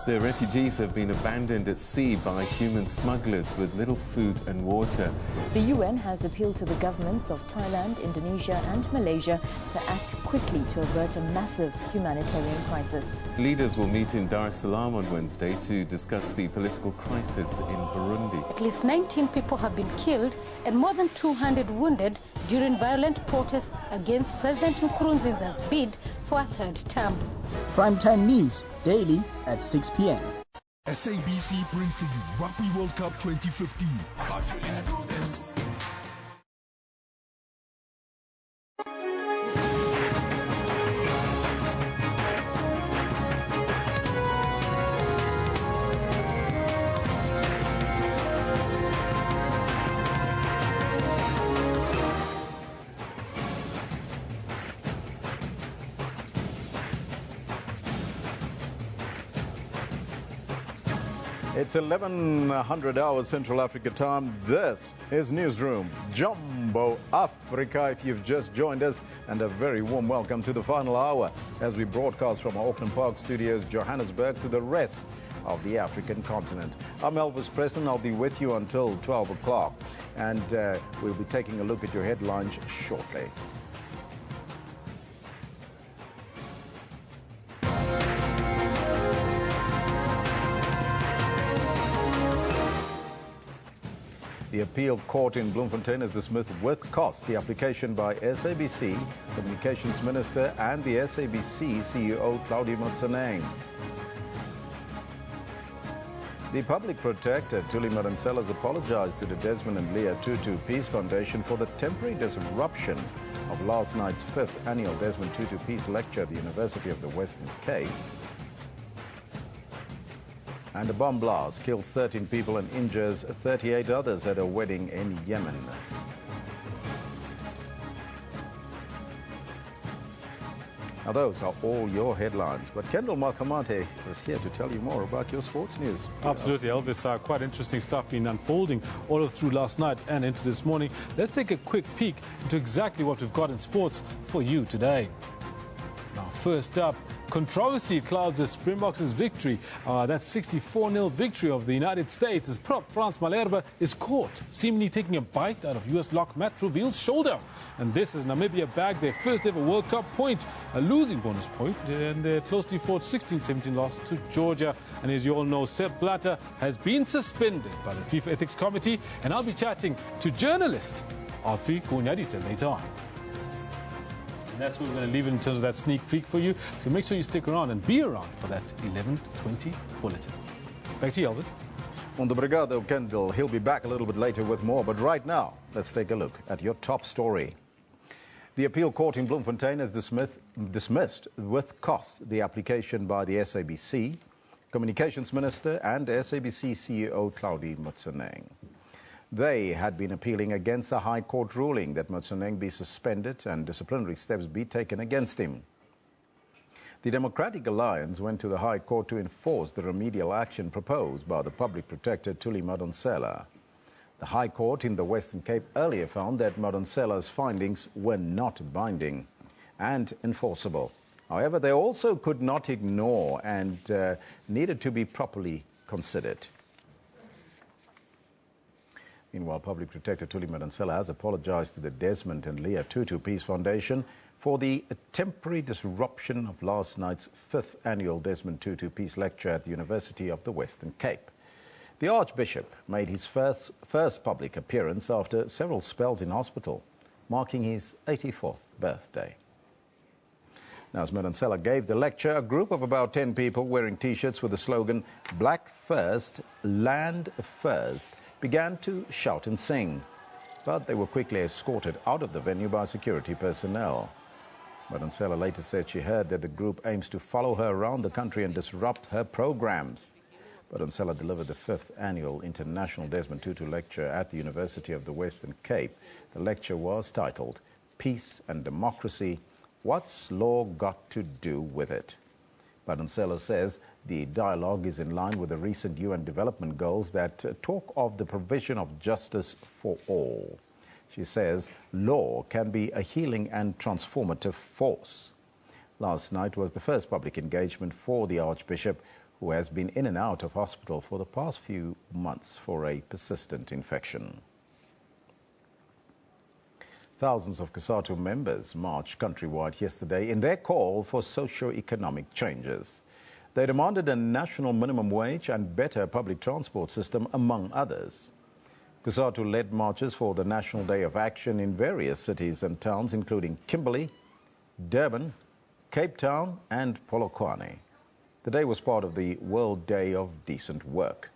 The refugees have been abandoned at sea by human smugglers with little food and water. The UN has appealed to the governments of Thailand, Indonesia and Malaysia to act quickly to avert a massive humanitarian crisis. Leaders will meet in Dar es Salaam on Wednesday to discuss the political crisis in Burundi. At least 19 people have been killed and more than 200 wounded during violent protests against President Nkurunziza's bid for a third term. Primetime News, daily at 6 p.m. SABC brings to you Rugby World Cup 2015. Let's do this. It's 1100 hours Central Africa time. This is Newsroom, Jumbo Africa, if you've just joined us, and a very warm welcome to the final hour as we broadcast from our Auckland Park studios, Johannesburg, to the rest of the African continent. I'm Elvis Preston. I'll be with you until 12 o'clock, and we'll be taking a look at your headlines shortly. The appeal court in Bloemfontein has dismissed with cost the application by SABC, Communications Minister, and the SABC CEO, Claudie Motseneng. The public protector, Thuli Madonsela, has apologized to the Desmond and Leah Tutu Peace Foundation for the temporary disruption of last night's 5th annual Desmond Tutu Peace Lecture at the University of the Western Cape. And a bomb blast kills 13 people and injures 38 others at a wedding in Yemen. Now, those are all your headlines. But Kendall Makamate is here to tell you more about your sports news. Absolutely, Elvis. Quite interesting stuff been unfolding all through last night and into this morning. Let's take a quick peek into exactly what we've got in sports for you today. Now, first up, controversy clouds the Springboks' victory. That 64-0 victory of the United States as prop Frans Malherbe is caught seemingly taking a bite out of US lock Matt Reville's shoulder. And this is Namibia bagged their first ever World Cup point, a losing bonus point, and their closely fought 16-17 loss to Georgia. And as you all know, Sepp Blatter has been suspended by the FIFA Ethics Committee, and I'll be chatting to journalist Alfie Kunyadita later on. And that's where we're going to leave it in terms of that sneak peek for you. So make sure you stick around and be around for that 11:20 bulletin. Back to you, Elvis. Obrigado, Kendall. He'll be back a little bit later with more. But right now, let's take a look at your top story. The appeal court in Bloemfontein has dismissed with cost the application by the SABC, Communications Minister, and SABC CEO Claudie Motseneng. They had been appealing against a High Court ruling that Motseneng be suspended and disciplinary steps be taken against him. The Democratic Alliance went to the High Court to enforce the remedial action proposed by the public protector Thuli Madonsela. The High Court in the Western Cape earlier found that Madonsela's findings were not binding and enforceable. However, they also could not ignore and needed to be properly considered. Meanwhile, Public Protector Thuli Madonsela has apologized to the Desmond and Leah Tutu Peace Foundation for the temporary disruption of last night's 5th annual Desmond Tutu Peace Lecture at the University of the Western Cape. The Archbishop made his first public appearance after several spells in hospital, marking his 84th birthday. Now, as Madonsela gave the lecture, a group of about 10 people wearing T-shirts with the slogan, "Black First, Land First," began to shout and sing, but they were quickly escorted out of the venue by security personnel. Madonsela later said she heard that the group aims to follow her around the country and disrupt her programs. Madonsela delivered the 5th annual International Desmond Tutu Lecture at the University of the Western Cape. The lecture was titled, "Peace and Democracy, What's Law Got to Do with It?" Madonsela says the dialogue is in line with the recent UN development goals that talk of the provision of justice for all. She says law can be a healing and transformative force. Last night was the first public engagement for the Archbishop, who has been in and out of hospital for the past few months for a persistent infection. Thousands of COSATU members marched countrywide yesterday in their call for socio-economic changes. They demanded a national minimum wage and better public transport system, among others. COSATU led marches for the National Day of Action in various cities and towns, including Kimberley, Durban, Cape Town and Polokwane. The day was part of the World Day of Decent Work.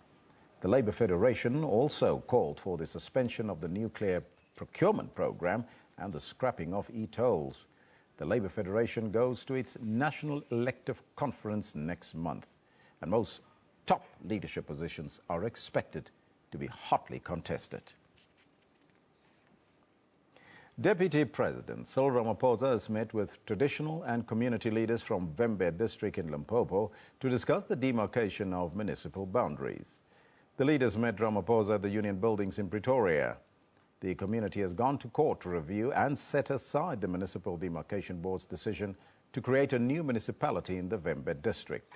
The Labour Federation also called for the suspension of the nuclear procurement program and the scrapping of e-tolls. The Labour Federation goes to its National Elective Conference next month, and most top leadership positions are expected to be hotly contested. Deputy President Cyril Ramaphosa has met with traditional and community leaders from Vembe district in Limpopo to discuss the demarcation of municipal boundaries. The leaders met Ramaphosa at the Union Buildings in Pretoria. The community has gone to court to review and set aside the Municipal Demarcation Board's decision to create a new municipality in the Vembe district.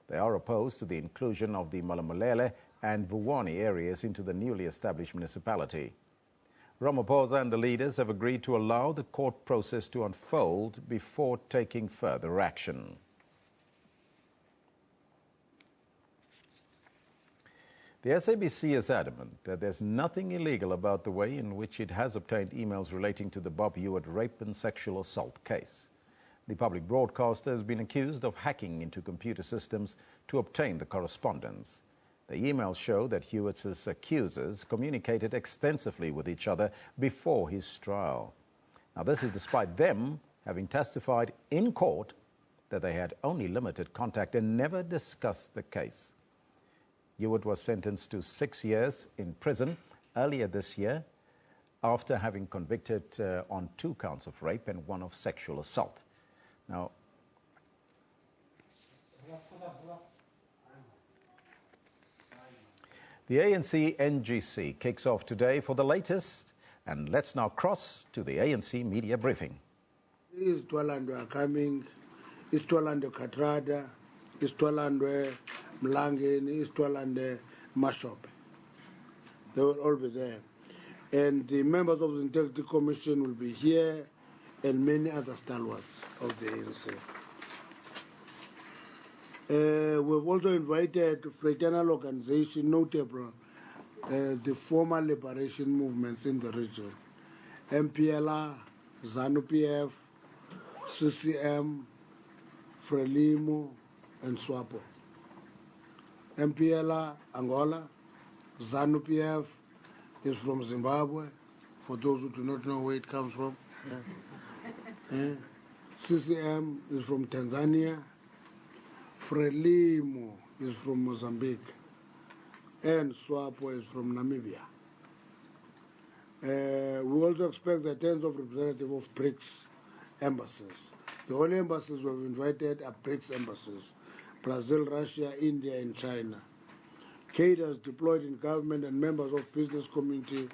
They are opposed to the inclusion of the Malamulele and Vuwani areas into the newly established municipality. Ramaphosa and the leaders have agreed to allow the court process to unfold before taking further action. The SABC is adamant that there's nothing illegal about the way in which it has obtained emails relating to the Bob Hewitt rape and sexual assault case. The public broadcaster has been accused of hacking into computer systems to obtain the correspondence. The emails show that Hewitt's accusers communicated extensively with each other before his trial. Now, this is despite them having testified in court that they had only limited contact and never discussed the case. Hewitt was sentenced to 6 years in prison earlier this year after having convicted on 2 counts of rape and 1 of sexual assault. Now, the ANC NGC kicks off today for the latest, and let's now cross to the ANC media briefing. Isitwalandwe are coming, Isitwalandwe Katrada, Isitwalandwe Mlangeni, Isitwalandwe Mashope. They will all be there. And the members of the Integrity Commission will be here, and many other stalwarts of the ANC. We've also invited fraternal organizations, notable the former liberation movements in the region, MPLA, ZANU-PF, CCM, Frelimo, and SWAPO. MPLA, Angola, ZANU-PF is from Zimbabwe, for those who do not know where it comes from. CCM is from Tanzania, Frelimo is from Mozambique, and SWAPO is from Namibia. We also expect the attendance of representatives of BRICS embassies. The only embassies we've invited are BRICS embassies: Brazil, Russia, India, and China. Cadres deployed in government and members of business community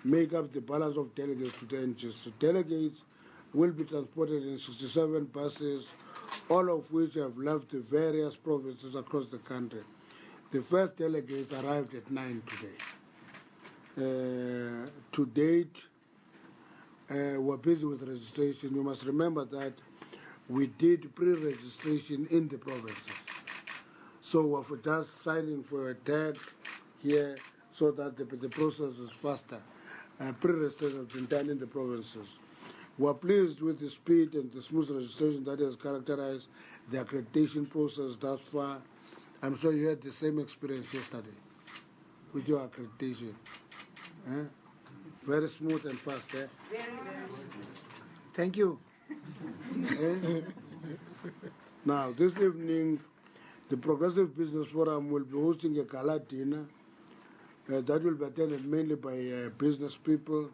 make up the balance of delegates to the NGC. Delegates will be transported in 67 buses, all of which have left the various provinces across the country. The first delegates arrived at 9 today. To date, we're busy with registration. You must remember that we did pre-registration in the provinces. So we're just signing for a tag here so that the process is faster. Pre-registration has been done in the provinces. We're pleased with the speed and the smooth registration that has characterized the accreditation process thus far. I'm sure you had the same experience yesterday with your accreditation. Very smooth and fast. Very, very smooth. Thank you. Now, this evening, the Progressive Business Forum will be hosting a gala dinner that will be attended mainly by business people,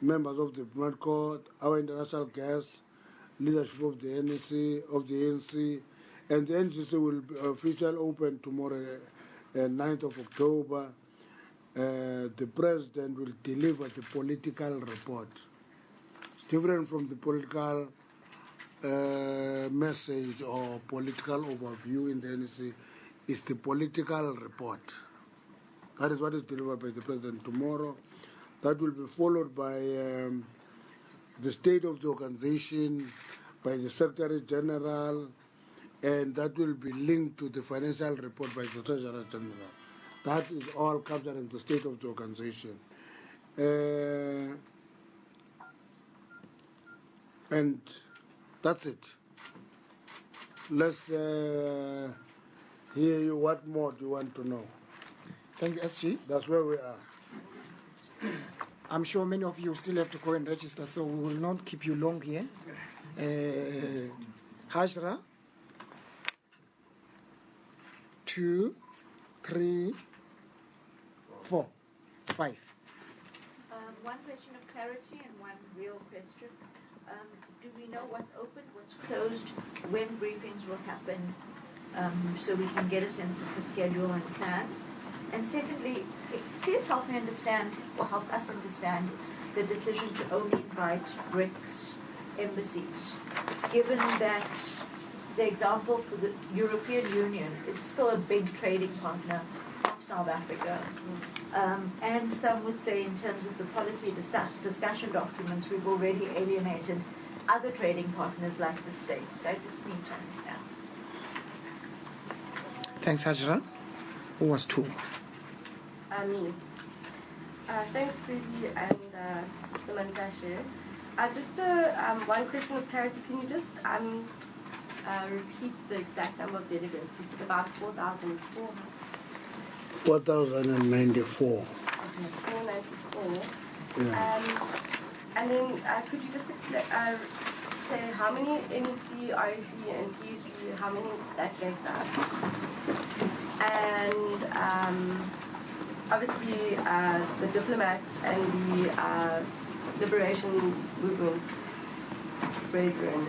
members of the Diplomat Corps, our international guests, leadership of the ANC, and the NGC will be officially open tomorrow, 9th of October. The president will deliver the political report. It's different from the political message or political overview in the NGC. It's the political report. That is what is delivered by the president tomorrow. That will be followed by the state of the organization, by the Secretary General, and that will be linked to the financial report by the Treasurer General. That is all capturing the state of the organization. And that's it. Let's hear you. What more do you want to know? Thank you, SG. That's where we are. I'm sure many of you still have to go and register, so we will not keep you long here. Hajra, 2, 3, 4, 5. One question of clarity and one real question. Do we know what's open, what's closed, when briefings will happen, so we can get a sense of the schedule and plan? And secondly, please help me understand, or help us understand, the decision to only invite BRICS embassies, given that the example for the European Union is still a big trading partner of South Africa. And some would say in terms of the policy discussion documents, we've already alienated other trading partners like the States. So I just need to understand. Thanks, Hajra. Who was 2? Me. Thanks, Vivi and Mr. Mantashe. Just one question of clarity. Can you just repeat the exact number of delegates? You said about 4,004. 4,094. Okay, 494. Yeah. And then could you just say how many NEC, REC, and PSG, how many that makes up? And obviously the diplomats and the liberation movement brethren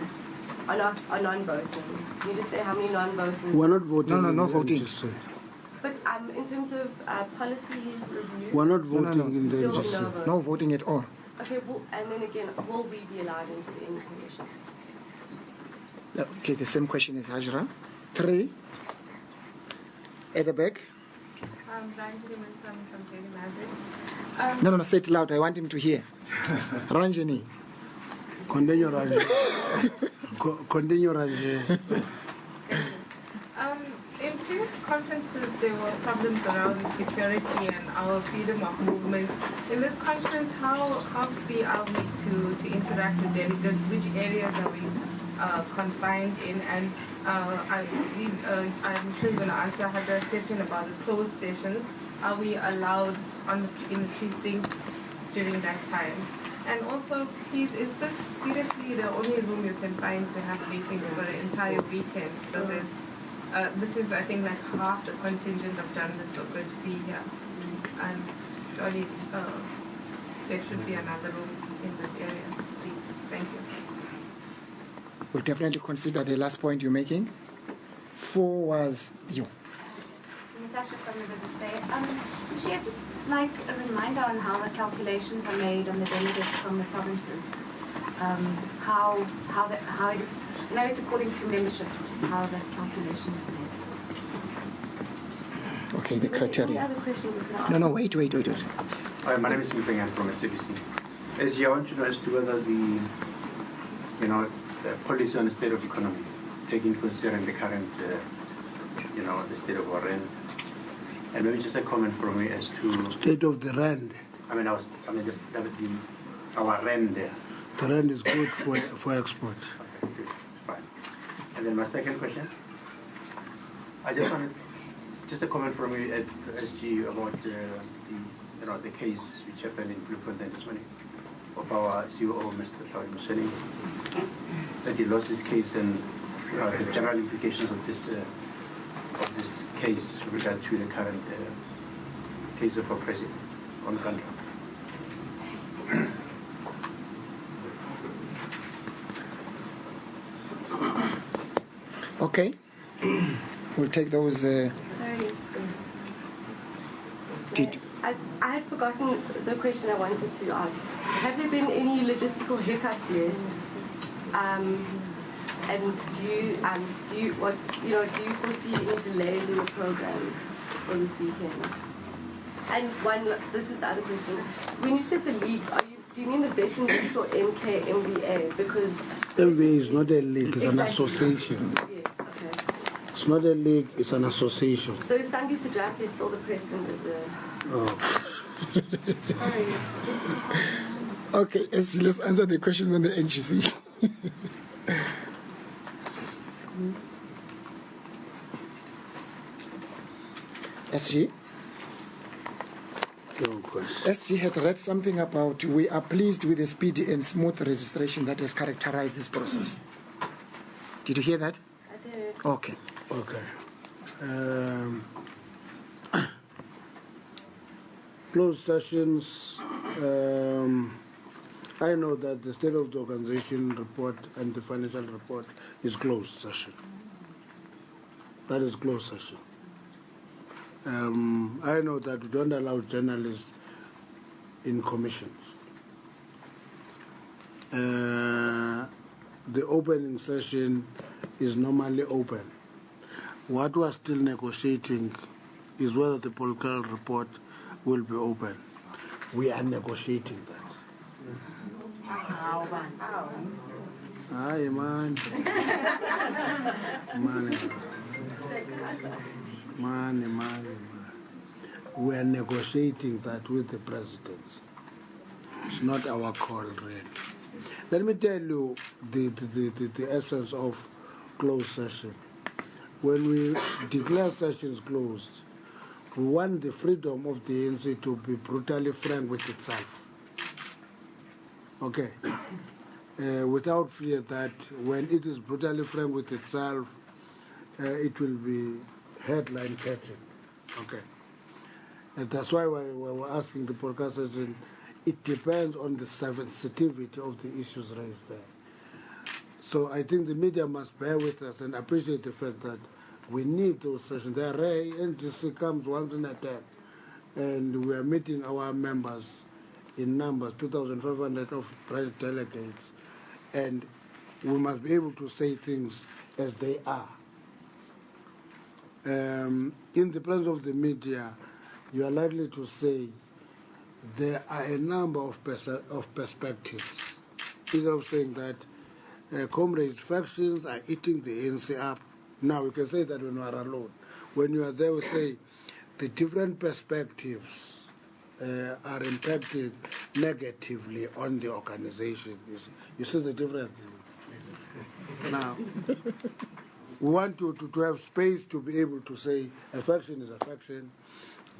are non-voting. Can you just say how many non-voting? We're not voting. No voting. But in terms of policy review? We're not voting in the NGC. No voting at all. Okay, well, and then again, will we be allowed into any commission? Okay, the same question as Hajra. 3. At the back. No, say it loud. I want him to hear. Ranjani. Continue, Ranjani. Continue, Ranjani. In previous conferences, there were problems around security and our freedom of movement. In this conference, how free are we to interact with delegates? Which areas are we confined in? And I'm sure you're going to answer her question about the closed sessions. Are we allowed in the precinct during that time? And also, please, is this seriously the only room you can find to have briefings for the entire weekend? Because this is, I think, like half the contingent of journalists who are going to be here. And surely there should be another room in this area, please. Thank you. We'll definitely consider the last point you're making. 4 was you. Natasha from the Business Day. Is she just like a reminder on how the calculations are made on the delegates from the provinces? How it is. I know it's according to membership, just how the calculation is made. Okay, the criteria. Any other questions? No, wait. Hi, my name is Mupeng from SABC. As you want to know as to whether the policy on the state of economy, taking considering the current, the state of our rand, and maybe just a comment from me as to state of the rand. our rand there. The rand is good for export. Okay, good, fine. And then my second question, I just wanted just a comment from you at SG about the case which happened in Bloemfontein this morning of our COO, Mr. Saudi Museni, that he lost his case, and the general implications of this case with regard to the current case of oppression on country. Okay. We'll take those. Sorry. I had forgotten the question I wanted to ask. Have there been any logistical hiccups yet? And do you foresee any delays in the program for this weekend? And this is the other question. When you said the leagues, do you mean the Veterans League or MBA? Because MBA is not a league; it's an association. Yes. Okay. It's not a league; it's an association. So is Sandy Sajaki still the president of the? Oh. Sorry. Okay, let's answer the questions on the NGC. SG? SG had read something about we are pleased with the speedy and smooth registration that has characterized this process. Did you hear that? I did. Okay. Okay. Closed sessions. I know that the state of the organization report and the financial report is closed session. That is closed session. I know that we don't allow journalists in commissions. The opening session is normally open. What we are still negotiating is whether the political report will be open. We are negotiating that. Aye, man. Man. We are negotiating that with the presidency. It's not our call, really. Let me tell you the essence of closed session. When we declare sessions closed, we want the freedom of the ANC to be brutally frank with itself. Okay? Without fear that when it is brutally frank with itself, it will be headline catching. Okay? And that's why we're asking the podcast session, it depends on the sensitivity of the issues raised there. So I think the media must bear with us and appreciate the fact that we need those sessions. They are rare. NGC comes once in a term, and we are meeting our members in numbers, 2,500 of private delegates, and we must be able to say things as they are. In the presence of the media, you are likely to say there are a number of perspectives. Instead of saying that comrades' factions are eating the ANC up. Now, we can say that when we are alone. When you are there, we say the different perspectives are impacting negatively on the organization. You see the difference? Now, we want to have space to be able to say a faction is a faction,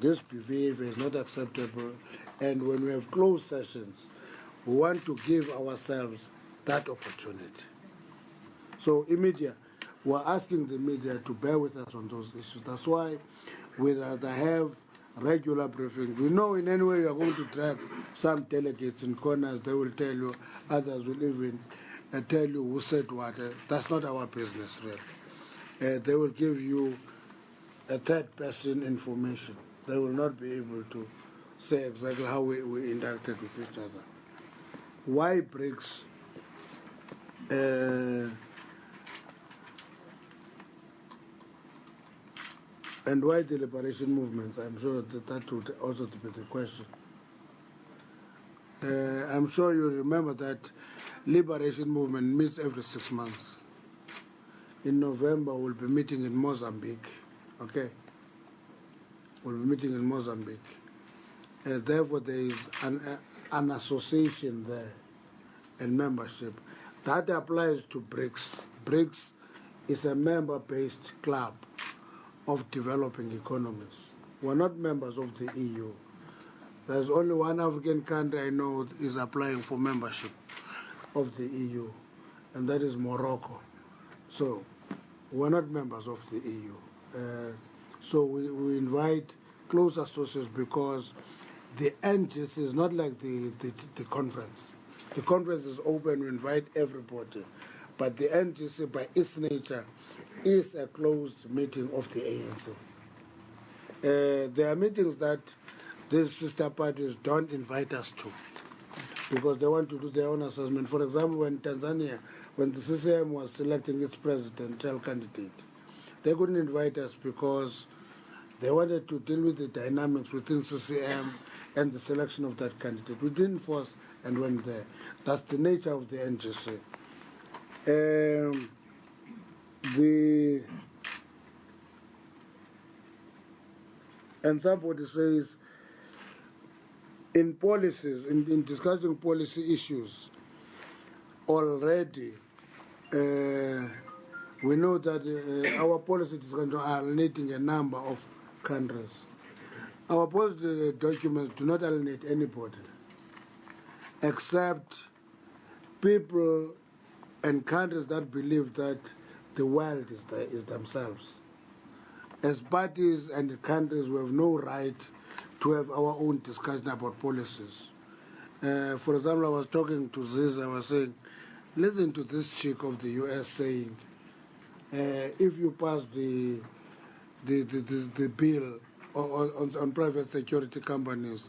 this behavior is not acceptable, and when we have closed sessions, we want to give ourselves that opportunity. So, in media, we're asking the media to bear with us on those issues. That's why we rather have regular briefings. We know in any way you are going to drag some delegates in corners, they will tell you, others will even tell you who said what. That's not our business, really. They will give you a third-person information. They will not be able to say exactly how we interacted with each other. Why BRICS? And why the liberation movements? I'm sure that would also be the question. I'm sure you remember that liberation movement meets every 6 months. In November, we'll be meeting in Mozambique. Okay? We'll be meeting in Mozambique. Therefore, there is an association there and membership. That applies to BRICS. BRICS is a member-based club of developing economies. We're not members of the EU. There's only one African country I know is applying for membership of the EU, and that is Morocco. So we're not members of the EU. So we invite close associates because the NGC is not like the conference. The conference is open, we invite everybody. But the NGC, by its nature, is a closed meeting of the ANC. There are meetings that these sister parties don't invite us to because they want to do their own assessment. For example, when Tanzania, when the CCM was selecting its presidential candidate, they couldn't invite us because they wanted to deal with the dynamics within CCM and the selection of that candidate. We didn't force and went there. That's the nature of the NGC. And somebody says, in policies, in discussing policy issues, already we know that our policy discussions are alienating a number of countries. Our policy documents do not alienate anybody, except people and countries that believe that the world is themselves. As parties and countries, we have no right to have our own discussion about policies. For example, I was talking to Ziz, I was saying, listen to this chick of the US saying, if you pass the bill on private security companies,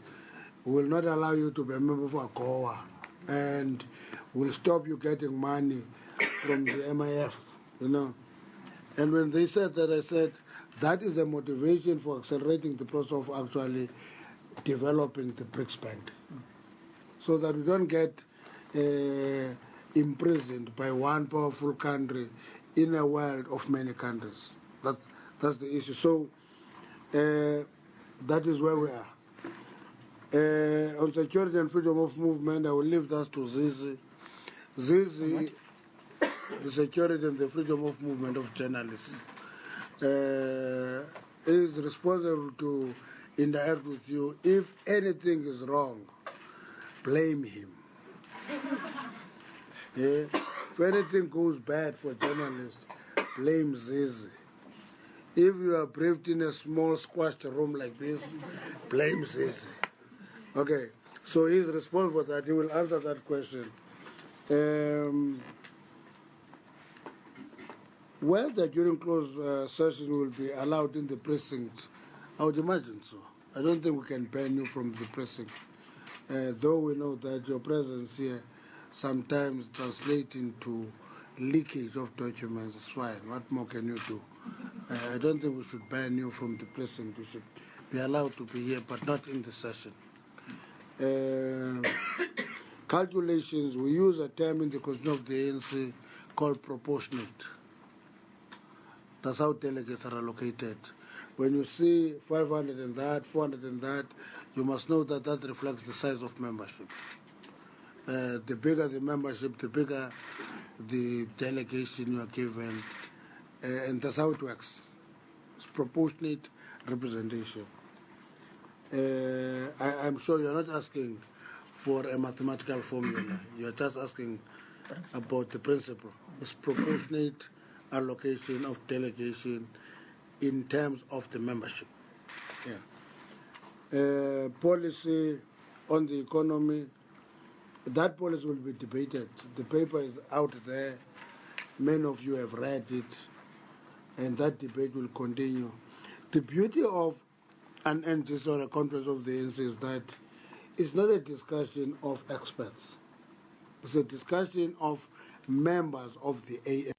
we will not allow you to be a member of AGOA, and will stop you getting money from the MIF, you know. And when they said that, I said, that is a motivation for accelerating the process of actually developing the BRICS Bank, so that we don't get imprisoned by one powerful country in a world of many countries. That's the issue. So that is where we are. On security and freedom of movement, I will leave that to Zizi. Zizi, the security and the freedom of movement of journalists, is responsible to interact with you. If anything is wrong, blame him. Yeah? If anything goes bad for journalists, blame Zizi. If you are briefed in a small squashed room like this, blame Zizi. Okay, so he's responsible for that. He will answer that question. Whether during closed session will be allowed in the precinct, I would imagine so. I don't think we can ban you from the precinct, though we know that your presence here sometimes translates into leakage of documents. It's fine. What more can you do? I don't think we should ban you from the precinct. We should be allowed to be here, but not in the session. Calculations, we use a term in the constitution of the ANC called proportionate. That's how delegates are allocated. When you see 500 and that, 400 and that, you must know that that reflects the size of membership. The bigger the membership, the bigger the delegation you are given, and that's how it works. It's proportionate representation. I'm sure you're not asking for a mathematical formula. You're just asking about the principle. It's proportionate allocation of delegation in terms of the membership. Yeah. Policy on the economy, that policy will be debated. The paper is out there. Many of you have read it, and that debate will continue. The beauty of an NGC or a conference of the ANC is that it's not a discussion of experts. It's a discussion of members of the ANC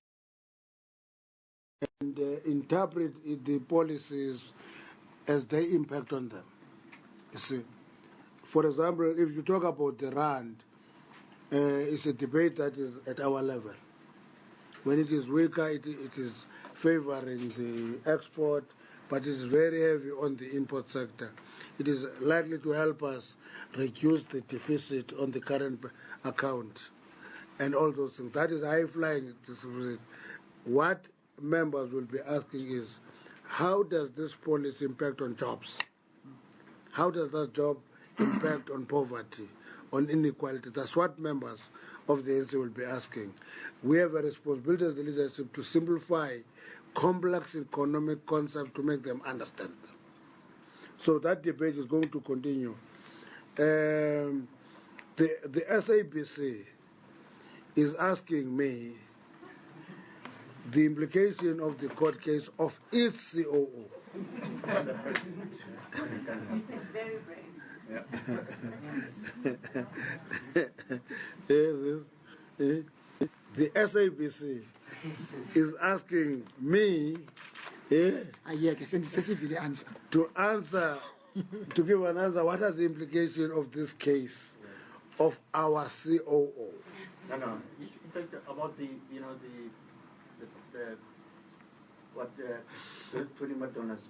and interpret the policies as they impact on them. You see, For example, if you talk about the rand, it's a debate that is at our level. When it is weaker, it is favoring the export, but it's very heavy on the import sector. It is likely to help us reduce the deficit on the current account and all those things. That is high-flying. What members will be asking is, how does this policy impact on jobs? How does that job impact on poverty, on inequality? That's what members of the ANC will be asking. We have a responsibility as the leadership to simplify complex economic concepts to make them understand. So that debate is going to continue. The SABC is asking me the implication of the court case of its COO. It's very brave. Yes. The SABC is asking me to give an answer. What are the implications of this case of our COO? No. You talk about the what Tony Madona's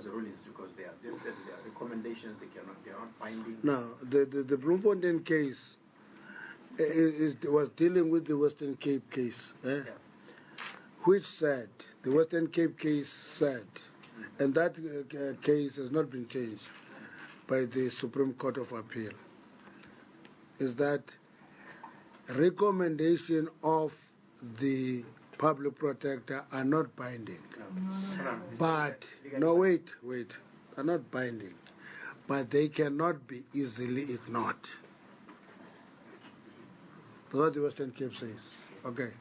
rulings, because they are recommendations. They are not binding. No, the Bloemfontein case was dealing with the Western Cape case, which said, the Western Cape case said, and that case has not been changed by the Supreme Court of Appeal, is that recommendation of the public protector are not binding. But, no, wait, are not binding, but they cannot be easily ignored. That's what the Western Cape says. Okay.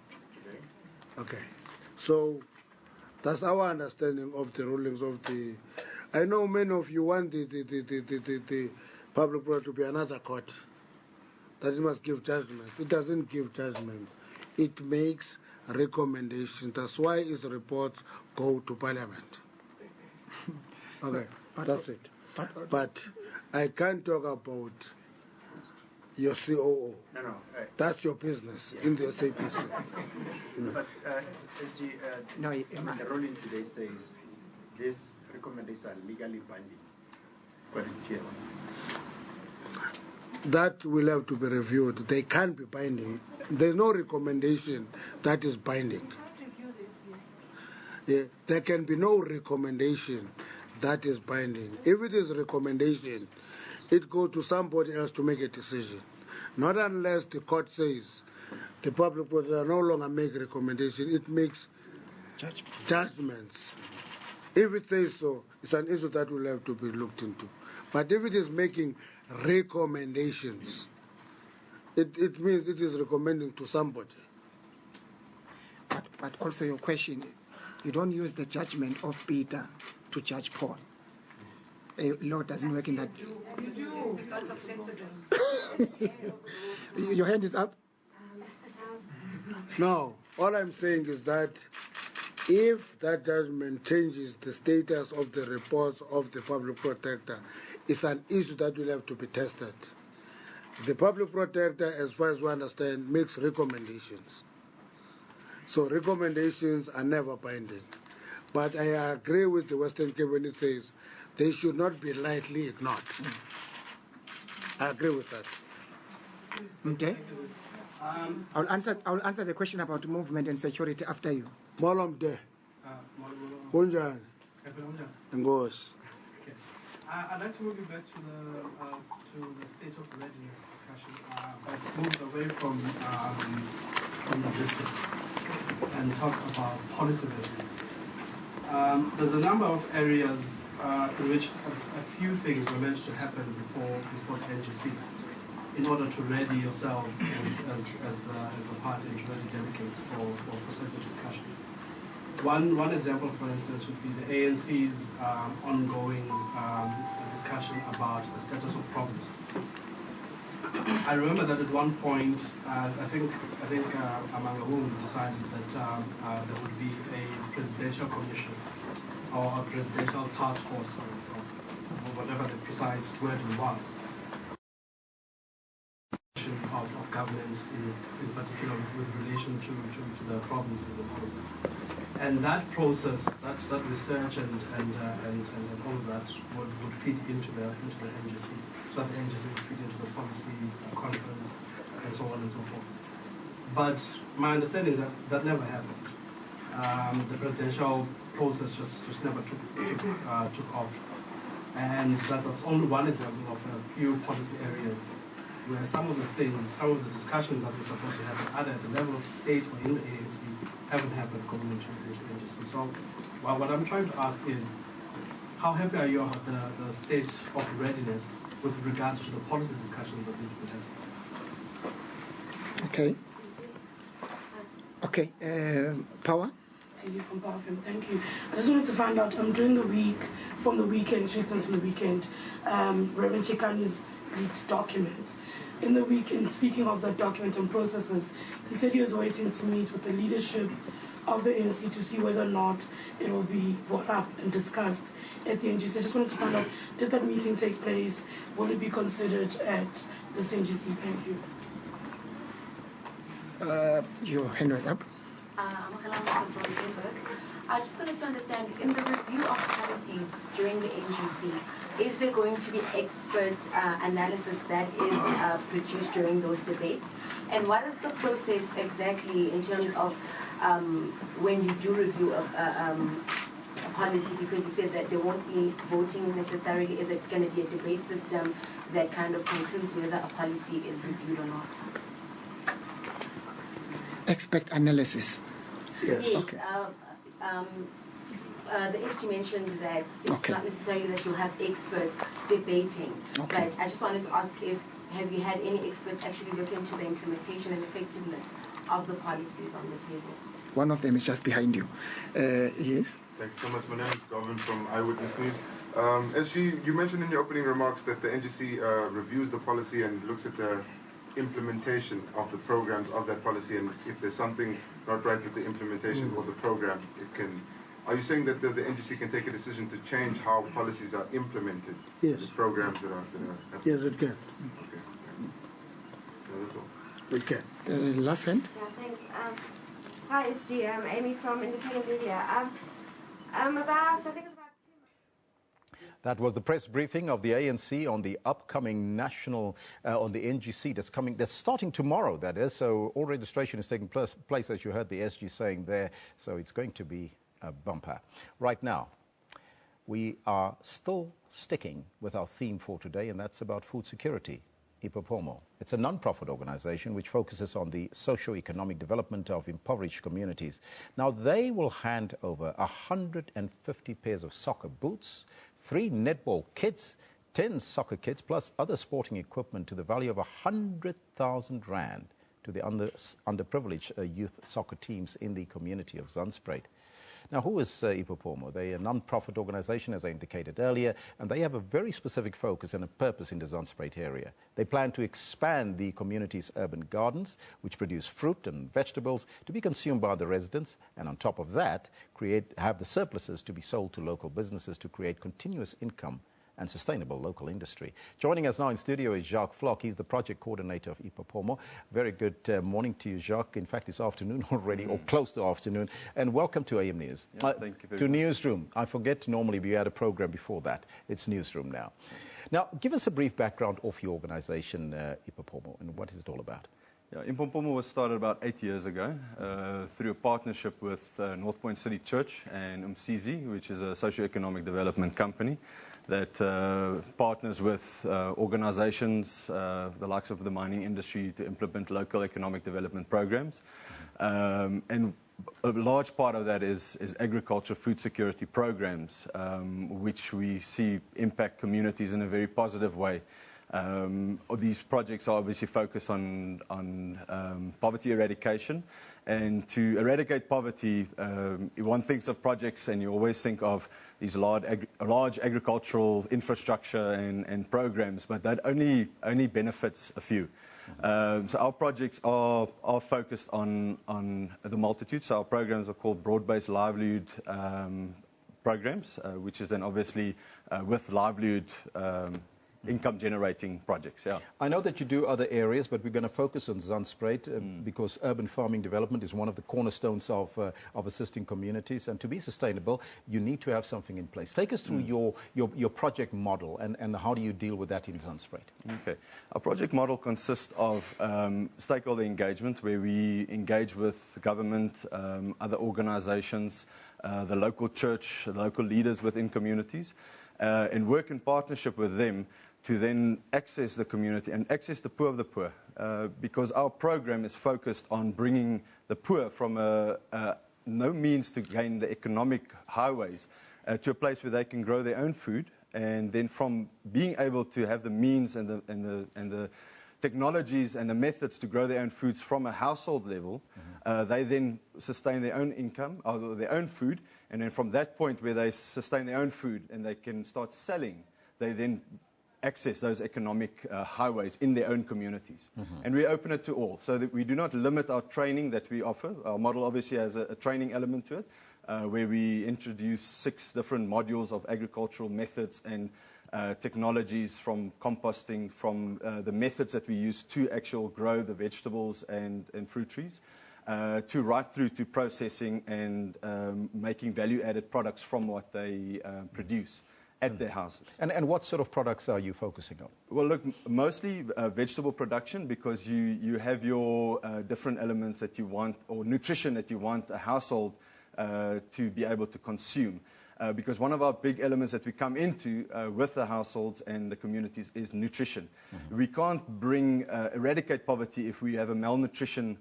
So that's our understanding of the rulings of the. I know many of you want the public protector to be another court, that it must give judgments. It doesn't give judgments. It makes recommendations. That's why its reports go to Parliament. Okay, that's it. But I can't talk about your COO. No. That's your business in the SABC. But SG, the ruling today says these recommendations are legally binding. That will have to be reviewed. They can't be binding. There's no recommendation that is binding. Yeah, there can be no recommendation that is binding. If it is a recommendation, it goes to somebody else to make a decision. Not unless the court says the public protector no longer make recommendation, it makes judgments. If it says so, it's an issue that will have to be looked into. But if it is making recommendations, it means it is recommending to somebody. But also your question, you don't use the judgment of Peter to judge Paul. A law doesn't work in that. You do, because of precedence. Your hand is up? No, all I'm saying is that if that judgment changes the status of the reports of the public protector, it's an issue that will have to be tested. The public protector, as far as we understand, makes recommendations. So recommendations are never binding. But I agree with the Western Cape when it says they should not be lightly ignored. I agree with that. Okay. I'll answer the question about movement and security after you. Molom de. Bunjan. Ngos. I'd like to move you back to the state of readiness discussion, but move away from logistics and talk about policy readiness. There's a number of areas in which a few things were meant to happen before we start NGC, in order to ready yourselves as the party and to really dedicate for such a discussion. One example, for instance, would be the ANC's ongoing discussion about the status of provinces. I remember that at one point, I think Amangawung decided that there would be a presidential commission or a presidential task force, or whatever the precise wording was, in particular with relation to the provinces and all of that. And that process, that research and all of that would feed into the NGC, so that the NGC would feed into the policy conference and so on and so forth. But my understanding is that that never happened. The presidential process just never took off. And that was only one example of a few policy areas where some of the discussions that were supposed to happen either at the level of the state or in the ANC haven't happened going into NGC. So what I'm trying to ask is, how happy are you about the state of readiness with regards to the policy discussions that need to be had? Okay. Okay. Power? From Power FM. Thank you. I just wanted to find out, during the week, from the weekend, Tuesdays from the weekend, Reverend Chikani's leaked document. In the weekend, speaking of that document and processes, he said he was waiting to meet with the leadership of the ANC to see whether or not it will be brought up and discussed at the NGC. I just wanted to find out, did that meeting take place? Will it be considered at this NGC? Thank you. Your hand was up. I just wanted to understand, in the review of policies during the NGC, is there going to be expert analysis that is produced during those debates? And what is the process exactly in terms of when you do review a policy? Because you said that there won't be voting necessarily. Is it going to be a debate system that kind of concludes whether a policy is reviewed or not? Expert analysis. Yes. Okay. The SG mentioned that it's not necessarily that you'll have experts debating, but I just wanted to ask have you had any experts actually look into the implementation and effectiveness of the policies on the table? One of them is just behind you. Yes? Thank you so much. My name is Govin from Eyewitness News. SG, you mentioned in your opening remarks that the NGC reviews the policy and looks at the implementation of the programs of that policy, and if there's something not right with the implementation or the program, it can. Are you saying that the NGC can take a decision to change how policies are implemented? Yes. The programs that are Yes, it can. Okay. Yeah, that's all. It can. Last hand. Yeah, thanks. Hi, SG. I'm Amy from Independent Media. I think it's about That was the press briefing of the ANC on the upcoming national, on the NGC that's starting tomorrow, that is. So all registration is taking place, as you heard the SG saying there. So it's going to be a bumper. Right now, we are still sticking with our theme for today, and that's about food security. Ipopomo. It's a non-profit organization which focuses on the socio-economic development of impoverished communities. Now, they will hand over 150 pairs of soccer boots, 3 netball kits, 10 soccer kits, plus other sporting equipment to the value of 100,000 rand to the underprivileged youth soccer teams in the community of Zandspruit. Now, who is Ipopomo? They're a non-profit organization, as I indicated earlier, and they have a very specific focus and a purpose in the Zandspruit area. They plan to expand the community's urban gardens, which produce fruit and vegetables to be consumed by the residents, and on top of that, have the surpluses to be sold to local businesses to create continuous income and sustainable local industry. Joining us now in studio is Jacques Flock. He's the project coordinator of Ipopomo. Very good morning to you, Jacques. In fact, it's afternoon already, or close to afternoon. And welcome to AM News. Yeah, thank you very to much. Newsroom. I forget, normally we had a program before that. It's Newsroom now. Now, give us a brief background of your organization, Ipopomo, and what is it all about? Yeah, Ipopomo was started about 8 years ago through a partnership with North Point City Church and Umsizi, which is a socio-economic development company that partners with organizations, the likes of the mining industry, to implement local economic development programs. And a large part of that is agriculture, food security programs, which we see impact communities in a very positive way. These projects are obviously focused on poverty eradication. And to eradicate poverty, one thinks of projects and you always think of these large agricultural infrastructure and programs, but that only benefits a few. So our projects are focused on the multitude. So our programs are called broad-based livelihood programs, which is then obviously with livelihood income-generating projects. Yeah. I know that you do other areas, but we're going to focus on Zandspruit because urban farming development is one of the cornerstones of assisting communities. And to be sustainable, you need to have something in place. Take us through your project model and how do you deal with that in Zandspruit? Okay. Our project model consists of stakeholder engagement, where we engage with government, other organizations, the local church, the local leaders within communities, and work in partnership with them to then access the community and access the poor of the poor, because our program is focused on bringing the poor from no means to gain the economic highways to a place where they can grow their own food, and then from being able to have the means and the technologies and the methods to grow their own foods from a household level, they then sustain their own income, or their own food, and then from that point where they sustain their own food and they can start selling, they then access those economic highways in their own communities. And we open it to all, so that we do not limit our training that we offer. Our model obviously has a training element to it, where we introduce 6 different modules of agricultural methods and technologies, from composting, from the methods that we use to actually grow the vegetables and fruit trees, to right through to processing and making value-added products from what they produce at their houses. And what sort of products are you focusing on? Well, look, mostly vegetable production, because you have your different elements that you want, or nutrition that you want a household to be able to consume. Because one of our big elements that we come into with the households and the communities is nutrition. We can't eradicate poverty if we have a malnutrition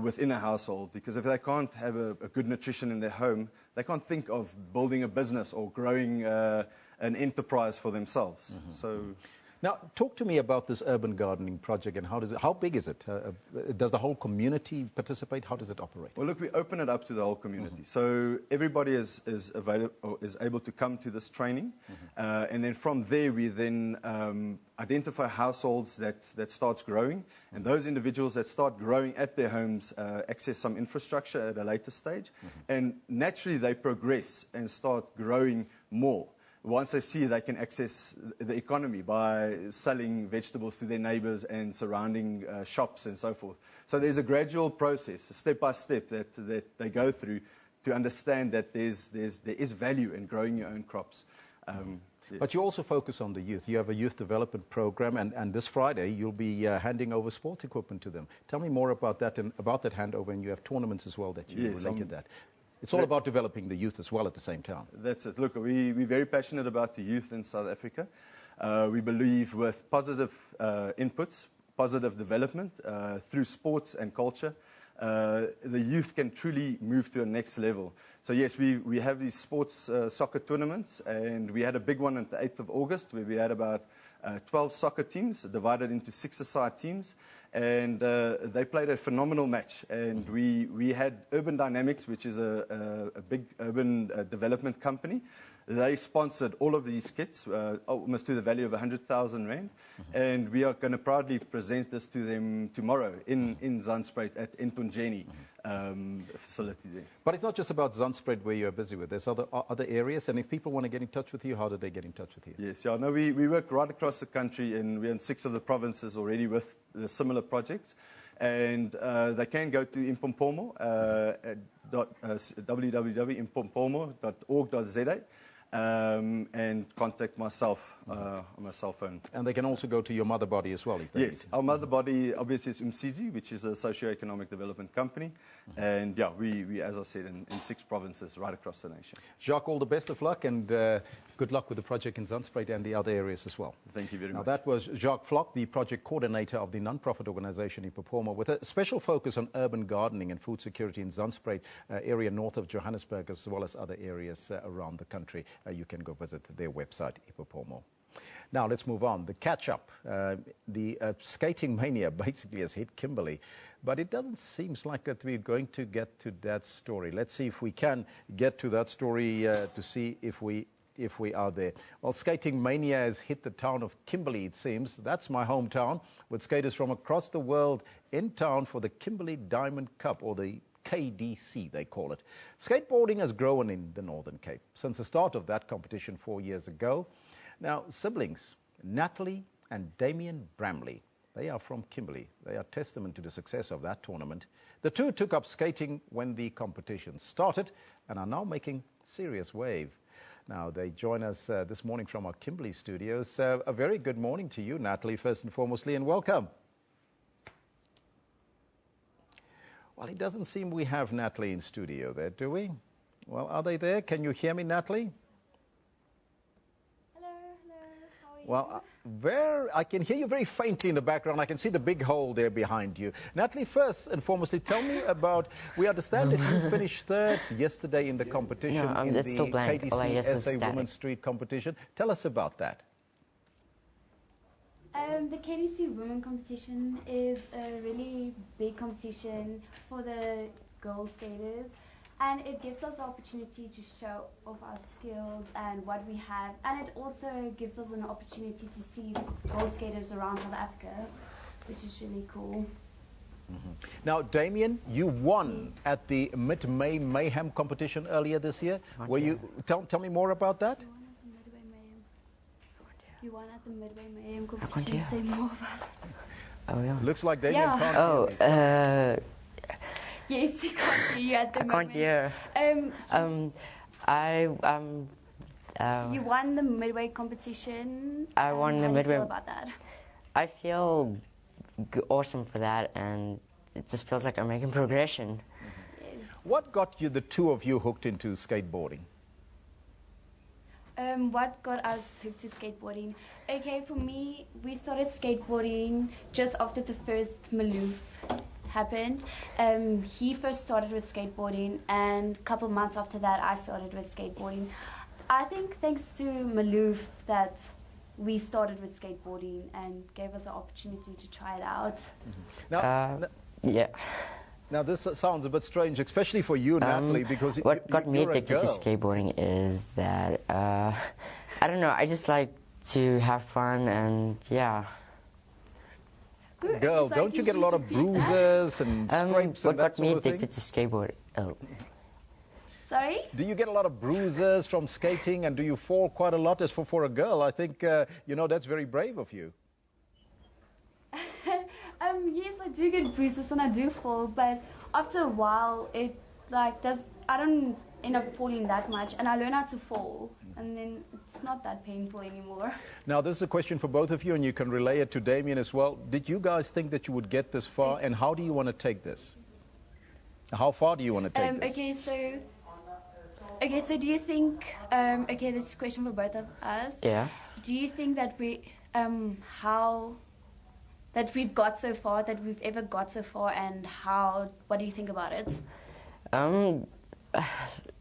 within a household, because if they can't have a good nutrition in their home, they can't think of building a business or growing an enterprise for themselves. Now, talk to me about this urban gardening project and how big is it? Does the whole community participate? How does it operate? Well, look, we open it up to the whole community. So everybody is able to come to this training. And then from there, we then identify households that starts growing. And those individuals that start growing at their homes access some infrastructure at a later stage. And naturally, they progress and start growing more once they see they can access the economy by selling vegetables to their neighbors and surrounding shops and so forth. So there's a gradual process, step by step, that they go through to understand that there is value in growing your own crops. Yes. But you also focus on the youth. You have a youth development program, and this Friday you'll be handing over sports equipment to them. Tell me more about that and about that handover, and you have tournaments as well that you related that. It's all about developing the youth as well at the same time. That's it. Look, we're very passionate about the youth in South Africa. We believe with positive inputs, positive development through sports and culture, the youth can truly move to a next level. So yes, we have these sports soccer tournaments, and we had a big one on the 8th of August where we had about 12 soccer teams divided into 6-a-side teams. And they played a phenomenal match. And we had Urban Dynamics, which is a big urban development company. They sponsored all of these kits, almost to the value of 100,000 Rand. And we are going to proudly present this to them tomorrow in Zandspruit at Ntunjeni facility there. But it's not just about Zandspruit where you're busy with. There's other areas. And if people want to get in touch with you, how do they get in touch with you? Yes, yeah, no, we work right across the country, and we're in 6 of the provinces already with the similar projects. And they can go to Impompomo, www.impompomo.org.za. And contact myself on my cell phone. And they can also go to your mother body as well, if they Yes, our mother body obviously is Umsizi, which is a socio-economic development company. And yeah, we as I said, in 6 provinces right across the nation. Jacques, all the best of luck, and good luck with the project in Zandspruit and the other areas as well. Thank you very much. Now, that was Jacques Flock, the project coordinator of the non-profit organization Ipopomo, with a special focus on urban gardening and food security in Zandspruit, area north of Johannesburg, as well as other areas around the country. You can go visit their website, Ipopomo. Now, let's move on. The catch-up. The skating mania basically has hit Kimberley, but it doesn't seem like that we're going to get to that story. Let's see if we can get to that story to see if we are there. Well, skating mania has hit the town of Kimberley, it seems. That's my hometown, with skaters from across the world in town for the Kimberley Diamond Cup, or the KDC, they call it. Skateboarding has grown in the Northern Cape since the start of that competition 4 years ago. Now, siblings Natalie and Damien Bramley. They are from Kimberley. They are testament to the success of that tournament. The two took up skating when the competition started and are now making serious wave. Now, they join us this morning from our Kimberley studios. A very good morning to you, Natalie, first and foremostly, and welcome. Well, it doesn't seem we have Natalie in studio there, do we? Well, are they there? Can you hear me, Natalie? Hello, how are you? Well, I can hear you very faintly in the background. I can see the big hole there behind you. Natalie, first and foremostly, tell me about, we understand that you finished third yesterday in the competition, in the KDC SA Women's Street competition. Tell us about that. The KDC Women competition is a really big competition for the girl skaters, and it gives us the opportunity to show off our skills and what we have, and it also gives us an opportunity to see the girl skaters around South Africa, which is really cool. Now, Damien, you won at the Mid-May Mayhem competition earlier this year. Were you? Tell me more about that. You won at the Midway Mayhem competition. Say more about it. Oh, yeah. Looks like Damien can't hear me. Yes, he can't hear you at the moment. I can't hear. You won the Midway competition. I won the How do Midway. you feel about that? I feel awesome for that, and it just feels like I'm making progression. What got you, the two of you, hooked into skateboarding? What got us hooked to skateboarding? Okay, for me, we started skateboarding just after the first Maloof happened. He first started with skateboarding, and a couple months after that, I started with skateboarding. I think thanks to Maloof that we started with skateboarding and gave us the opportunity to try it out. Now, yeah. Now, this sounds a bit strange, especially for you, Natalie, because what got me addicted to girl. skateboarding is that, I don't know, I just like to have fun and, yeah. Girl, don't you get a lot of bruises and scrapes and that sort of thing? What got me addicted to skateboarding? Oh. Sorry? Do you get a lot of bruises from skating, and do you fall quite a lot? As for a girl, I think, you know, that's very brave of you. Yes, I do get bruises and I do fall, but after a while, it I don't end up falling that much, and I learn how to fall, and then it's not that painful anymore. Now, this is a question for both of you, and you can relay it to Damien as well. Did you guys think that you would get this far, and how do you want to take this? How far do you want to take this? Okay, so do you think? Okay, this is a question for both of us. Yeah. Do you think that that we've got so far, that we've ever got so far, and what do you think about it?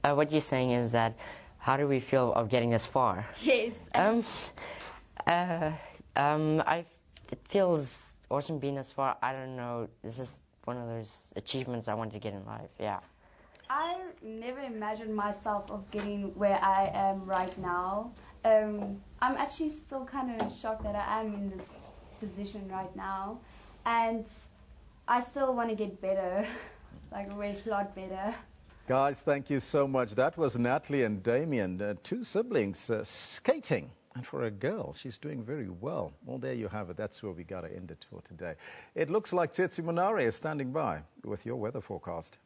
What you're saying is that, how do we feel of getting this far? Yes. It feels awesome being this far. I don't know, this is one of those achievements I wanted to get in life, yeah. I never imagined myself of getting where I am right now. I'm actually still kind of shocked that I am in this position right now, and I still want to get better, like a lot better. Guys, thank you so much. That was Natalie and Damien, two siblings skating, and for a girl, she's doing very well. Well, there you have it. That's where we got to end it for today. It looks like Tsetsi Monare is standing by with your weather forecast.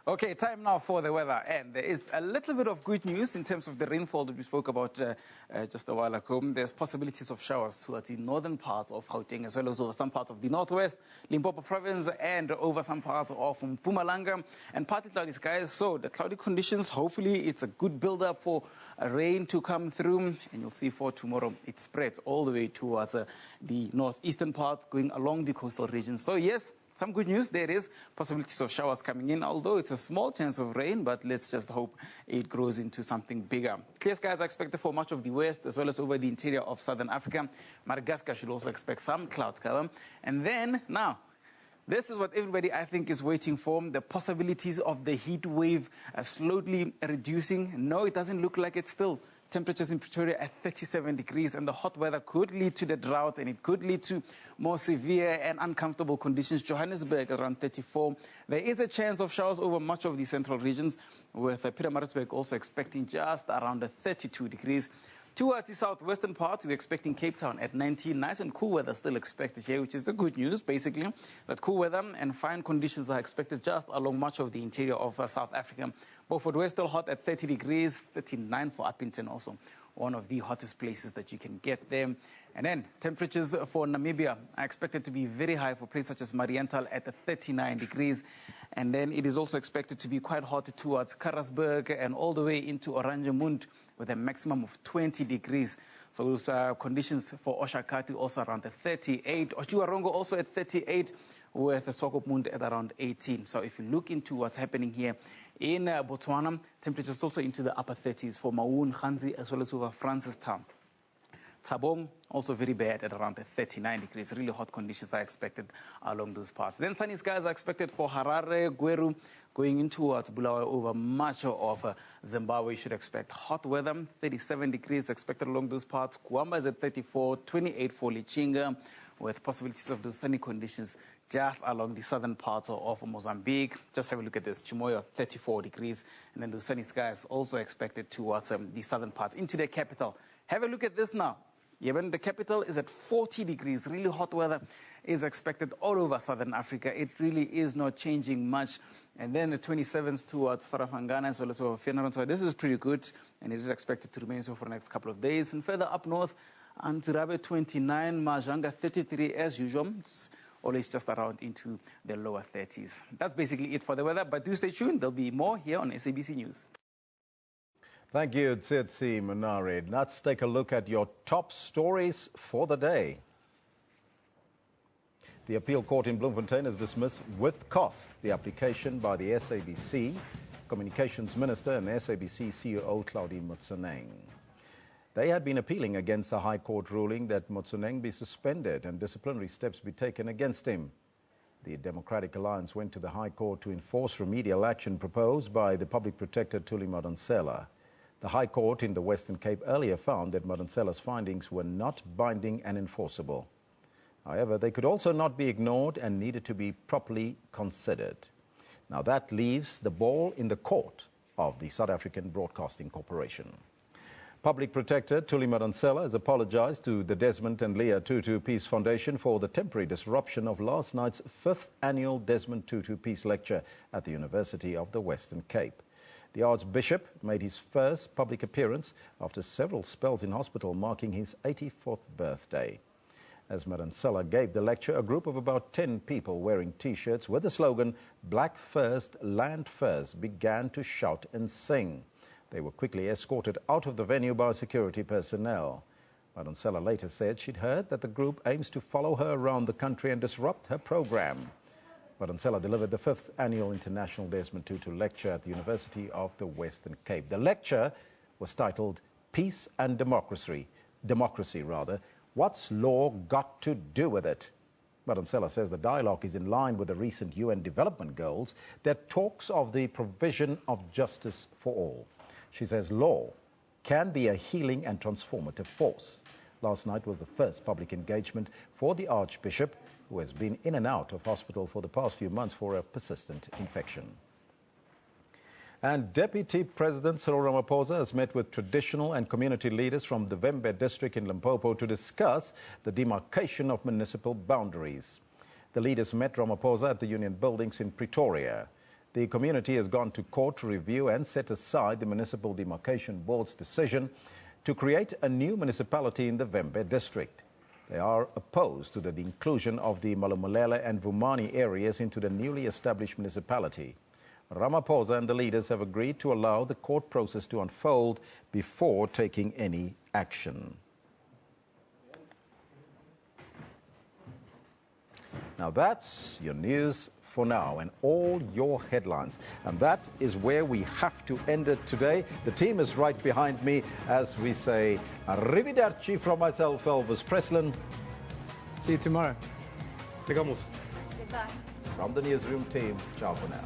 Okay, time now for the weather, and there is a little bit of good news in terms of the rainfall that we spoke about just a while ago. There's possibilities of showers towards the northern part of Gauteng, as well as over some parts of the northwest, Limpopo province, and over some parts of Mpumalanga, and partly cloudy skies. So the cloudy conditions, hopefully it's a good build-up for rain to come through, and you'll see for tomorrow it spreads all the way towards the northeastern part, going along the coastal region. So yes, some good news, there is possibilities of showers coming in, although it's a small chance of rain, but let's just hope it grows into something bigger. Clear skies are expected for much of the west, as well as over the interior of southern Africa. Madagascar should also expect some cloud cover. And then, now, this is what everybody, I think, is waiting for, the possibilities of the heat wave slowly reducing. No, it doesn't look like it's still Temperatures in Pretoria at 37 degrees, and the hot weather could lead to the drought, and it could lead to more severe and uncomfortable conditions. Johannesburg around 34. There is a chance of showers over much of the central regions, with Pietermaritzburg also expecting just around 32 degrees. Towards the southwestern part, we're expecting Cape Town at 19. Nice and cool weather still expected here, which is the good news, basically. That cool weather and fine conditions are expected just along much of the interior of South Africa. Beaufort West still hot at 30 degrees, 39 for Upington also, one of the hottest places that you can get there. And then temperatures for Namibia are expected to be very high for places such as Mariental at 39 degrees. And then it is also expected to be quite hot towards Karasburg and all the way into Oranjemund with a maximum of 20 degrees. So those conditions for Oshakati also around 38. Ochuarongo also at 38 with Swakopmund at around 18. So if you look into what's happening here in Botswana, temperatures also into the upper 30s for Maun, Khanzi, as well as over Francistown. Tsabong, also very bad at around 39 degrees. Really hot conditions are expected along those parts. Then sunny skies are expected for Harare, Gweru, going in towards Bulawayo over much of Zimbabwe. You should expect hot weather, 37 degrees expected along those parts. Kuamba is at 34, 28 for Lichinga, with possibilities of those sunny conditions just along the southern parts of Mozambique. Just have a look at this. Chimoyo, 34 degrees. And then those sunny skies also expected towards the southern parts into the capital. Have a look at this now. Even the capital is at 40 degrees. Really hot weather is expected all over southern Africa. It really is not changing much. And then the 27th towards Farafangana as well as over Fianarantsoa. So this is pretty good, and it is expected to remain so for the next couple of days. And further up north, Antirabe 29, Majanga 33 as usual. It's always just around into the lower 30s. That's basically it for the weather, but do stay tuned. There'll be more here on SABC News. Thank you, Tsitsi Munari. Let's take a look at your top stories for the day. The appeal court in Bloemfontein has dismissed with cost the application by the SABC Communications Minister and SABC CEO Claudine Motsoeneng. They had been appealing against the High Court ruling that Motsoeneng be suspended and disciplinary steps be taken against him. The Democratic Alliance went to the High Court to enforce remedial action proposed by the Public Protector Thuli Madonsela. The High Court in the Western Cape earlier found that Madonsela's findings were not binding and enforceable. However, they could also not be ignored and needed to be properly considered. Now that leaves the ball in the court of the South African Broadcasting Corporation. Public Protector Thuli Madonsela has apologized to the Desmond and Leah Tutu Peace Foundation for the temporary disruption of last night's 5th annual Desmond Tutu Peace Lecture at the University of the Western Cape. The Archbishop made his first public appearance after several spells in hospital, marking his 84th birthday. As Madonsela gave the lecture, a group of about 10 people wearing T-shirts with the slogan, "Black First, Land First," began to shout and sing. They were quickly escorted out of the venue by security personnel. Madonsela later said she'd heard that the group aims to follow her around the country and disrupt her program. Madonsela delivered the 5th annual International Desmond Tutu Lecture at the University of the Western Cape. The lecture was titled Peace and Democracy, What's Law Got to Do with It? Madonsela says the dialogue is in line with the recent UN development goals that talks of the provision of justice for all. She says law can be a healing and transformative force. Last night was the first public engagement for the Archbishop, who has been in and out of hospital for the past few months for a persistent infection. And Deputy President Cyril Ramaphosa has met with traditional and community leaders from the Vembe district in Limpopo to discuss the demarcation of municipal boundaries. The leaders met Ramaphosa at the Union Buildings in Pretoria. The community has gone to court to review and set aside the Municipal Demarcation Board's decision to create a new municipality in the Vembe district. They are opposed to the inclusion of the Malumulele and Vumani areas into the newly established municipality. Ramaphosa and the leaders have agreed to allow the court process to unfold before taking any action. Now that's your news for now and all your headlines. And that is where we have to end it today. The team is right behind me as we say arrivederci from myself, Elvis Preslin. See you tomorrow. Goodbye. From the Newsroom team, ciao for now.